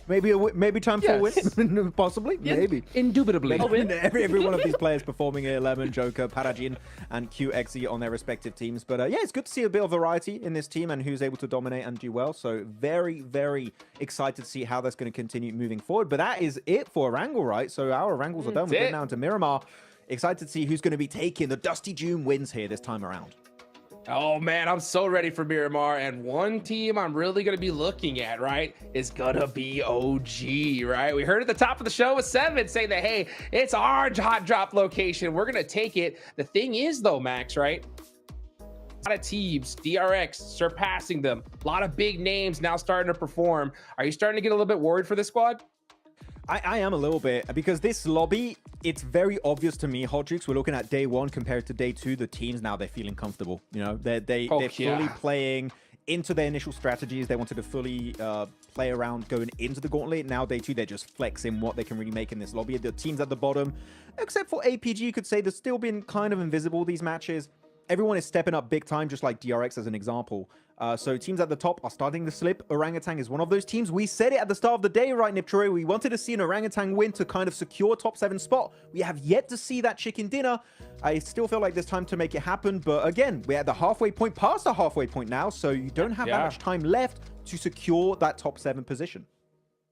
maybe time for a win, possibly, maybe. Indubitably. Every one of these players performing here, Lemon, Joker, Parajin, and QXE on their respective teams. But yeah, it's good to see a bit of variety in this team and who's able to dominate and do well. So very, very excited to see how that's going to continue moving forward. But that is it for Wrangle, right? So our Wrangles are done. We're getting now into Miramar. Excited to see who's going to be taking the Dusty June wins here this time around. Oh man, I'm so ready for Miramar. And one team I'm really going to be looking at, right, is going to be OG, right? We heard at the top of the show with Seven saying that, hey, it's our hot drop location. We're going to take it. The thing is, though, Max, right? A lot of teams, DRX surpassing them. A lot of big names now starting to perform. Are you starting to get a little bit worried for this squad? I am a little bit, because this lobby, it's very obvious to me, Hot Jukes, we're looking at day one compared to day two. The teams now, they're feeling comfortable. You know, they're fully playing into their initial strategies. They wanted to fully play around going into the Gauntlet. Now day two, they're just flexing what they can really make in this lobby. The teams at the bottom, except for APG, you could say they've still been kind of invisible these matches. Everyone is stepping up big time, just like DRX as an example. So teams at the top are starting to slip. Orangutan is one of those teams. We said it at the start of the day, right, Nipchore? We wanted to see an Orangutan win to kind of secure top 7 spot. We have yet to see that chicken dinner. I still feel like there's time to make it happen. But again, we're at the halfway point, past the halfway point now. So you don't have that much time left to secure that top 7 position.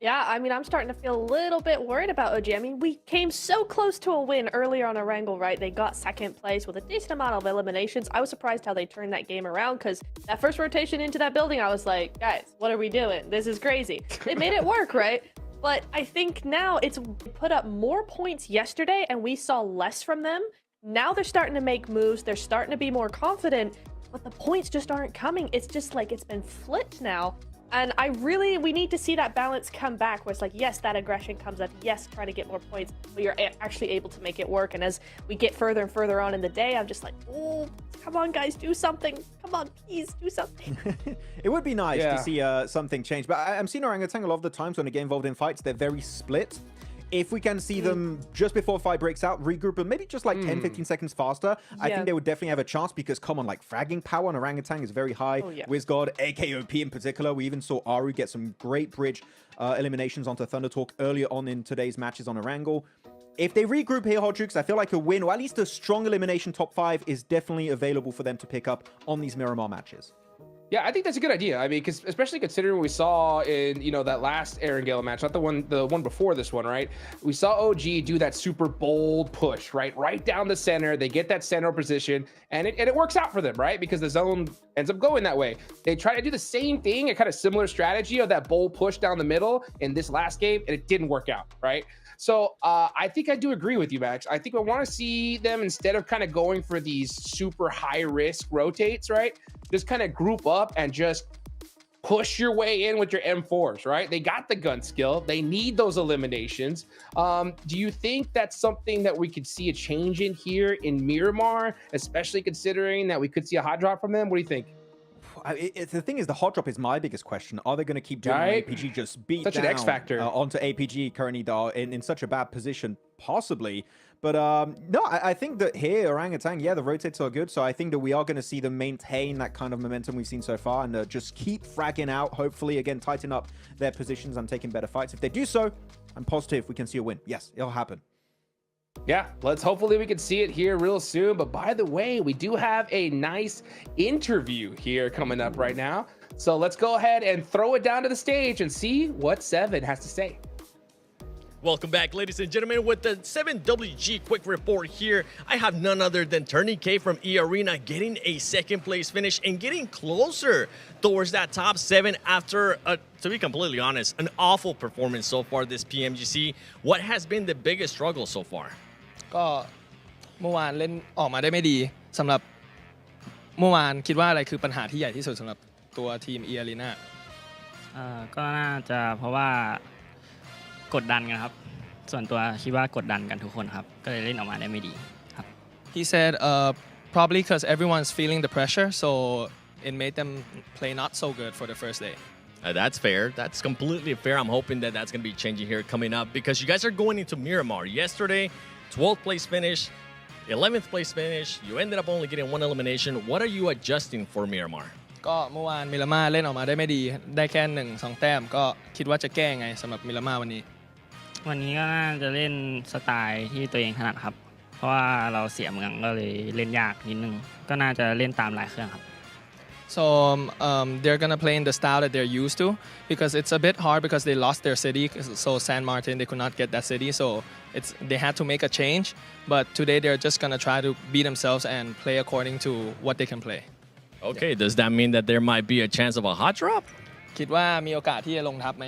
Yeah, I mean, I'm starting to feel a little bit worried about OG. I mean, we came so close to a win earlier on Erangel, right? They got second place with a decent amount of eliminations. I was surprised how they turned that game around, because that first rotation into that building, I was like, guys, what are we doing? This is crazy. They made it work, right? But I think now it's put up more points yesterday, and we saw less from them. Now they're starting to make moves. They're starting to be more confident, but the points just aren't coming. It's just like it's been flipped now. And we need to see that balance come back, where it's like, yes, that aggression comes up, yes, try to get more points, but you're actually able to make it work. And as we get further and further on in the day, I'm just like, oh, come on, guys, do something. Come on, please, do something. It would be nice to see something change. But I'm seeing Orangutan a lot of the times when they get involved in fights, they're very split. If we can see them just before a fight breaks out, regroup, and maybe just like 10, 15 seconds faster, I think they would definitely have a chance, because, come on, like, fragging power on Orangutan is very high. WizGod, AKOP in particular. We even saw Aru get some great bridge eliminations onto Thundertalk earlier on in today's matches on Erangel. If they regroup here, Hot Jukes, I feel like a win, or at least a strong elimination top 5, is definitely available for them to pick up on these Miramar matches. Yeah, I think that's a good idea. I mean, because especially considering what we saw in, you know, that last Erangel match, not the one before this one, right? We saw OG do that super bold push, right down the center. They get that center position, and it works out for them, right? Because the zone ends up going that way. They try to do the same thing, a kind of similar strategy of that bold push down the middle in this last game, and it didn't work out, right? So I think I do agree with you, Max. I think I want to see them, instead of kind of going for these super high risk rotates, right? Just kind of group up and just push your way in with your M4s, right? They got the gun skill. They need those eliminations. Do you think that's something that we could see a change in here in Miramar, especially considering that we could see a hot drop from them? What do you think? The thing is, the hot drop is my biggest question. Are they going to keep doing APG just beat such down an X factor onto APG currently in such a bad position? Possibly. But no, I think that here, Orangutan, yeah, the rotates are good. So I think that we are going to see them maintain that kind of momentum we've seen so far, and just keep fragging out. Hopefully, again, tighten up their positions and taking better fights. If they do so, I'm positive we can see a win. Yes, it'll happen. Yeah, hopefully we can see it here real soon. But by the way, we do have a nice interview here coming up right now. So let's go ahead and throw it down to the stage and see what Seven has to say. Welcome back, ladies and gentlemen, with the 7WG quick report here. I have none other than Turney K from E Arena getting a second place finish and getting closer towards that top 7 after, to be completely honest, an awful performance so far this PMGC. What has been the biggest struggle so far? ก็เมื่อวานเล่นออกมาได้ไม่ดีสำหรับเมื่อวานคิดว่าอะไรคือปัญหาที่ใหญ่ที่สุดสำหรับตัวทีม E Arena ก็น่าจะเพราะว่ากดดันกันครับส่วนตัวคิดว่ากดดันกันทุกคนครับก็เลยเล่นออกมาได้ไม่ดีครับ He said probably because everyone's feeling the pressure so it made them play not so good for the first day. That's fair. That's completely fair. I'm hoping that that's going to be changing here coming up, because you guys are going into Miramar. Yesterday, 12th place finish, 11th place finish. You ended up only getting 1 elimination. What are you adjusting for Miramar? ก็เมื่อวานมิรามาเล่นออกมาได้ไม่ดีได้แค่1-2 แต้มก็คิดว่าจะแก้ไงสำหรับมิรามาวันนี้วันนี้ก็น่าจะเล่นสไตล์ที่ตัวเองถนัดครับเพราะว่าเราเสียเมืองก็เลยเล่นยากนิดนึงก็น่าจะเล่นตามลายเครื่องครับ So they're gonna play in the style that they're used to because it's a bit hard because they lost their city. So San Martin, they could not get that city. So they had to make a change. But today they're just gonna try to be themselves and play according to what they can play. Okay, does that mean that there might be a chance of a hot drop? คิดว่ามีโอกาสที่จะลงทับไหม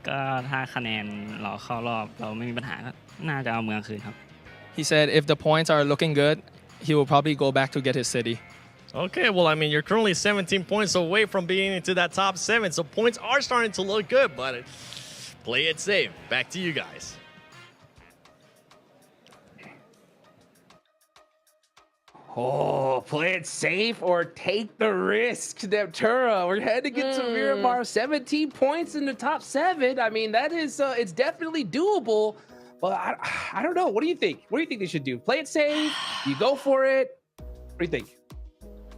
ก็ถ้าคะแนนเราเข้ารอบเราไม่มีปัญหาก็น่าจะเอาเมืองคืนครับ He said if the points are looking good, he will probably go back to get his city. Okay, well, I mean, you're currently 17 points away from being into that top 7, so points are starting to look good, but play it safe. Back to you guys. Oh, play it safe or take the risk, Neptura. We're heading into Miramar. 17 points in the top 7. I mean, that is, it's definitely doable. But I don't know. What do you think? What do you think they should do? Play it safe? You go for it? What do you think?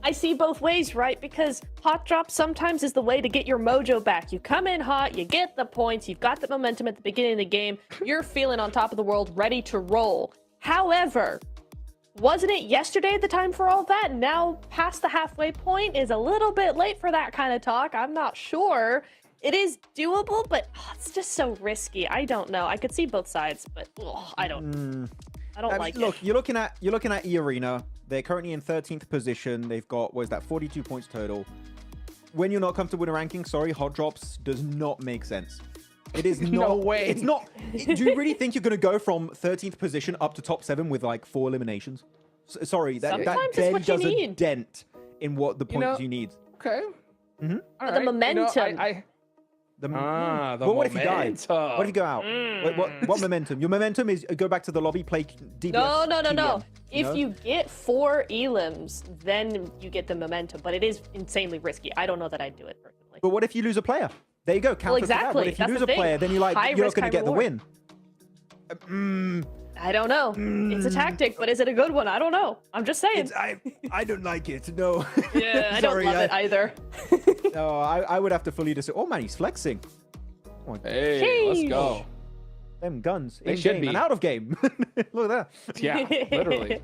I see both ways, right? Because hot drop sometimes is the way to get your mojo back. You come in hot, you get the points, you've got the momentum at the beginning of the game, you're feeling on top of the world, ready to roll. However, wasn't it yesterday the time for all that? Now past the halfway point is a little bit late for that kind of talk. I'm not sure. It is doable, but it's just so risky. I don't know. I could see both sides, but I don't like look, it. You're looking at E-Arena. They're currently in 13th position. They've got, what is that, 42 points total. When you're not comfortable in a ranking, sorry, hot drops does not make sense. It is not. No way. It's not. Do you really think you're going to go from 13th position up to top 7 with like 4 eliminations? Sorry, that then does a dent in what the points you need. Okay. Mm-hmm. But the momentum. Well, what if you die? What if you go out? What momentum? Your momentum is go back to the lobby, play DPS. No. If know? you get 4 elims, then you get the momentum. But it is insanely risky. I don't know that I'd do it personally. But what if you lose a player? There you go. Counter to that. Exactly. What if you That's lose the a player? thing. Then you're High not going risk, to high get the reward. win. I don't know. It's a tactic, but is it a good one? I don't know. I'm just saying. I don't like it. No. Yeah, I don't love it either. No, I would have to fully disagree. Oh man, he's flexing. Oh, hey, let's go. Them guns. They in should game be and out of game. Look at that. Yeah, literally.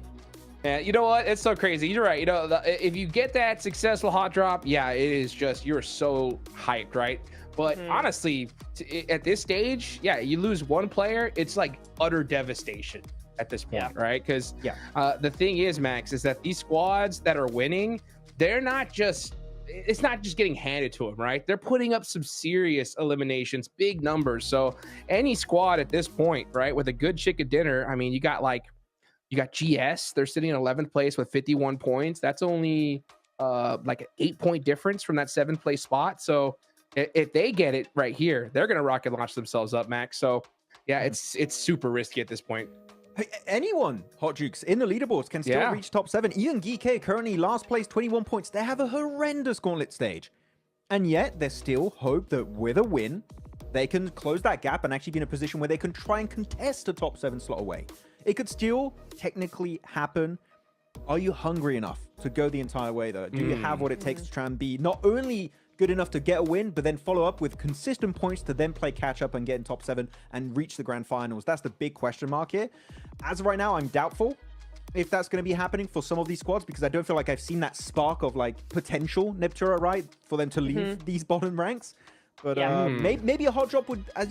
Yeah, you know what? It's so crazy. You're right. You know, if you get that successful hot drop, yeah, it is just, you're so hyped, right? But honestly, at this stage, yeah, you lose one player, it's like utter devastation at this point, right? Because the thing is, Max, is that these squads that are winning, they're not just, it's not just getting handed to them, right? They're putting up some serious eliminations, big numbers. So any squad at this point, right, with a good chicken dinner, I mean, you got GS, they're sitting in 11th place with 51 points. That's only like an 8-point difference from that 7th place spot. So if they get it right here, they're going to rocket launch themselves up, Max. So yeah, it's super risky at this point. Hey, anyone, Hot Jukes, in the leaderboards can still reach top 7. Even Geek currently last place, 21 points. They have a horrendous Gauntlet stage. And yet, there's still hope that with a win, they can close that gap and actually be in a position where they can try and contest a top 7 slot away. It could still technically happen. Are you hungry enough to go the entire way, though? Do you have what it takes to try and be not only good enough to get a win, but then follow up with consistent points to then play catch up and get in top 7 and reach the grand finals? That's the big question mark here. As of right now, I'm doubtful if that's going to be happening for some of these squads, because I don't feel like I've seen that spark of like potential Neptura, right, for them to leave these bottom ranks. But maybe a hot drop would, as